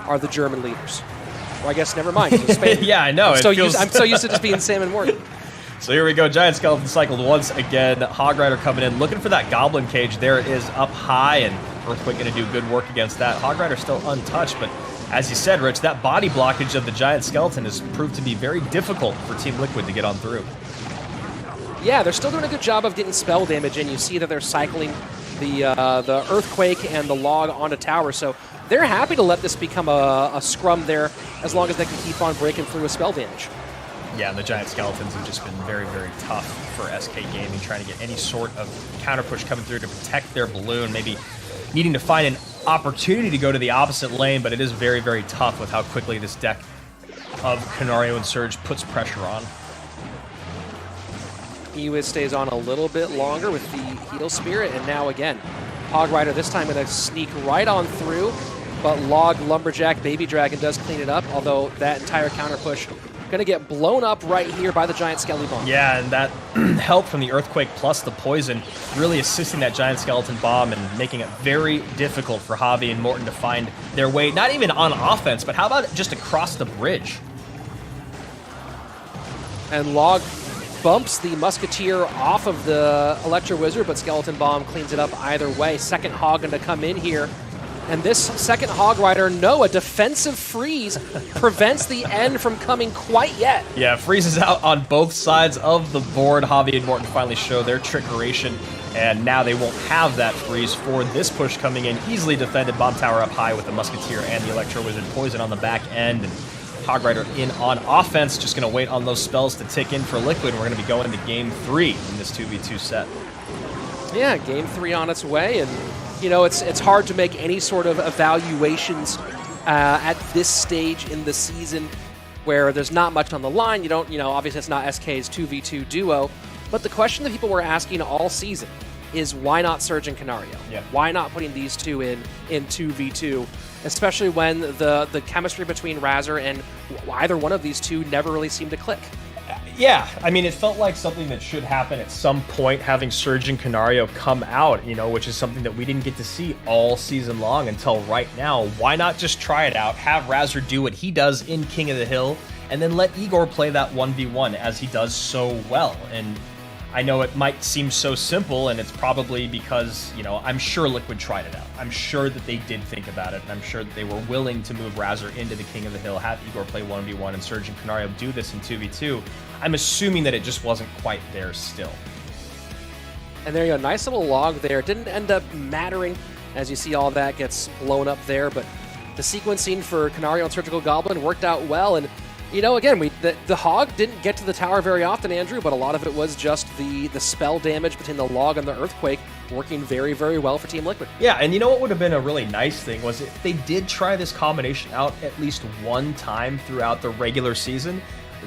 are the German leaders. Well, I guess never mind. Yeah, I know. I'm so used to just being Sam and Morten. So here we go, Giant Skeleton cycled once again. Hog Rider coming in, looking for that Goblin Cage. There it is up high, and Earthquake going to do good work against that. Hog Rider still untouched, but as you said, Rich, that body blockage of the Giant Skeleton has proved to be very difficult for Team Liquid to get on through. Yeah, they're still doing a good job of getting spell damage in. You see that they're cycling the Earthquake and the Log onto tower, so they're happy to let this become a scrum there as long as they can keep on breaking through with spell damage. Yeah, and the Giant Skeletons have just been very, very tough for SK Gaming, trying to get any sort of counter push coming through to protect their Balloon, maybe needing to find an opportunity to go to the opposite lane, but it is very, very tough with how quickly this deck of Canario and Surge puts pressure on. Ewiz stays on a little bit longer with the Heal Spirit, and now again, Hog Rider this time going to sneak right on through, but Log, Lumberjack, Baby Dragon does clean it up, although that entire counter push going to get blown up right here by the Giant Skelly Bomb. Yeah, and that help from the Earthquake plus the Poison really assisting that Giant Skeleton Bomb and making it very difficult for Javi and Morten to find their way, not even on offense, but how about just across the bridge? And Log bumps the Musketeer off of the Electro Wizard, but Skeleton Bomb cleans it up either way. Second Hog going to come in here. And this second Hog Rider, no, a defensive freeze prevents the end from coming quite yet. Yeah, freezes out on both sides of the board. Javi and Morten finally show their trickeration, and now they won't have that freeze for this push coming in. Easily defended, Bomb Tower up high with the Musketeer and the Electro Wizard Poison on the back end. And Hog Rider in on offense, just going to wait on those spells to tick in for Liquid. We're going to be going to Game 3 in this 2v2 set. Yeah, Game 3 on its way, and you know, it's hard to make any sort of evaluations at this stage in the season where there's not much on the line. You don't, obviously it's not SK's 2v2 duo, but the question that people were asking all season is why not Surge and Canario? Yeah. Why not putting these two in 2v2, especially when the chemistry between Razor and either one of these two never really seemed to click? Yeah, I mean, it felt like something that should happen at some point, having Surge and Canario come out, which is something that we didn't get to see all season long until right now. Why not just try it out, have Razor do what he does in King of the Hill, and then let Igor play that 1v1 as he does so well? And I know it might seem so simple, and it's probably because, I'm sure Liquid tried it out. I'm sure that they did think about it, and I'm sure that they were willing to move Razor into the King of the Hill, have Igor play 1v1, and Surge and Canario do this in 2v2. I'm assuming that it just wasn't quite there still. And there you go, nice little log there. Didn't end up mattering as you see all that gets blown up there, but the sequencing for Canario and Surgical Goblin worked out well. And, you know, again, the Hog didn't get to the tower very often, Andrew, but a lot of it was just the spell damage between the Log and the Earthquake working very, very well for Team Liquid. Yeah, and you know what would have been a really nice thing was if they did try this combination out at least one time throughout the regular season,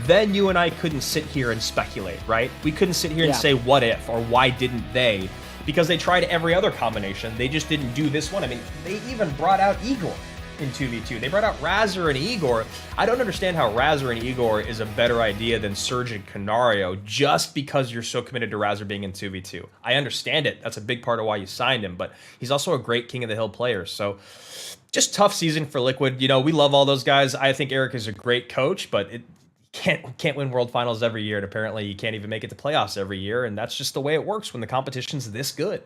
then you and I couldn't sit here and speculate, right? We couldn't sit here and say what if or why didn't they, because they tried every other combination. They just didn't do this one. I mean, they even brought out Igor in 2v2. They brought out Razor and Igor. I don't understand how Razor and Igor is a better idea than Surge and Canario just because you're so committed to Razor being in 2v2. I understand it. That's a big part of why you signed him, but he's also a great King of the Hill player. So just tough season for Liquid. You know, we love all those guys. I think Eric is a great coach, but it can't win World Finals every year, and apparently you can't even make it to playoffs every year, and that's just the way it works when the competition's this good.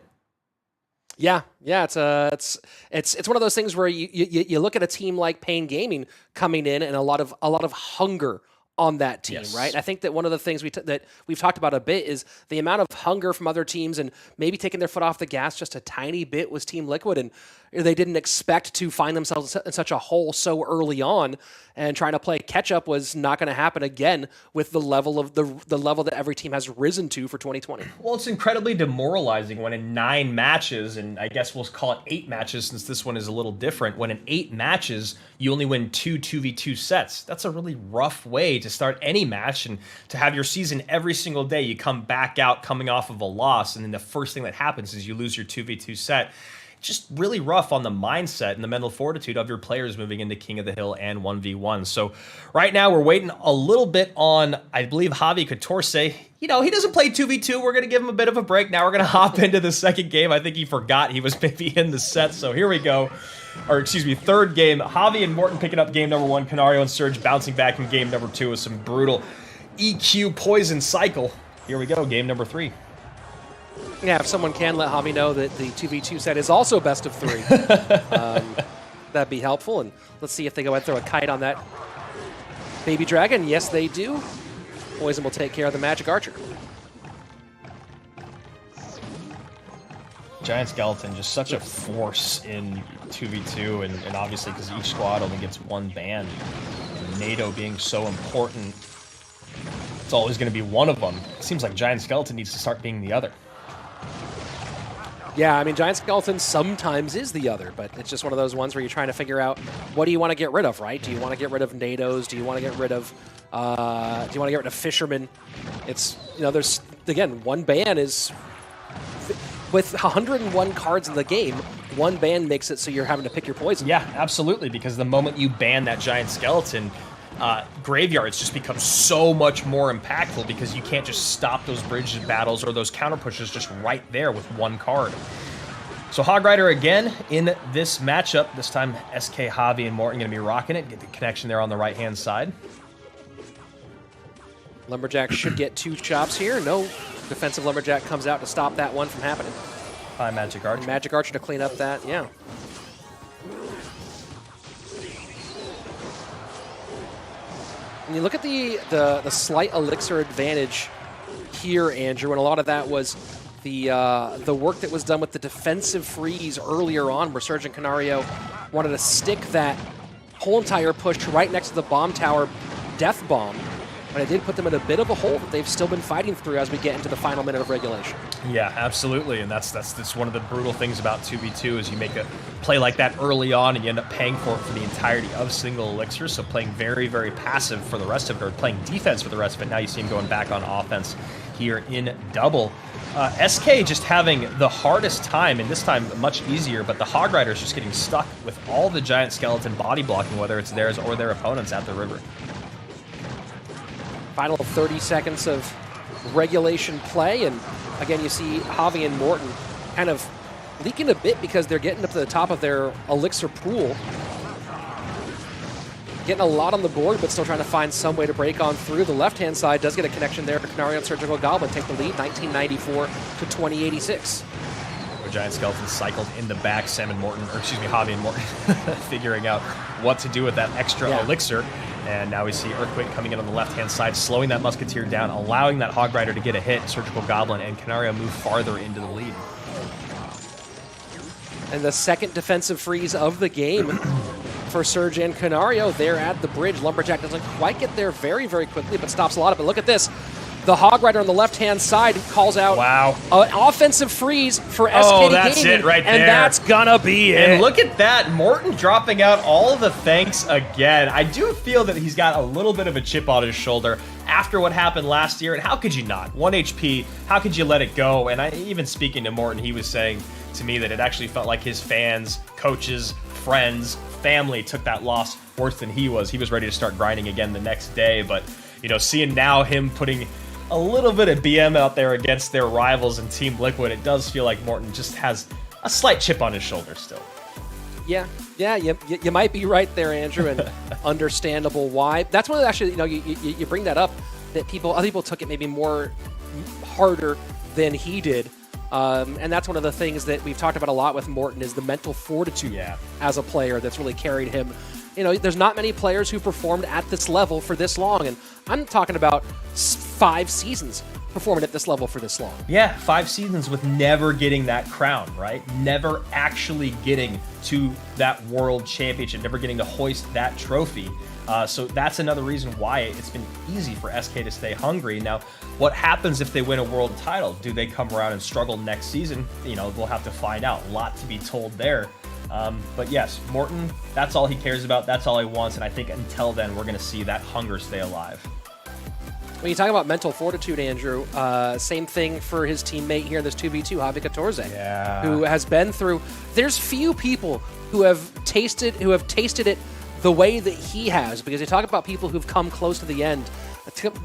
Yeah, it's one of those things where you look at a team like Pain Gaming coming in and a lot of hunger on that team, right? I think that one of the things that we've talked about a bit is the amount of hunger from other teams and maybe taking their foot off the gas just a tiny bit was Team Liquid, and they didn't expect to find themselves in such a hole so early on, and trying to play catch up was not going to happen again with the level of the level that every team has risen to for 2020. Well, it's incredibly demoralizing when in 9 matches, and I guess we'll call it 8 matches since this one is a little different, when in 8 matches you only win 2 2v2 sets. That's a really rough way to start any match, and to have your season every single day you come back out coming off of a loss, and then the first thing that happens is you lose your 2v2 set. Just really rough on the mindset and the mental fortitude of your players moving into King of the Hill and 1v1. So right now we're waiting a little bit on, I believe, Javi Catorce. You know, he doesn't play 2v2. We're going to give him a bit of a break. Now we're going to hop into the second game. I think he forgot he was maybe in the set. So here we go. Or excuse me, third game. Javi and Morten picking up game number 1. Canario and Surge bouncing back in game number 2 with some brutal EQ poison cycle. Here we go, game number 3. Yeah, if someone can let Javi know that the 2v2 set is also best of 3, that'd be helpful. And let's see if they go ahead and throw a kite on that baby dragon. Yes, they do. Poison will take care of the Magic Archer. Giant Skeleton, just such a force in 2v2, and obviously because each squad only gets 1 ban. And NATO being so important, it's always going to be one of them. It seems like Giant Skeleton needs to start being the other. Yeah, I mean, Giant Skeleton sometimes is the other, but it's just one of those ones where you're trying to figure out what do you want to get rid of, right? Do you want to get rid of NATOs? Do you want to get rid of Fishermen? It's, you know, there's, again, 1 ban is, with 101 cards in the game, 1 ban makes it so you're having to pick your poison. Yeah, absolutely, because the moment you ban that Giant Skeleton, graveyards just become so much more impactful because you can't just stop those bridge battles or those counter pushes just right there with 1 card. So Hog Rider again in this matchup. This time SK, Javi, and Morten going to be rocking it. Get the connection there on the right-hand side. Lumberjack should get 2 chops here. No defensive Lumberjack comes out to stop that one from happening. Hi, Magic Archer. Magic Archer to clean up that, yeah. And you look at the slight elixir advantage here, Andrew, and a lot of that was the work that was done with the defensive freeze earlier on, where Surge and Canario wanted to stick that whole entire push right next to the bomb tower death bomb. But it did put them in a bit of a hole that they've still been fighting through as we get into the final minute of regulation. Yeah, absolutely, and that's one of the brutal things about 2v2 is you make a play like that early on and you end up paying for it for the entirety of single elixir, so playing very, very passive for the rest of it, or playing defense for the rest of it. Now you see him going back on offense here in double. SK just having the hardest time, and this time much easier, but the Hog Riders just getting stuck with all the Giant Skeleton body blocking, whether it's theirs or their opponents at the river. Final 30 seconds of regulation play, and again you see Javi and Morten kind of leaking a bit because they're getting up to the top of their elixir pool. Getting a lot on the board, but still trying to find some way to break on through. The left-hand side does get a connection there. Canario and Surgical Goblin take the lead, 1994 to 2086. The Giant Skeleton cycled in the back. Javi and Morten figuring out what to do with that extra elixir. And now we see Earthquake coming in on the left-hand side, slowing that Musketeer down, allowing that Hog Rider to get a hit. Surgical Goblin and Canario move farther into the lead. And the second defensive freeze of the game for Surge and Canario. They're at the bridge. Lumberjack doesn't quite get there very, very quickly, but stops a lot of it. Look at this. The Hog Rider on the left-hand side calls out an offensive freeze for SKT Oh, that's Gaming, it right there. and that's gonna be it. And look at that, Morten dropping out all the thanks again. I do feel that he's got a little bit of a chip on his shoulder after what happened last year, and how could you not? 1 HP, how could you let it go? And even speaking to Morten, he was saying to me that it actually felt like his fans, coaches, friends, family took that loss worse than he was. He was ready to start grinding again the next day, but you know, seeing now him putting a little bit of BM out there against their rivals in Team Liquid, it does feel like Morten just has a slight chip on his shoulder still. Yeah, you might be right there, Andrew, and understandable why. That's one of the, actually, you know, you bring that up, that other people took it maybe more harder than he did. And that's one of the things that we've talked about a lot with Morten is the mental fortitude as a player that's really carried him. You know, there's not many players who performed at this level for this long, and I'm talking about 5 seasons performing at this level for this long. Yeah, 5 seasons with never getting that crown, right? Never actually getting to that world championship, never getting to hoist that trophy. So that's another reason why it's been easy for SK to stay hungry. Now, what happens if they win a world title? Do they come around and struggle next season? You know, we'll have to find out. A lot to be told there. But yes, Morten, that's all he cares about. That's all he wants. And I think until then, we're going to see that hunger stay alive. When you talk about mental fortitude, Andrew, same thing for his teammate here in this 2v2, Javi Catorze, who has been through. There's few people who have tasted it the way that he has, because you talk about people who've come close to the end,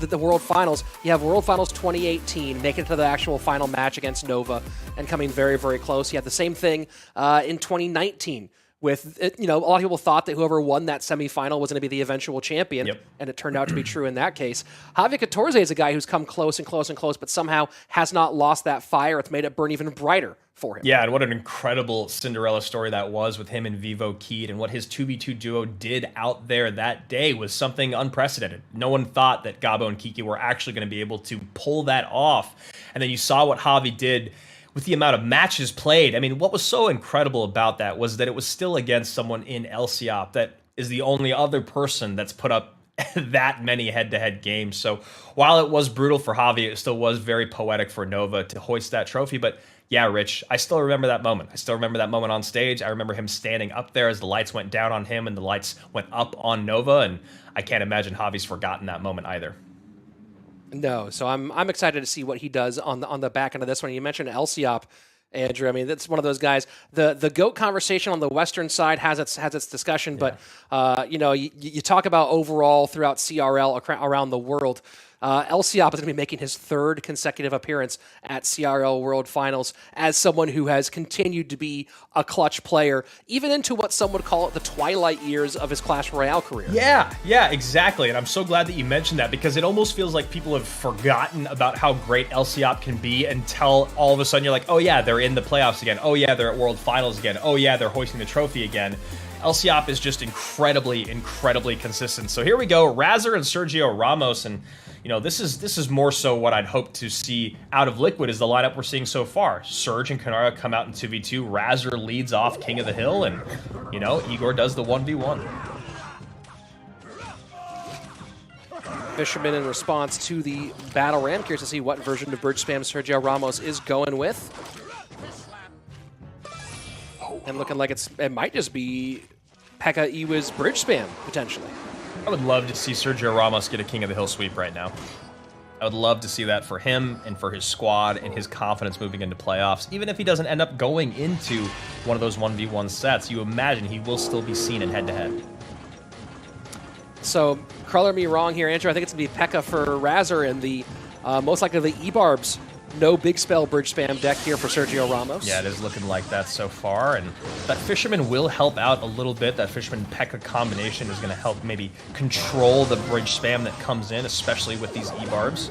the World Finals. You have World Finals 2018, making it to the actual final match against Nova, and coming very, very close. You had the same thing in 2019. With, you know, a lot of people thought that whoever won that semifinal was going to be the eventual champion, and it turned out to be true in that case. Javi Catorze is a guy who's come close and close and close, but somehow has not lost that fire. It's made it burn even brighter for him. Yeah, and what an incredible Cinderella story that was with him and Vivo Keed, and what his 2v2 duo did out there that day was something unprecedented. No one thought that Gabo and Kiki were actually going to be able to pull that off. And then you saw what Javi did with the amount of matches played. I mean, what was so incredible about that was that it was still against someone in LCOP that is the only other person that's put up that many head-to-head games. So while it was brutal for Javi, it still was very poetic for Nova to hoist that trophy. But yeah, Rich, I still remember that moment. I still remember that moment on stage. I remember him standing up there as the lights went down on him and the lights went up on Nova. And I can't imagine Javi's forgotten that moment either. No, so I'm excited to see what he does on the back end of this one. You mentioned Elsiop, Andrew. I mean, that's one of those guys. The GOAT conversation on the Western side has its discussion, but you know, you talk about overall throughout CRL around the world. Elsiop is going to be making his 3rd consecutive appearance at CRL World Finals as someone who has continued to be a clutch player, even into what some would call it the twilight years of his Clash Royale career. Yeah, exactly. And I'm so glad that you mentioned that, because it almost feels like people have forgotten about how great Elsiop can be until all of a sudden you're like, oh yeah, they're in the playoffs again. Oh yeah, they're at World Finals again. Oh yeah, they're hoisting the trophy again. Elsiop is just incredibly, incredibly consistent. So here we go, Razor and Sergio Ramos, and you know, this is more so what I'd hope to see out of Liquid is the lineup we're seeing so far. Surge and Canario come out in 2v2. Razor leads off King of the Hill, and you know, Igor does the 1v1. Fisherman in response to the battle ram. Curious to see what version of Bridge Spam Sergio Ramos is going with. And looking like it might just be Pekka Iwa's Bridge Spam, potentially. I would love to see Sergio Ramos get a King of the Hill sweep right now. I would love to see that for him and for his squad and his confidence moving into playoffs. Even if he doesn't end up going into one of those 1v1 sets, you imagine he will still be seen in head-to-head. So, color me wrong here, Andrew. I think it's going to be Pekka for Razor and the most likely the E-Barbs. No big spell bridge spam deck here for Sergio Ramos. Yeah, it is looking like that so far, and that Fisherman will help out a little bit. That Fisherman-Pekka combination is going to help maybe control the bridge spam that comes in, especially with these E-Barbs.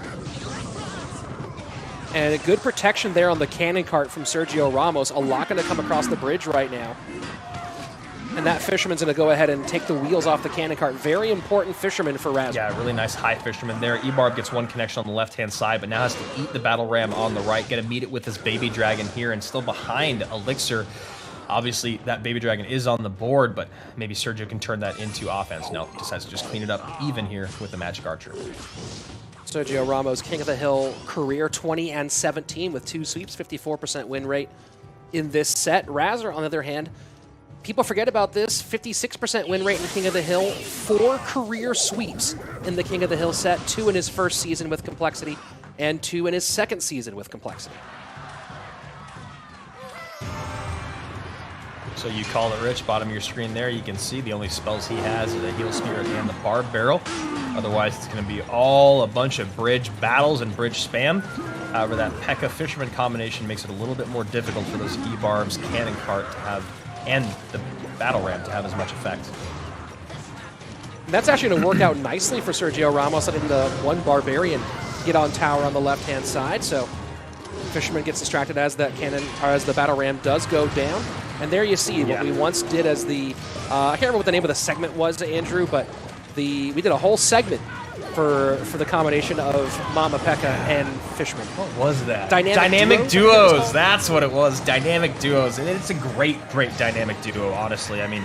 And a good protection there on the cannon cart from Sergio Ramos. A lot going to come across the bridge right now. And that Fisherman's going to go ahead and take the wheels off the cannon cart. Very important Fisherman for Razor. Yeah, really nice high Fisherman there. Ebarb gets one connection on the left-hand side, but now has to eat the Battle Ram on the right. Going to meet it with his Baby Dragon here, and still behind Elixir. Obviously, that Baby Dragon is on the board, but maybe Sergio can turn that into offense. No, decides to just clean it up even here with the Magic Archer. Sergio Ramos, King of the Hill career, 20 and 17 with 2 sweeps, 54% win rate in this set. Razor, on the other hand, people forget about this, 56% win rate in King of the Hill, 4 career sweeps in the King of the Hill set, 2 in his first season with Complexity, and 2 in his second season with Complexity. So you call it, Rich. Bottom of your screen there, you can see the only spells he has is a Heal Spirit and the Barb Barrel. Otherwise, it's going to be all a bunch of bridge battles and bridge spam. However, that P.E.K.K.A. Fisherman combination makes it a little bit more difficult for those E-Barbs, Cannon Cart to have, and the Battle Ram to have as much effect. And that's actually going to work out nicely for Sergio Ramos, letting the one Barbarian get on tower on the left-hand side. So Fisherman gets distracted as that cannon, or as the Battle Ram does go down. And there you see what we once did as the, I can't remember what the name of the segment was, Andrew, but we did a whole segment for the combination of Mama P.E.K.K.A. and Fisherman. What was that? Dynamic duos. That's what it was. Dynamic duos. And it's a great dynamic duo, honestly. I mean,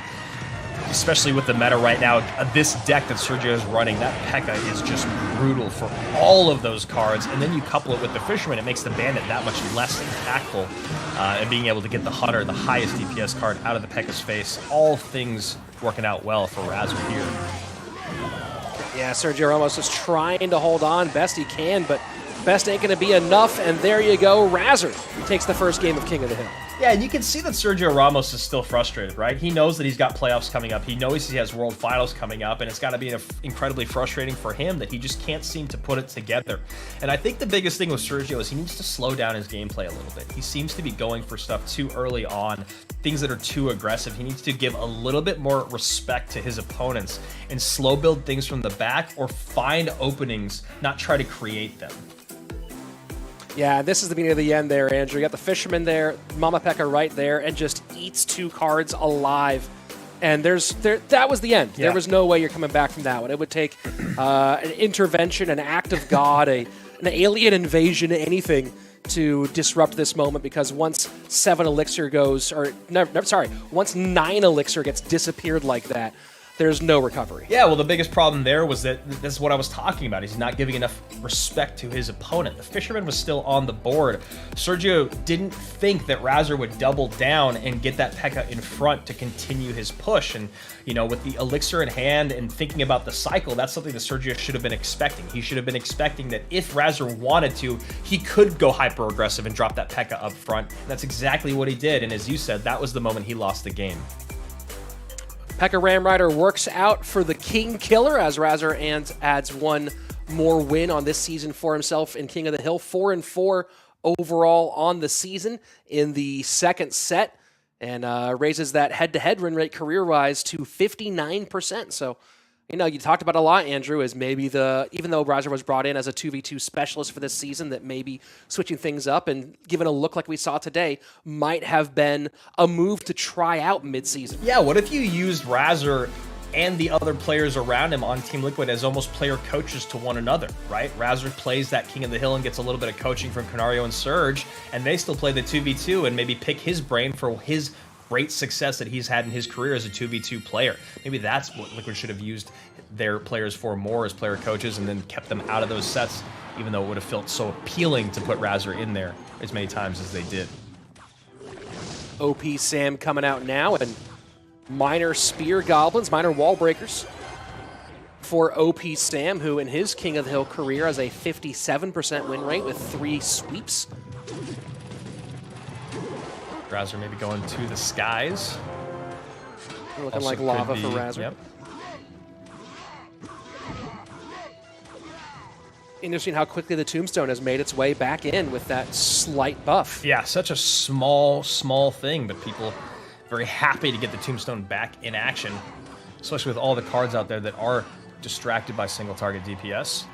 especially with the meta right now, this deck that Sergio is running, that P.E.K.K.A. is just brutal for all of those cards. And then you couple it with the Fisherman, it makes the Bandit that much less impactful. And being able to get the Hunter, the highest DPS card, out of the P.E.K.K.A.'s face. All things working out well for Razor here. Yeah, Sergio Ramos is trying to hold on best he can, but best ain't going to be enough. And there you go, Razor takes the first game of King of the Hill. Yeah, and you can see that Sergio Ramos is still frustrated, right? He knows that he's got playoffs coming up. He knows he has World Finals coming up, and it's got to be incredibly frustrating for him that he just can't seem to put it together. And I think the biggest thing with Sergio is he needs to slow down his gameplay a little bit. He seems to be going for stuff too early on, things that are too aggressive. He needs to give a little bit more respect to his opponents and slow build things from the back or find openings, not try to create them. Yeah, this is the beginning of the end there, Andrew. You got the Fisherman there, Mama P.E.K.K.A. right there, and just eats 2 cards alive. And that was the end. Yeah. There was no way you're coming back from that one. It would take an intervention, an act of God, an alien invasion, anything to disrupt this moment, because once 7 Elixir goes, or once 9 Elixir gets disappeared like that, there's no recovery. Yeah, well, the biggest problem there was that this is what I was talking about. He's not giving enough respect to his opponent. The Fisherman was still on the board. Sergio didn't think that Razor would double down and get that P.E.K.K.A. in front to continue his push. And, you know, with the Elixir in hand and thinking about the cycle, that's something that Sergio should have been expecting. He should have been expecting that if Razor wanted to, he could go hyper-aggressive and drop that P.E.K.K.A. up front. That's exactly what he did. And as you said, that was the moment he lost the game. P.E.K.K.A. Ram Rider works out for the King Killer as Razor adds 1 more win on this season for himself in King of the Hill. 4-4 overall on the season in the second set, and raises that head-to-head win rate career-wise to 59%. So, you know, you talked about a lot, Andrew, is maybe even though Razor was brought in as a 2v2 specialist for this season, that maybe switching things up and giving a look like we saw today might have been a move to try out mid-season. Yeah, what if you used Razor and the other players around him on Team Liquid as almost player coaches to one another, right? Razor plays that King of the Hill and gets a little bit of coaching from Canario and Surge, and they still play the 2v2 and maybe pick his brain for his great success that he's had in his career as a 2v2 player. Maybe that's what Liquid should have used their players for more as player coaches, and then kept them out of those sets, even though it would have felt so appealing to put Razor in there as many times as they did. OP Sam coming out now, and minor Spear Goblins, minor Wall Breakers for OP Sam, who in his King of the Hill career has a 57% win rate with 3 sweeps. Razor maybe going to the skies. Looking also like lava for Razor. Yep. Interesting how quickly the Tombstone has made its way back in with that slight buff. Yeah, such a small thing, but people very happy to get the Tombstone back in action, especially with all the cards out there that are distracted by single target DPS.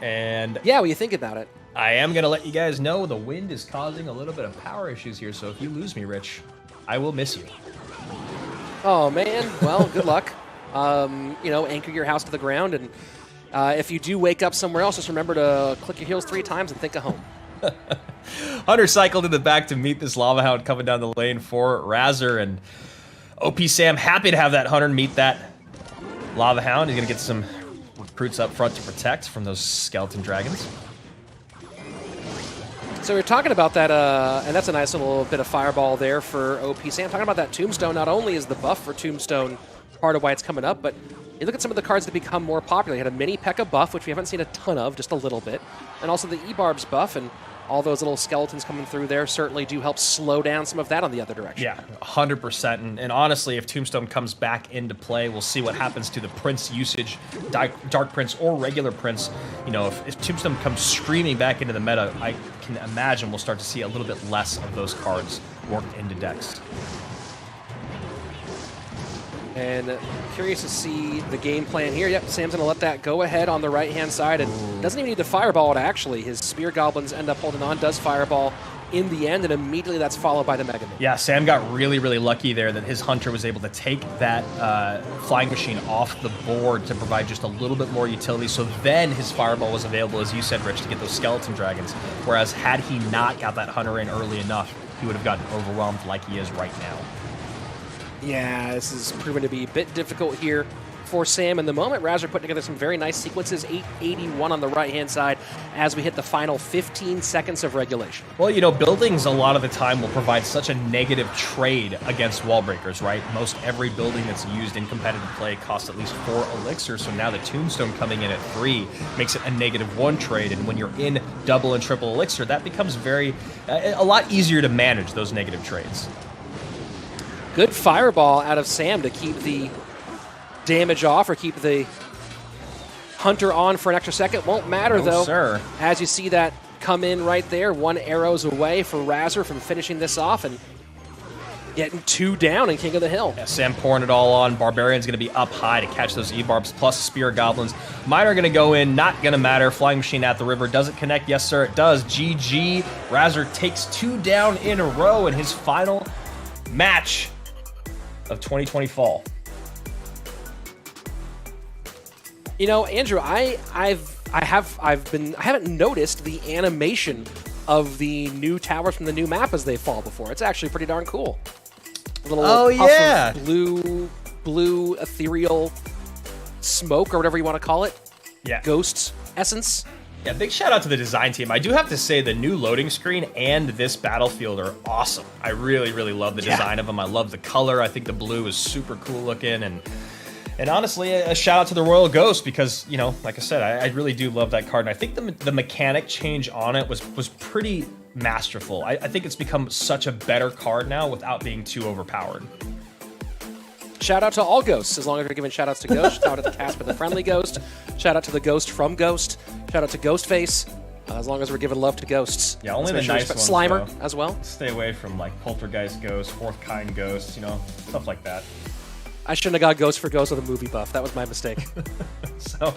And yeah, what do you think about it? I am going to let you guys know the wind is causing a little bit of power issues here, so if you lose me, Rich, I will miss you. Oh, man. Well, good luck. You know, anchor your house to the ground, and if you do wake up somewhere else, just remember to click your heels 3 times and think of home. Hunter cycled in the back to meet this Lava Hound coming down the lane for Razor, and OP Sam happy to have that Hunter meet that Lava Hound. He's going to get some recruits up front to protect from those skeleton dragons. So we're talking about that, and that's a nice little bit of fireball there for OP Sam. Talking about that Tombstone, not only is the buff for Tombstone part of why it's coming up, but you look at some of the cards that become more popular. You had a mini P.E.K.K.A buff, which we haven't seen a ton of, just a little bit, and also the E-Barbs buff, and all those little skeletons coming through there certainly do help slow down some of that on the other direction. Yeah, 100%. And honestly, if Tombstone comes back into play, we'll see what happens to the Prince usage, Dark Prince or regular Prince. You know, if Tombstone comes screaming back into the meta, I can imagine we'll start to see a little bit less of those cards worked into decks. And curious to see the game plan here. Yep, Sam's going to let that go ahead on the right-hand side, and doesn't even need to fireball it, actually. His Spear Goblins end up holding on, does fireball in the end, and immediately that's followed by the Mega Man. Yeah, Sam got really, really lucky there that his Hunter was able to take that Flying Machine off the board to provide just a little bit more utility, so then his Fireball was available, as you said, Rich, to get those Skeleton Dragons, whereas had he not got that Hunter in early enough, he would have gotten overwhelmed like he is right now. Yeah, this is proven to be a bit difficult here for Sam in the moment. Razor putting together some very nice sequences, 881 on the right-hand side as we hit the final 15 seconds of regulation. Well, you know, buildings a lot of the time will provide such a negative trade against wall breakers, right? Most every building that's used in competitive play costs at least 4 elixirs, so now the Tombstone coming in at 3 makes it a -1 trade, and when you're in double and triple elixir, that becomes a lot easier to manage those negative trades. Good fireball out of Sam to keep the damage off or keep the Hunter on for an extra second. Won't matter, though, sir. As you see that come in right there. 1 arrows away for Razor from finishing this off and getting 2 down in King of the Hill. Yeah, Sam pouring it all on. Barbarian's going to be up high to catch those E-Barbs, plus Spear Goblins. Mine are going to go in, not going to matter. Flying Machine at the river. Does it connect? Yes, sir, it does. GG. Razor takes 2 down in a row in his final match of 2020 Fall. You know, Andrew, I haven't noticed the animation of the new towers from the new map as they fall before. It's actually pretty darn cool. A little puff of blue ethereal smoke or whatever you want to call it. Yeah. Ghost essence. Yeah, big shout out to the design team. I do have to say the new loading screen and this battlefield are awesome. I really, really love the design of them. I love the color. I think the blue is super cool looking, and honestly, a shout out to the Royal Ghost because, you know, like I said, I really do love that card, and I think the mechanic change on it was pretty masterful. I think it's become such a better card now without being too overpowered. Shout out to all ghosts, as long as we're giving shout outs to Ghost. Shout out to Casper the Friendly Ghost. Shout out to the Ghost from Ghost. Shout out to Ghostface, as long as we're giving love to ghosts. Yeah, only the nice ones, Slimer though. as well. Stay away from like Poltergeist Ghosts, Fourth Kind Ghosts, you know, stuff like that. I shouldn't have got Ghost for Ghost with a movie buff. That was my mistake. So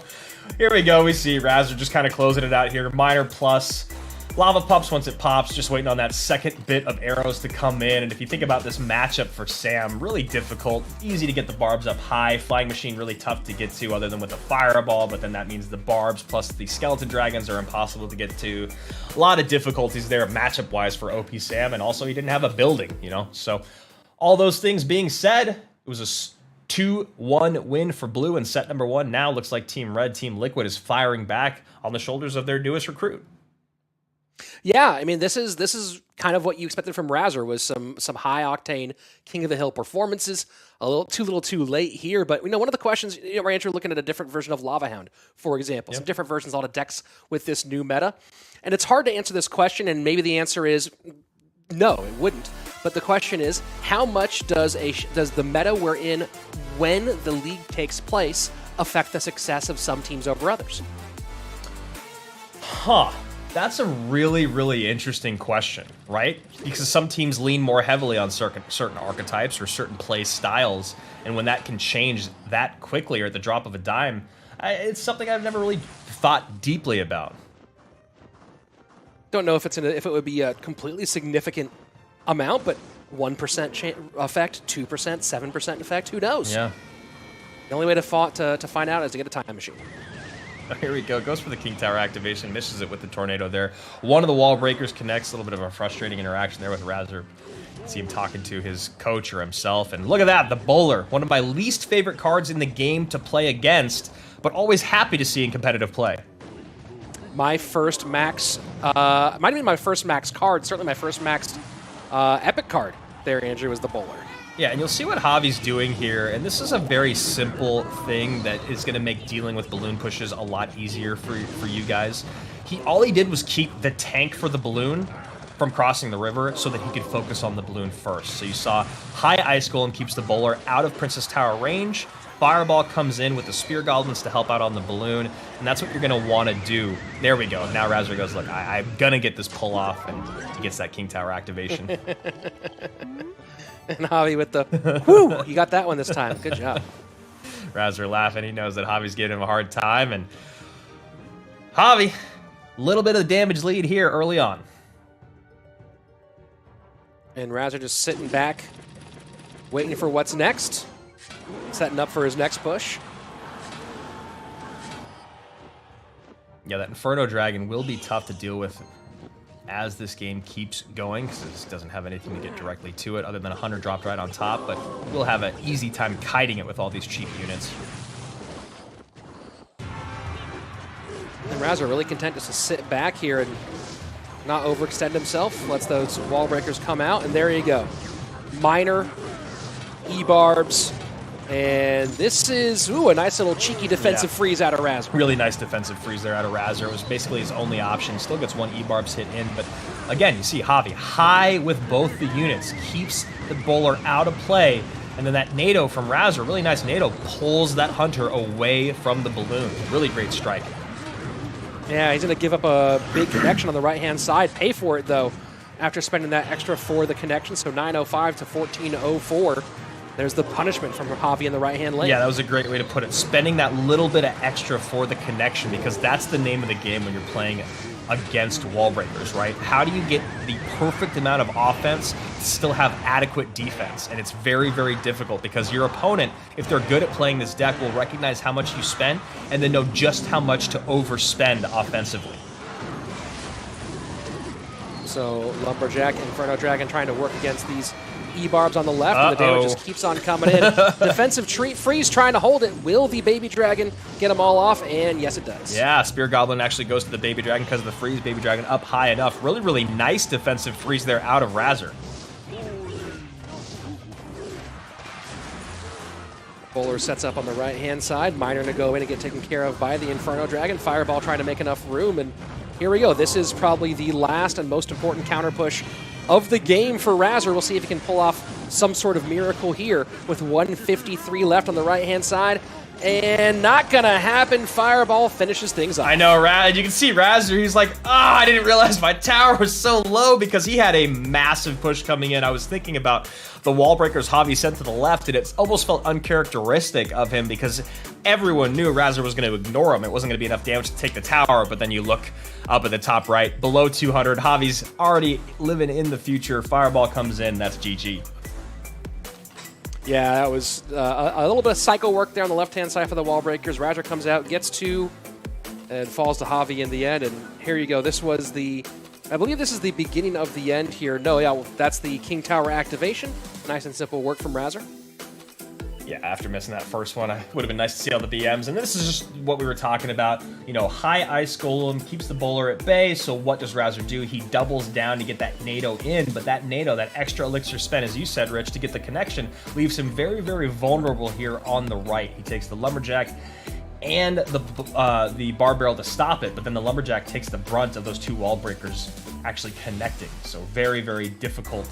here we go. We see Razor just kind of closing it out here. Minor plus. Lava Pups once it pops, just waiting on that second bit of arrows to come in. And if you think about this matchup for Sam, really difficult. Easy to get the barbs up high. Flying Machine really tough to get to other than with a fireball, but then that means the barbs plus the skeleton dragons are impossible to get to. A lot of difficulties there matchup-wise for OP Sam, and also he didn't have a building, you know? So all those things being said, it was a 2-1 win for Blue in set number 1. Now looks like Team Red, Team Liquid is firing back on the shoulders of their newest recruit. Yeah, I mean, this is kind of what you expected from Razor, was some high octane King of the Hill performances. A little too late here, but you know, one of the questions, you know, Andrew, looking at a different version of Lava Hound, for example, some different versions, a lot of decks with this new meta, and it's hard to answer this question. And maybe the answer is no, it wouldn't. But the question is, how much does the meta we're in when the league takes place affect the success of some teams over others? Huh. That's a really, really interesting question, right? Because some teams lean more heavily on certain archetypes or certain play styles, and when that can change that quickly or at the drop of a dime, it's something I've never really thought deeply about. Don't know if it would be a completely significant amount, but 1% effect, 2%, 7% effect. Who knows? Yeah. The only way to find out is to get a time machine. Here we go. Goes for the King Tower activation. Misses it with the tornado there. One of the wall breakers connects. A little bit of a frustrating interaction there with Razor. See him talking to his coach or himself. And look at that, the bowler. One of my least favorite cards in the game to play against, but always happy to see in competitive play. My first max, might have been my first max card, certainly my first max epic card there, Andrew, was the bowler. Yeah, and you'll see what Javi's doing here, and this is a very simple thing that is going to make dealing with balloon pushes a lot easier for you guys. All he did was keep the tank for the balloon from crossing the river so that he could focus on the balloon first. So you saw high Ice Golem keeps the bowler out of Princess Tower range, Fireball comes in with the Spear Goblins to help out on the balloon, and that's what you're going to want to do. There we go. Now Razor goes, look, I'm going to get this pull off, and he gets that King Tower activation. And Javi with the, whoo, you got that one this time. Good job. Razor laughing. He knows that Javi's giving him a hard time, and Javi, a little bit of the damage lead here early on. And Razor just sitting back, waiting for what's next. Setting up for his next push. Yeah, that Inferno Dragon will be tough to deal with as this game keeps going, because it just doesn't have anything to get directly to it other than a 100 dropped right on top, but we'll have an easy time kiting it with all these cheap units. And Razor really content just to sit back here and not overextend himself. Lets those wall breakers come out, and there you go. Minor, E-barbs, and this is, ooh, a nice little cheeky defensive freeze out of Razor. Really nice defensive freeze there out of Razor. It was basically his only option. Still gets one E-barbs hit in, but again, you see Javi high with both the units, keeps the bowler out of play, and then that NATO from Razor, really nice NATO, pulls that Hunter away from the balloon. Really great strike. Yeah, he's going to give up a big connection on the right-hand side. Pay for it, though, after spending that extra for the connection. So 905 to 1404. There's the punishment from Javi in the right-hand lane. Yeah, that was a great way to put it. Spending that little bit of extra for the connection, because that's the name of the game when you're playing against wall breakers, right? How do you get the perfect amount of offense to still have adequate defense? And it's very, very difficult, because your opponent, if they're good at playing this deck, will recognize how much you spend and then know just how much to overspend offensively. So Lumberjack, Inferno Dragon trying to work against these E-barbs on the left, and the damage just keeps on coming in. Defensive freeze trying to hold it. Will the Baby Dragon get them all off? And yes, it does. Yeah, Spear Goblin actually goes to the Baby Dragon because of the freeze. Baby Dragon up high enough. Really, really nice defensive freeze there out of Razor. Bowler sets up on the right-hand side. Miner to go in and get taken care of by the Inferno Dragon. Fireball trying to make enough room, and here we go. This is probably the last and most important counter push of the game for Razor. We'll see if he can pull off some sort of miracle here with 153 left on the right-hand side. And not gonna happen. Fireball finishes things up. I know, you can see Razor, he's like, I didn't realize my tower was so low, because he had a massive push coming in. I was thinking about the wall breakers Javi sent to the left, and it almost felt uncharacteristic of him, because everyone knew Razor was going to ignore him. It wasn't going to be enough damage to take the tower, but then you look up at the top right, below 200, Javi's already living in the future. Fireball comes in, that's GG. Yeah, that was a little bit of cycle work there on the left-hand side for the wall breakers. Razor comes out, gets two, and falls to Javi in the end. And here you go. This was I believe this is the beginning of the end here. No, yeah, well, that's the King Tower activation. Nice and simple work from Razor. Yeah, after missing that first one, it would have been nice to see all the BMs. And this is just what we were talking about. You know, high Ice Golem keeps the bowler at bay, so what does Razor do? He doubles down to get that NATO in, but that NATO, that extra elixir spent, as you said, Rich, to get the connection, leaves him very, very vulnerable here on the right. He takes the Lumberjack and the Bar Barrel to stop it, but then the Lumberjack takes the brunt of those two wall breakers actually connecting. So very, very difficult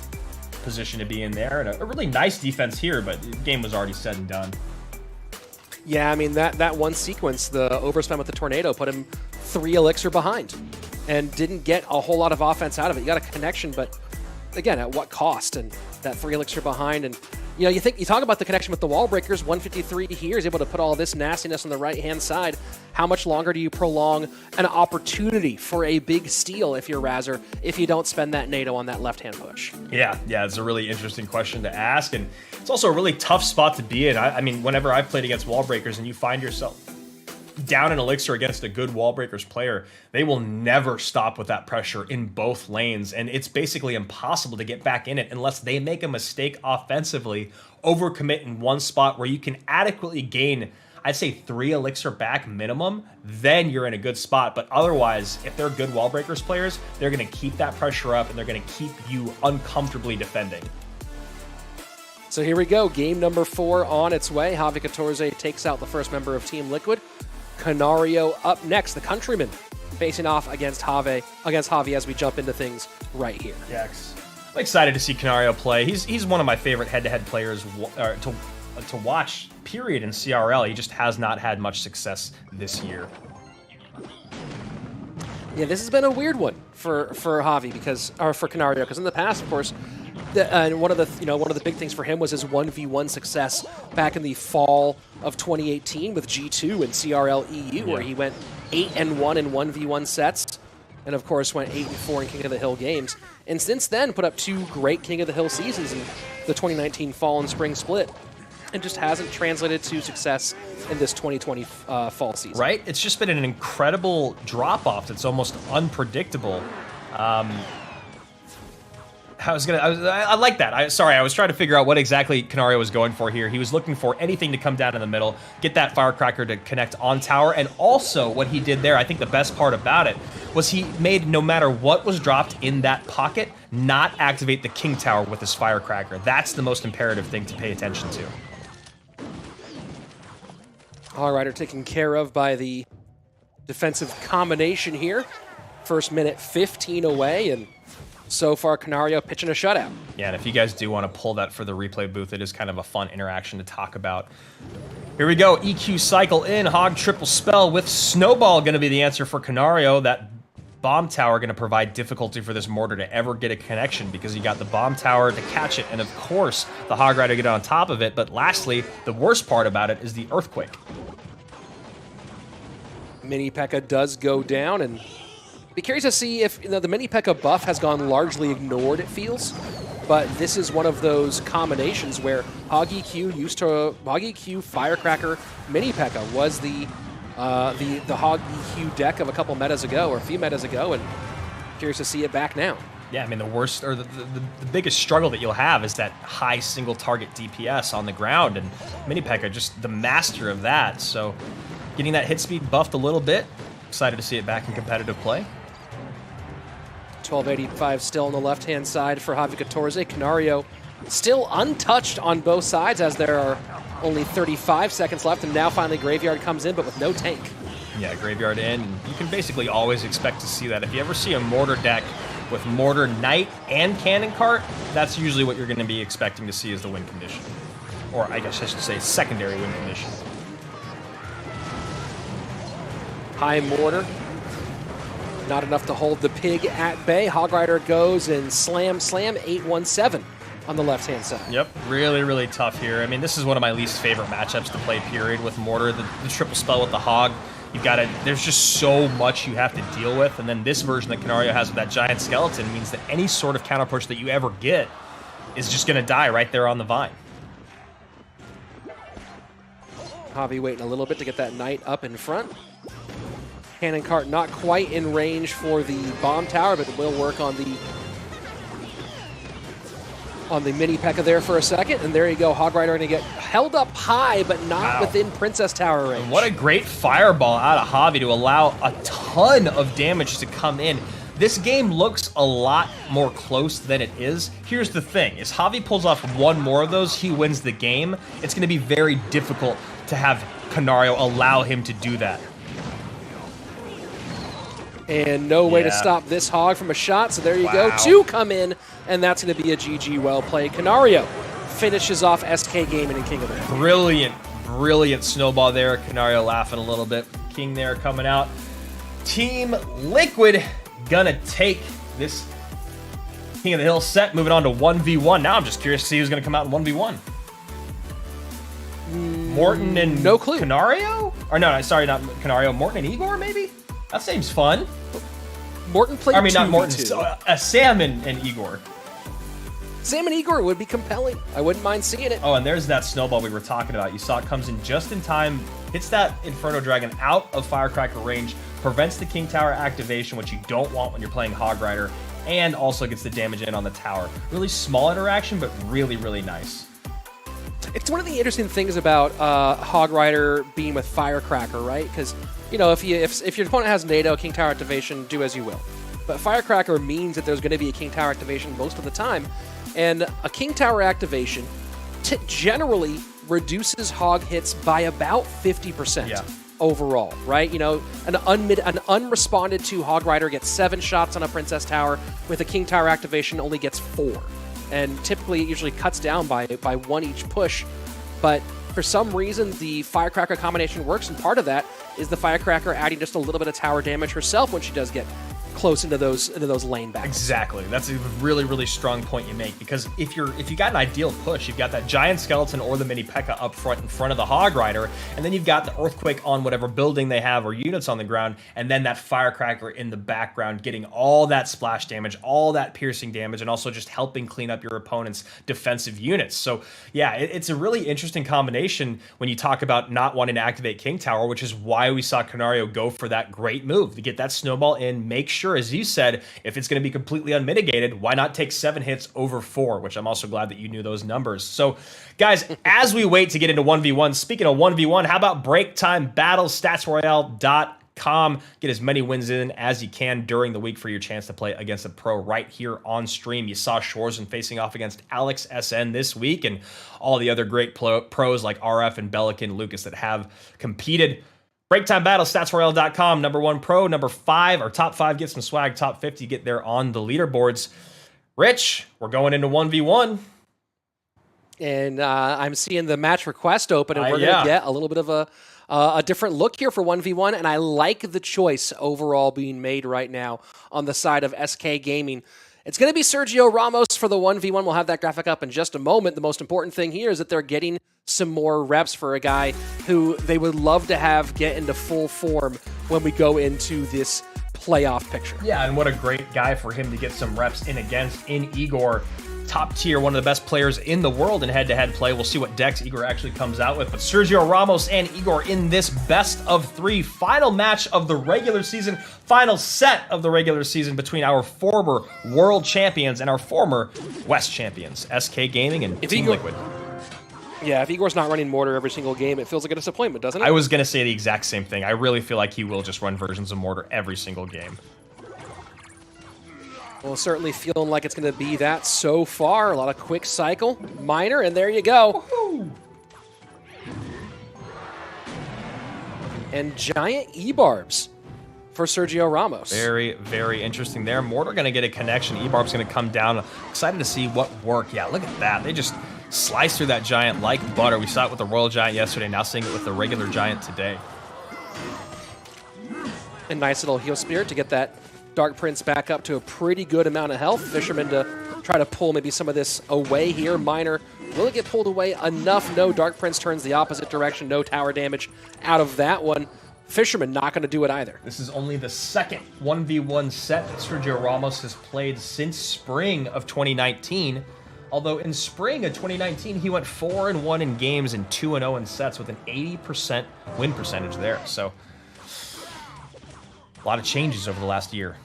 position to be in there, and a really nice defense here, but the game was already said and done. Yeah, I mean, that one sequence, the overspend with the tornado, put him 3 elixir behind and didn't get a whole lot of offense out of it. You got a connection, but again, at what cost? And that 3 elixir behind, and You know, you talk about the connection with the wall breakers. 153 here is able to put all this nastiness on the right-hand side. How much longer do you prolong an opportunity for a big steal if you're Razor, if you don't spend that NATO on that left-hand push? Yeah, it's a really interesting question to ask, and it's also a really tough spot to be in. I mean, whenever I've played against wall breakers and you find yourself down an elixir against a good wall breakers player, they will never stop with that pressure in both lanes, and it's basically impossible to get back in it unless they make a mistake offensively, overcommit in one spot where you can adequately gain, I'd say 3 elixir back minimum, then you're in a good spot. But otherwise, if they're good wall breakers players, they're going to keep that pressure up and they're going to keep you uncomfortably defending. So here we go, game number 4 on its way. Javi 14 takes out the first member of Team Liquid. Canario up next, the countryman facing off against Javi as we jump into things right here. Yeah, I'm excited to see Canario play. He's one of my favorite head-to-head players to watch, period, in CRL. He just has not had much success this year. Yeah, this has been a weird one for Javi for Canario, because in the past, of course, one of the big things for him was his 1v1 success back in the fall of 2018 with G2 and CRL EU, where he went 8-1 in 1v1 sets, and of course went 8-4 in King of the Hill games. And since then, put up 2 great King of the Hill seasons in the 2019 fall and spring split, and just hasn't translated to success in this 2020 fall season. Right? It's just been an incredible drop-off that's almost unpredictable. I like that. I was trying to figure out what exactly Canario was going for here. He was looking for anything to come down in the middle, get that firecracker to connect on tower, and also what he did there, I think the best part about it, was he made no matter what was dropped in that pocket, not activate the king tower with his firecracker. That's the most imperative thing to pay attention to. All right, taken care of by the defensive combination here. First minute 15 away, and so far Canario pitching a shutout. Yeah, and if you guys do want to pull that for the replay booth, it is kind of a fun interaction to talk about. Here we go, EQ cycle in, Hog triple spell with Snowball going to be the answer for Canario. That bomb tower going to provide difficulty for this mortar to ever get a connection, because you got the bomb tower to catch it, and of course the Hog Rider get on top of it. But lastly, the worst part about it is the earthquake. Mini P.E.K.K.A does go down, and be curious to see if the Mini P.E.K.K.A buff has gone largely ignored, it feels. But this is one of those combinations where Hog EQ Firecracker Mini P.E.K.K.A was the Hog EQ deck of a couple metas ago, or a few metas ago, and curious to see it back now. Yeah, I mean, the worst, or the biggest struggle that you'll have is that high single target DPS on the ground, and Mini P.E.K.K.A just the master of that. So getting that hit speed buffed a little bit, excited to see it back in competitive play. 1285 still on the left-hand side for Javi 14. Canario still untouched on both sides, as there are only 35 seconds left, and now finally Graveyard comes in, but with no tank. Yeah, Graveyard in. You can basically always expect to see that. If you ever see a Mortar deck with Mortar Knight and Cannon Cart, that's usually what you're going to be expecting to see as the win condition. Or I guess I should say secondary win condition. High Mortar. Not enough to hold the pig at bay. Hog Rider goes and slam 817 on the left-hand side. Yep, really, really tough here. I mean, this is one of my least favorite matchups to play, period, with Mortar. The triple spell with the Hog. You've got to, there's just so much you have to deal with. And then this version that Canario has with that giant skeleton means that any sort of counter push that you ever get is just going to die right there on the vine. Javi waiting a little bit to get that knight up in front. Cannon Cart not quite in range for the bomb tower, but it will work on the Mini P.E.K.K.A there for a second. And there you go, Hog Rider going to get held up high, but not within Princess Tower range. And what a great fireball out of Javi to allow a ton of damage to come in. This game looks a lot more close than it is. Here's the thing, is Javi pulls off one more of those, he wins the game. It's going to be very difficult to have Canario allow him to do that. And no way to stop this Hog from a shot, so there you go. 2 come in, and that's going to be a GG well played. Canario finishes off SK Gaming and King of the Hill. Brilliant, brilliant snowball there. Canario laughing a little bit. King there coming out. Team Liquid gonna take this King of the Hill set, moving on to 1v1. Now I'm just curious to see who's gonna come out in 1v1. Morton and no clue. Canario? Or no, sorry, not Canario. Morton and Igor, maybe? That seems fun. Morton played. I mean, not 2v2. Morton. Sam and Igor. Sam and Igor would be compelling. I wouldn't mind seeing it. Oh, and there's that snowball we were talking about. You saw it comes in just in time, hits that Inferno Dragon out of Firecracker range, prevents the King Tower activation, which you don't want when you're playing Hog Rider, and also gets the damage in on the tower. Really small interaction, but really, really nice. It's one of the interesting things about Hog Rider being with Firecracker, right? Because, you know, if your opponent has NATO, King Tower activation, do as you will. But Firecracker means that there's going to be a King Tower activation most of the time. And a King Tower activation generally reduces Hog hits by about 50% overall, right? You know, an unresponded to Hog Rider gets 7 shots on a Princess Tower. With a King Tower activation, only gets 4. And typically it usually cuts down by 1 each push. But for some reason, the Firecracker combination works, and part of that is the Firecracker adding just a little bit of tower damage herself when she does get close into those lane battles. Exactly. That's a really, really strong point you make, because if you got an ideal push, you've got that giant skeleton or the mini P.E.K.K.A. up front in front of the Hog Rider, and then you've got the Earthquake on whatever building they have or units on the ground, and then that Firecracker in the background getting all that splash damage, all that piercing damage, and also just helping clean up your opponent's defensive units. So yeah, it's a really interesting combination when you talk about not wanting to activate King Tower, which is why we saw Canario go for that great move to get that snowball in, make sure, as you said, if it's going to be completely unmitigated, why not take 7 hits over 4, which I'm also glad that you knew those numbers. So, guys, as we wait to get into 1v1, speaking of 1v1, how about break time battles, statsroyale.com. Get as many wins in as you can during the week for your chance to play against a pro right here on stream. You saw Schwarzen facing off against Alex SN this week, and all the other great pros like RF and Belican Lucas that have competed. Break time battle, statsroyale.com, number 1 pro, number 5, or top 5 get some swag, top 50 get there on the leaderboards. Rich, we're going into 1v1. And I'm seeing the match request open, and we're going to get a little bit of a different look here for 1v1, and I like the choice overall being made right now on the side of SK Gaming. It's going to be Sergio Ramos for the 1v1. We'll have that graphic up in just a moment. The most important thing here is that they're getting some more reps for a guy who they would love to have get into full form when we go into this playoff picture. Yeah, and what a great guy for him to get some reps in against in Igor. Top tier, one of the best players in the world in head-to-head play. We'll see what decks Igor actually comes out with. But Sergio Ramos and Igor in this best of 3 final match of the regular season, final set of the regular season between our former world champions and our former West champions, SK Gaming and Team Liquid. Yeah, if Igor's not running Mortar every single game, it feels like a disappointment, doesn't it? I was going to say the exact same thing. I really feel like he will just run versions of Mortar every single game. Well, certainly feeling like it's going to be that so far. A lot of quick cycle. Miner, and there you go. And giant E-Barbs for Sergio Ramos. Very, very interesting there. Mortar going to get a connection. E-Barb's going to come down. Excited to see what work. Yeah, look at that. They just slice through that giant like butter. We saw it with the Royal Giant yesterday. Now seeing it with the regular Giant today. A nice little heal spirit to get that Dark Prince back up to a pretty good amount of health. Fisherman to try to pull maybe some of this away here. Miner, will it get pulled away enough? No, Dark Prince turns the opposite direction. No tower damage out of that one. Fisherman not going to do it either. This is only the second 1v1 set that Sergio Ramos has played since spring of 2019. Although in spring of 2019, he went 4-1 in games and 2-0 in sets with an 80% win percentage there. So a lot of changes over the last year.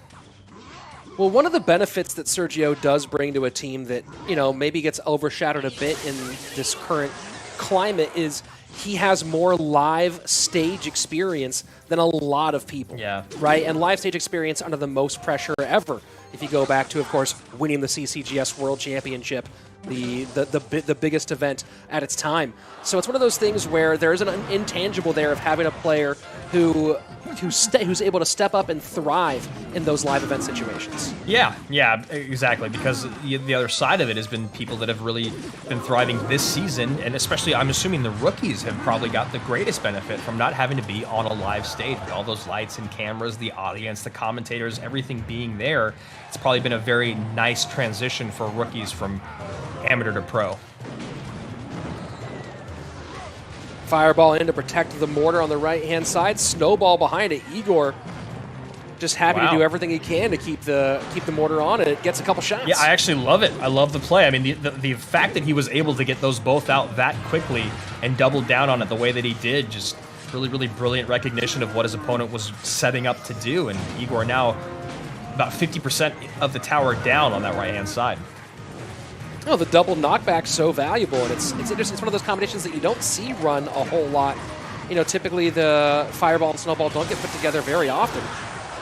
Well, one of the benefits that Sergio does bring to a team that, you know, maybe gets overshadowed a bit in this current climate is he has more live stage experience than a lot of people. Yeah. Right? And live stage experience under the most pressure ever. If you go back to, of course, winning the CCGS World Championship, the biggest event at its time. So it's one of those things where there's an intangible there of having a player who's able to step up and thrive in those live event situations. Yeah, exactly. Because the other side of it has been people that have really been thriving this season, and especially I'm assuming the rookies have probably got the greatest benefit from not having to be on a live stage with all those lights and cameras, the audience, the commentators, everything being there. It's probably been a very nice transition for rookies from amateur to pro. Fireball in to protect the mortar on the right-hand side. Snowball behind it. Igor just happy to do everything he can to keep the mortar on, and it gets a couple shots. Yeah, I actually love it. I love the play. I mean, the fact that he was able to get those both out that quickly and double down on it the way that he did, just really, really brilliant recognition of what his opponent was setting up to do. And Igor now about 50% of the tower down on that right-hand side. Oh, the double knockback's so valuable, and it's interesting. It's one of those combinations that you don't see run a whole lot. You know, typically the Fireball and Snowball don't get put together very often.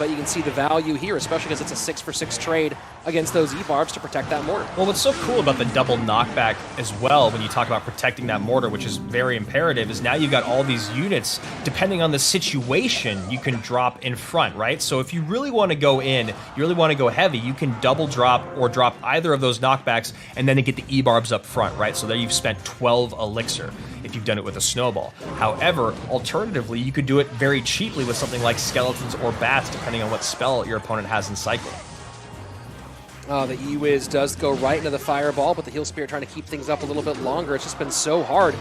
But you can see the value here, especially because it's a 6-for-6 trade against those E-barbs to protect that mortar. Well, what's so cool about the double knockback as well, when you talk about protecting that mortar, which is very imperative, is now you've got all these units, depending on the situation, you can drop in front, right? So if you really want to go in, you really want to go heavy, you can double drop or drop either of those knockbacks and then get the E-barbs up front, right? So there you've spent 12 elixir if you've done it with a snowball. However, alternatively, you could do it very cheaply with something like skeletons or bats, depending on what spell your opponent has in cycle. The E-Wiz does go right into the Fireball, but the Heal Spear trying to keep things up a little bit longer. It's just been so hard.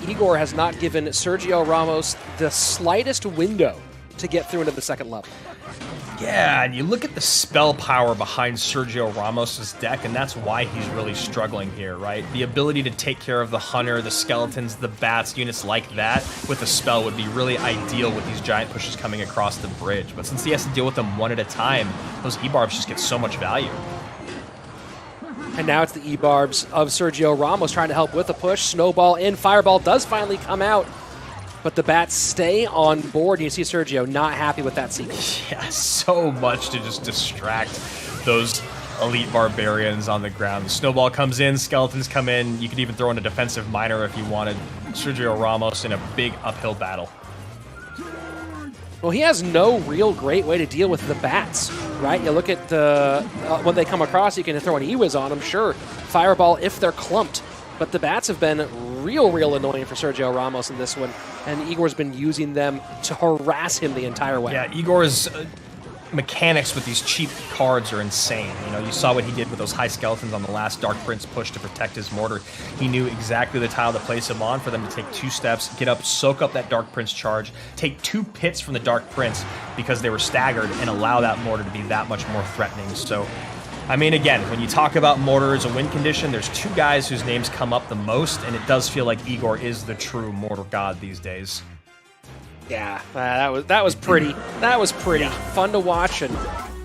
Igor has not given Sergio Ramos the slightest window to get through into the second level. Yeah, and you look at the spell power behind Sergio Ramos' deck, and that's why he's really struggling here, right? The ability to take care of the Hunter, the Skeletons, the Bats, units like that with a spell would be really ideal with these giant pushes coming across the bridge. But since he has to deal with them one at a time, those E-barbs just get so much value. And now it's the E-barbs of Sergio Ramos trying to help with the push. Snowball in. Fireball does finally come out, but the Bats stay on board. You see Sergio not happy with that sequence. Yeah, so much to just distract those elite barbarians on the ground. The snowball comes in, skeletons come in. You could even throw in a defensive miner if you wanted. Sergio Ramos in a big uphill battle. Well, he has no real great way to deal with the Bats, right? You look at the when they come across, you can throw an E-Wiz on them, sure. Fireball if they're clumped. But the Bats have been real annoying for Sergio Ramos in this one, and Igor's been using them to harass him the entire way. Yeah, Igor's mechanics with these cheap cards are insane. You know, you saw what he did with those high skeletons on the last Dark Prince push to protect his mortar. He knew exactly the tile to place him on for them to take 2 steps, get up, soak up that Dark Prince charge, take 2 pits from the Dark Prince because they were staggered, and allow that mortar to be that much more threatening. So, I mean, again, when you talk about mortar as a win condition, there's 2 guys whose names come up the most, and it does feel like Igor is the true mortar god these days. Yeah, that was pretty. That was pretty fun to watch, and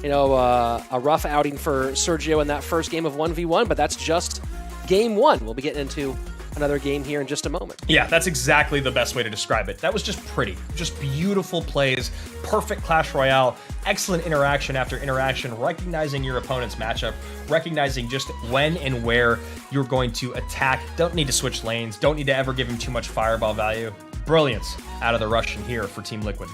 you know, a rough outing for Sergio in that first game of 1v1. But that's just game 1. We'll be getting into another game here in just a moment. Yeah, that's exactly the best way to describe it. That was just pretty, just beautiful plays, perfect Clash Royale, excellent interaction after interaction, recognizing your opponent's matchup, recognizing just when and where you're going to attack. Don't need to switch lanes, don't need to ever give him too much fireball value. Brilliance out of the Russian here for Team Liquid.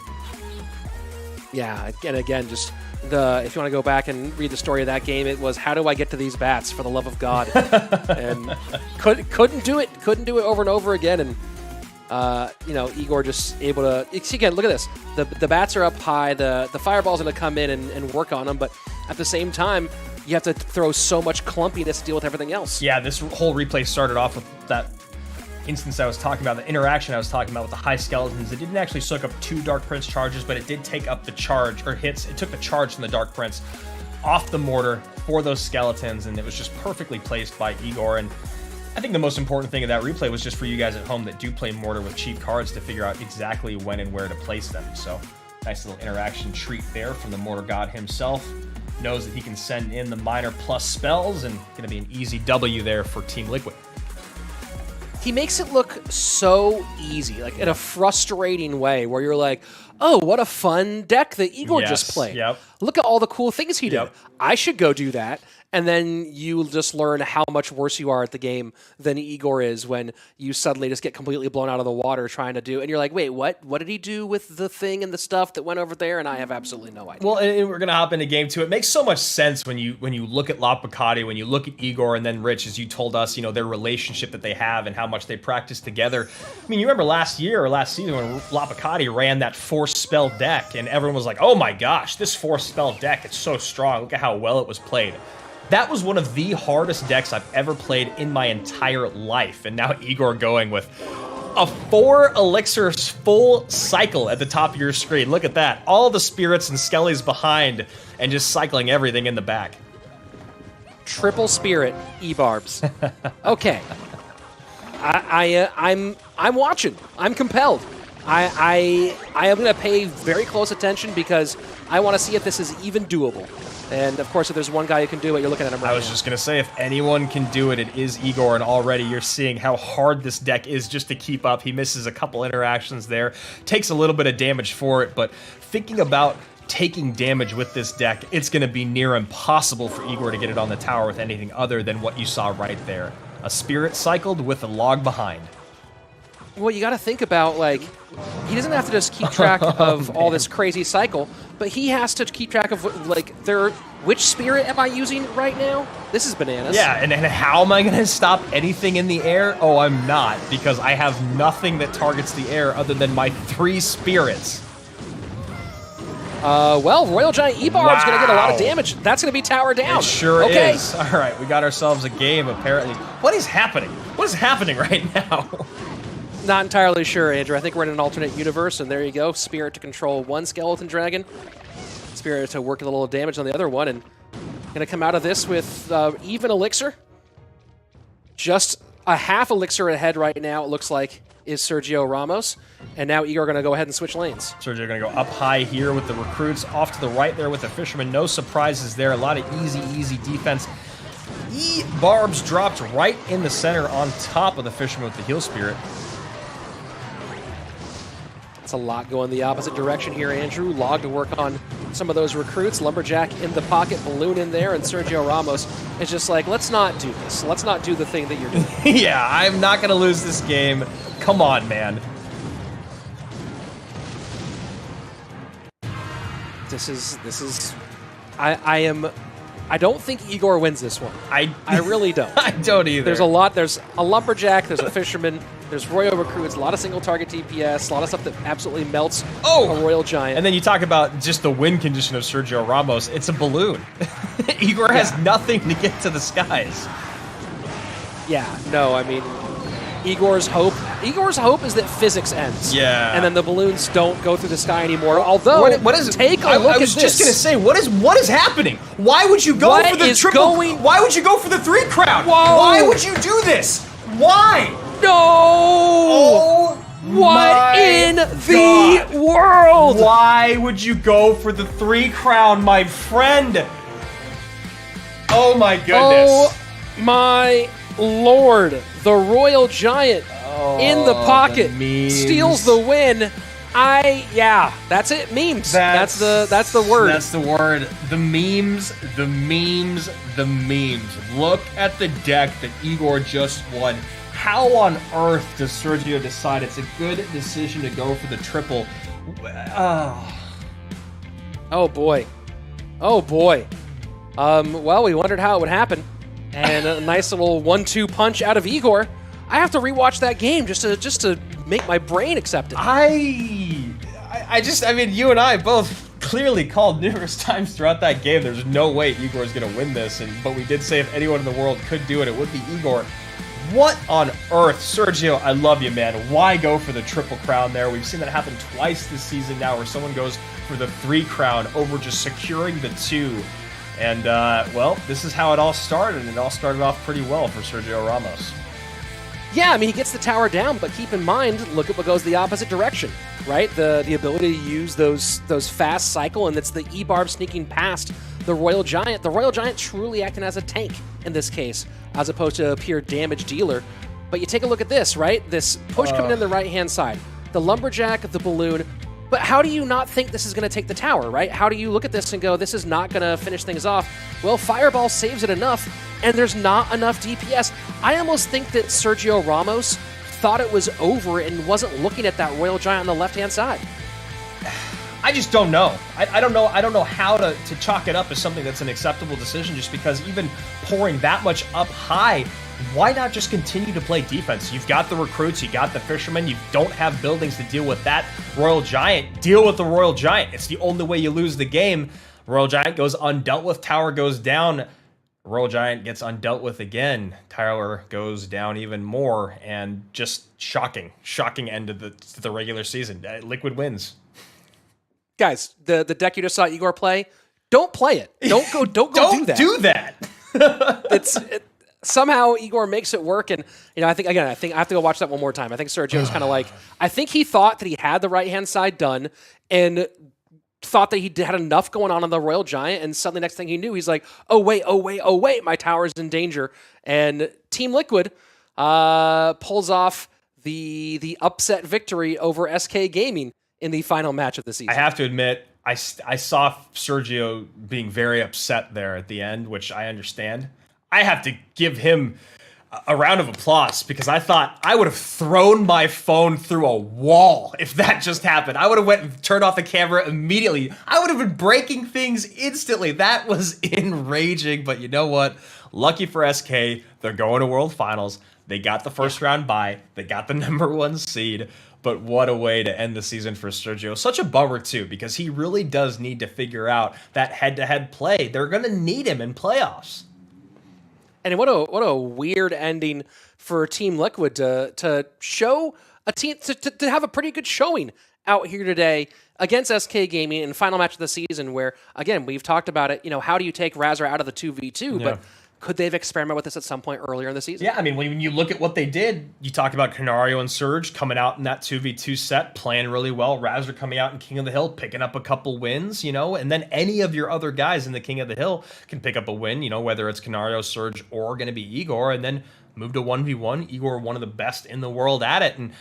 Yeah, and again, just if you want to go back and read the story of that game, it was, how do I get to these Bats, for the love of God? And couldn't do it over and over again. And you know, Igor just able to, again, look at this. The Bats are up high, the Fireball's going to come in and work on them, but at the same time, you have to throw so much clumpiness to deal with everything else. Yeah, this whole replay started off with that instance I was talking about, the interaction I was talking about with the high skeletons. It didn't actually soak up 2 Dark Prince charges, but it did take up the charge, or hits. It took the charge from the Dark Prince off the mortar for those skeletons, and it was just perfectly placed by Igor. And I think the most important thing of that replay was just for you guys at home that do play mortar with cheap cards to figure out exactly when and where to place them. So nice little interaction treat there from the mortar god himself. Knows that he can send in the minor plus spells, and going to be an easy W there for Team Liquid. He makes it look so easy, like in a frustrating way, where you're like, oh, what a fun deck that Igor just played. Yep. Look at all the cool things he did. I should go do that. And then you just learn how much worse you are at the game than Igor is when you suddenly just get completely blown out of the water trying to do, and you're like, wait, what? What did he do with the thing and the stuff that went over there? And I have absolutely no idea. Well, and we're gonna hop into game 2. It makes so much sense when you look at La Picati, when you look at Igor, and then Rich, as you told us, you know, their relationship that they have and how much they practice together. I mean, you remember last year or last season when La Picati ran that 4-spell deck, and everyone was like, oh my gosh, this 4-spell deck, it's so strong. Look at how well it was played. That was one of the hardest decks I've ever played in my entire life. And now Igor going with, a 4 elixirs full cycle at the top of your screen. Look at that. All the spirits and skellies behind and just cycling everything in the back. Triple spirit E-barbs. Okay. I'm watching. I'm compelled. I am going to pay very close attention because I want to see if this is even doable. And, of course, if there's one guy who can do it, you're looking at him right now. I was just going to say, if anyone can do it, it is Igor, and already you're seeing how hard this deck is just to keep up. He misses a couple interactions there, takes a little bit of damage for it, but thinking about taking damage with this deck, it's going to be near impossible for Igor to get it on the tower with anything other than what you saw right there. A spirit cycled with a log behind. Well, you got to think about, like, he doesn't have to just keep track of all this crazy cycle, but he has to keep track of, like, which spirit am I using right now? This is bananas. Yeah, and how am I going to stop anything in the air? Oh, I'm not, because I have nothing that targets the air other than my 3 spirits. Well, Royal Giant E-Barb's going to get a lot of damage. That's going to be tower down. It sure is. All right, we got ourselves a game, apparently. What is happening? What is happening right now? Not entirely sure, Andrew. I think we're in an alternate universe, and there you go. Spirit to control one skeleton dragon. Spirit to work a little damage on the other one, and going to come out of this with even elixir. Just a half elixir ahead right now, it looks like, is Sergio Ramos. And now Igor going to go ahead and switch lanes. Sergio going to go up high here with the recruits, off to the right there with the fisherman. No surprises there. A lot of easy defense. E-Barbs dropped right in the center on top of the fisherman with the heal spirit. It's a lot going the opposite direction here, Andrew. Log to work on some of those recruits. Lumberjack in the pocket, Balloon in there, and Sergio Ramos is just like, let's not do this. Let's not do the thing that you're doing. Yeah, I'm not going to lose this game. Come on, man. This is I don't think Igor wins this one. I really don't. I don't either. There's a lot. There's a Lumberjack, there's a Fisherman, there's Royal Recruits, a lot of single target DPS, a lot of stuff that absolutely melts a Royal Giant. And then you talk about just the win condition of Sergio Ramos. It's a balloon. Igor has nothing to get to the skies. Yeah, no, I mean, Igor's hope is that physics ends. Yeah. And then the balloons don't go through the sky anymore. Although, take a look at this. I was just going to say, what is happening? Why would you go for the triple? Why would you go for the 3 crown? Whoa. Why would you do this? Why? No! Oh, what in the world? Why would you go for the 3 crown, my friend? Oh my goodness. Oh my Lord. The Royal Giant in the pocket steals the win. Yeah, that's it. Memes. That's the word. That's the word. The memes. Look at the deck that Igor just won. How on earth does Sergio decide it's a good decision to go for the triple? Oh boy. Well, we wondered how it would happen. And a nice little 1-2 punch out of Igor. I have to rewatch that game just to make my brain accept it. I mean, you and I both clearly called numerous times throughout that game there's no way Igor's going to win this, but we did say if anyone in the world could do it, it would be Igor. What on earth? Sergio, I love you, man. Why go for the triple crown there? We've seen that happen twice this season now where someone goes for the 3 crown over just securing the 2. And, well, this is how it all started, and it all started off pretty well for Sergio Ramos. Yeah, I mean, he gets the tower down, but keep in mind, look at what goes the opposite direction, right? The ability to use those fast cycle, and it's the E-Barb sneaking past the Royal Giant. The Royal Giant truly acting as a tank in this case, as opposed to a pure damage dealer. But you take a look at this, right? This push coming in the right-hand side. The Lumberjack, the Balloon. But how do you not think this is going to take the tower, right? How do you look at this and go, this is not going to finish things off? Well, Fireball saves it enough, and there's not enough DPS. I almost think that Sergio Ramos thought it was over and wasn't looking at that Royal Giant on the left-hand side. I just don't know. I don't know how to chalk it up as something that's an acceptable decision, just because even pouring that much up high, why not just continue to play defense? You've got the recruits, you got the fishermen, you don't have buildings to deal with that Royal Giant. Deal with the Royal Giant. It's the only way you lose the game. Royal Giant goes undealt with, tower goes down. Royal Giant gets undealt with again. Tyler goes down even more, and just shocking end to the regular season. Liquid wins. Guys, the deck you just saw Igor play, don't play it. Don't go do that. Do that. Somehow Igor makes it work, and I think I have to go watch that one more time. I think Sergio was kind of like, I think he thought that he had the right hand side done, and thought that he had enough going on the Royal Giant, and suddenly next thing he knew, he's like, oh wait, my tower's in danger, and Team Liquid pulls off the upset victory over SK Gaming in the final match of the season. I have to admit, I saw Sergio being very upset there at the end, which I understand. I have to give him a round of applause, because I thought I would have thrown my phone through a wall if that just happened. I would have went and turned off the camera immediately. I would have been breaking things instantly. That was enraging, but you know what? Lucky for SK, they're going to World Finals. They got the first round bye. They got the #1 seed. But what a way to end the season for Sergio. Such a bummer, too, because he really does need to figure out that head-to-head play. They're going to need him in playoffs. And what a weird ending for Team Liquid to show a team to have a pretty good showing out here today against SK Gaming in the final match of the season, where again we've talked about it. How do you take Razor out of the 2v2? Yeah. But could they have experimented with this at some point earlier in the season? Yeah, I mean, when you look at what they did, you talked about Canario and Surge coming out in that 2v2 set, playing really well. Razor coming out in King of the Hill, picking up a couple wins, and then any of your other guys in the King of the Hill can pick up a win, whether it's Canario, Surge, or going to be Igor, and then move to 1v1. Igor, one of the best in the world at it, and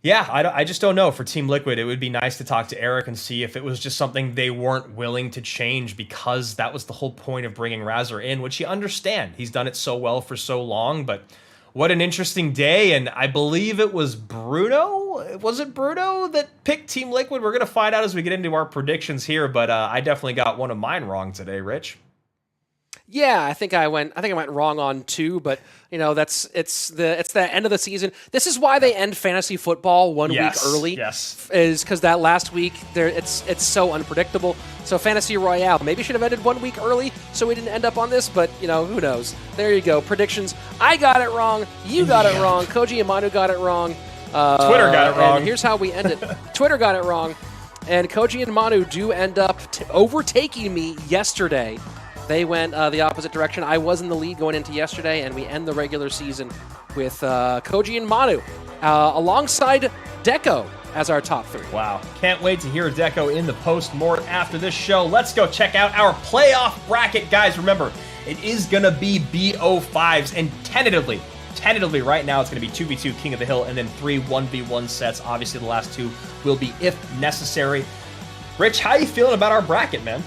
yeah, I just don't know. For Team Liquid, it would be nice to talk to Eric and see if it was just something they weren't willing to change, because that was the whole point of bringing Razor in, which you understand. He's done it so well for so long, but what an interesting day. And I believe it was Bruno. Was it Bruno that picked Team Liquid? We're going to find out as we get into our predictions here, but I definitely got one of mine wrong today, Rich. Yeah, I think I went wrong on 2, but it's the end of the season. This is why they end fantasy football one week early. Yes, is because that last week it's so unpredictable. So Fantasy Royale maybe should have ended 1 week early, so we didn't end up on this. But who knows? There you go. Predictions. I got it wrong. You got it wrong. Koji and Manu got it wrong. Twitter got it wrong. And here's how we end it. Twitter got it wrong, and Koji and Manu do end up overtaking me yesterday. They went the opposite direction. I was in the lead going into yesterday, and we end the regular season with Koji and Manu alongside Deco as our top 3. Wow. Can't wait to hear Deco in the post-mort after this show. Let's go check out our playoff bracket. Guys, remember, it is going to be BO5s, and tentatively right now, it's going to be 2v2 King of the Hill, and then 3 1v1 sets. Obviously, the last 2 will be if necessary. Rich, how you feeling about our bracket, man?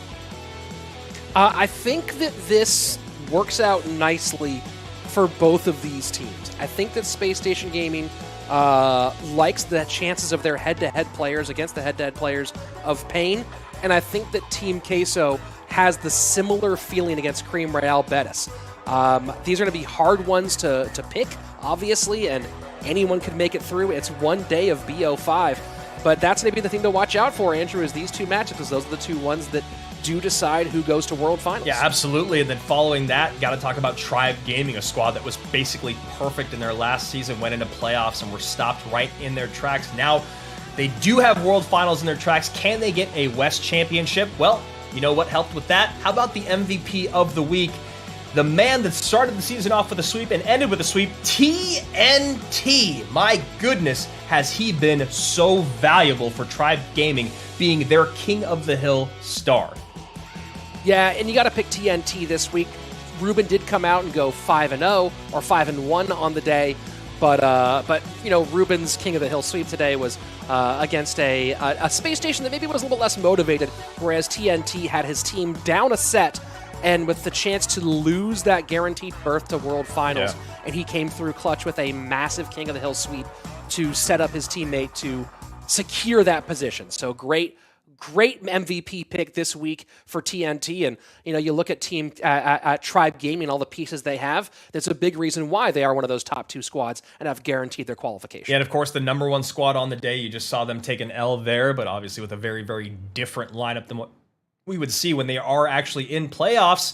I think that this works out nicely for both of these teams. I think that Spacestation Gaming likes the chances of their head-to-head players against the head-to-head players of Pain, and I think that Team Queso has the similar feeling against Cream Royale Betis. These are going to be hard ones to pick, obviously, and anyone could make it through. It's one day of BO5, but that's going to be the thing to watch out for, Andrew, is these 2 matchups, because those are the 2 ones that do decide who goes to World Finals. Yeah, absolutely. And then following that, got to talk about Tribe Gaming, a squad that was basically perfect in their last season, went into playoffs and were stopped right in their tracks. Now, they do have World Finals in their tracks. Can they get a West Championship? Well, you know what helped with that? How about the MVP of the week? The man that started the season off with a sweep and ended with a sweep, TNT. My goodness, has he been so valuable for Tribe Gaming, being their King of the Hill star. Yeah, and you got to pick TNT this week. Ruben did come out and go 5-0 or 5-1 on the day, but Ruben's King of the Hill sweep today was against a Space Station that maybe was a little bit less motivated, whereas TNT had his team down a set and with the chance to lose that guaranteed berth to World Finals, and he came through clutch with a massive King of the Hill sweep to set up his teammate to secure that position. So great MVP pick this week for TNT, and you look at team at Tribe Gaming, all the pieces they have. That's a big reason why they are one of those top 2 squads and have guaranteed their qualification. Yeah, and of course the #1 squad on the day, you just saw them take an L there, but obviously with a very, very different lineup than what we would see when they are actually in playoffs.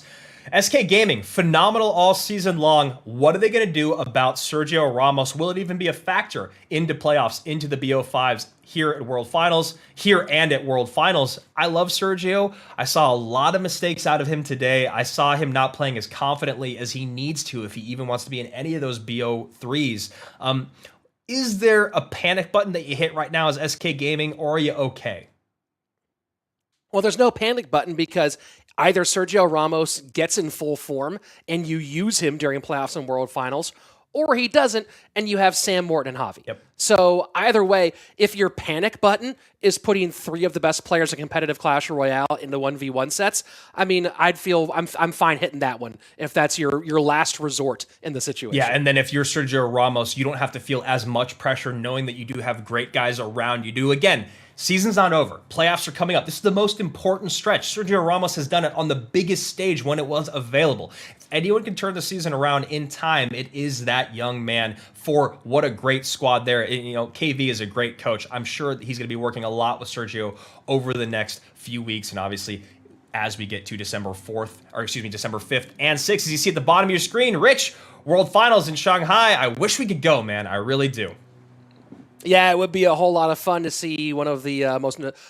SK Gaming, phenomenal all season long. What are they going to do about Sergio Ramos? Will it even be a factor into playoffs, into the BO5s here at World Finals, here and at World Finals? I love Sergio. I saw a lot of mistakes out of him today. I saw him not playing as confidently as he needs to if he even wants to be in any of those BO3s. Is there a panic button that you hit right now as SK Gaming, or are you okay? Well, there's no panic button because either Sergio Ramos gets in full form and you use him during playoffs and World Finals, or he doesn't and you have Sam Morton and Javi. Yep. So either way, if your panic button is putting 3 of the best players in competitive Clash Royale into 1v1 sets, I mean, I'd feel I'm fine hitting that one if that's your last resort in the situation. Yeah, and then if you're Sergio Ramos, you don't have to feel as much pressure knowing that you do have great guys around you. Again, season's not over. Playoffs are coming up. This is the most important stretch. Sergio Ramos has done it on the biggest stage when it was available. If anyone can turn the season around in time, it is that young man. For what a great squad there. KV is a great coach. I'm sure that he's going to be working a lot with Sergio over the next few weeks, and obviously as we get to December 5th and 6th. As you see at the bottom of your screen, Rich, World Finals in Shanghai. I wish we could go, man. I really do. Yeah, it would be a whole lot of fun to see one of the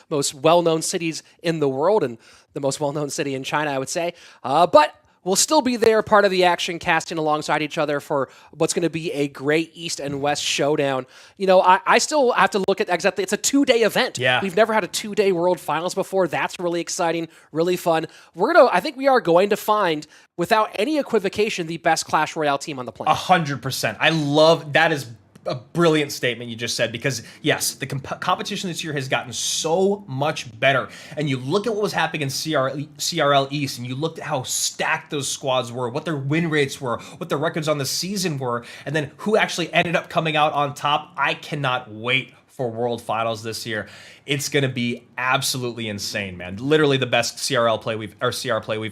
most well-known cities in the world and the most well-known city in China, I would say. But we'll still be there, part of the action, casting alongside each other for what's going to be a great East and West showdown. I still have to look at exactly. It's a 2-day event. Yeah. We've never had a 2-day World Finals before. That's really exciting, really fun. I think we are going to find, without any equivocation, the best Clash Royale team on the planet. 100%. I love that. Is a brilliant statement you just said, because yes, the competition this year has gotten so much better. And you look at what was happening in CRL East, and you looked at how stacked those squads were, what their win rates were, what their records on the season were, and then who actually ended up coming out on top. I cannot wait for World Finals this year. It's going to be absolutely insane, man. Literally the best CR play we've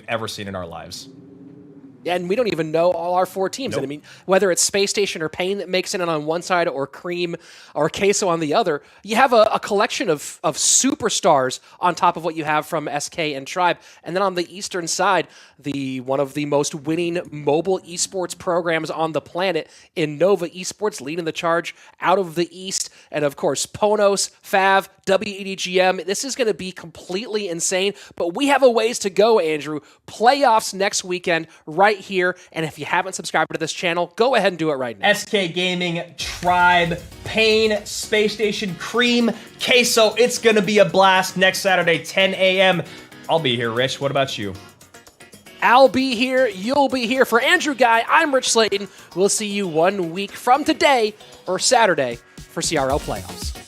ever seen in our lives. And we don't even know all our 4 teams. Nope. And I mean, whether it's Spacestation or Pain that makes it on one side, or Cream or Queso on the other, you have a collection of superstars on top of what you have from SK and Tribe. And then on the eastern side, one of the most winning mobile esports programs on the planet in Nova Esports, leading the charge out of the east. And of course, Ponos, Fav, WEDGM. This is going to be completely insane. But we have a ways to go, Andrew. Playoffs next weekend, right here. And if you haven't subscribed to this channel, go ahead and do it right now. SK Gaming, Tribe, Pain, Space Station, Cream, Queso. It's going to be a blast next Saturday, 10 a.m. I'll be here, Rich. What about you? I'll be here. You'll be here. For Andrew Guy, I'm Rich Slayton. We'll see you 1 week from today, or Saturday, for CRL Playoffs.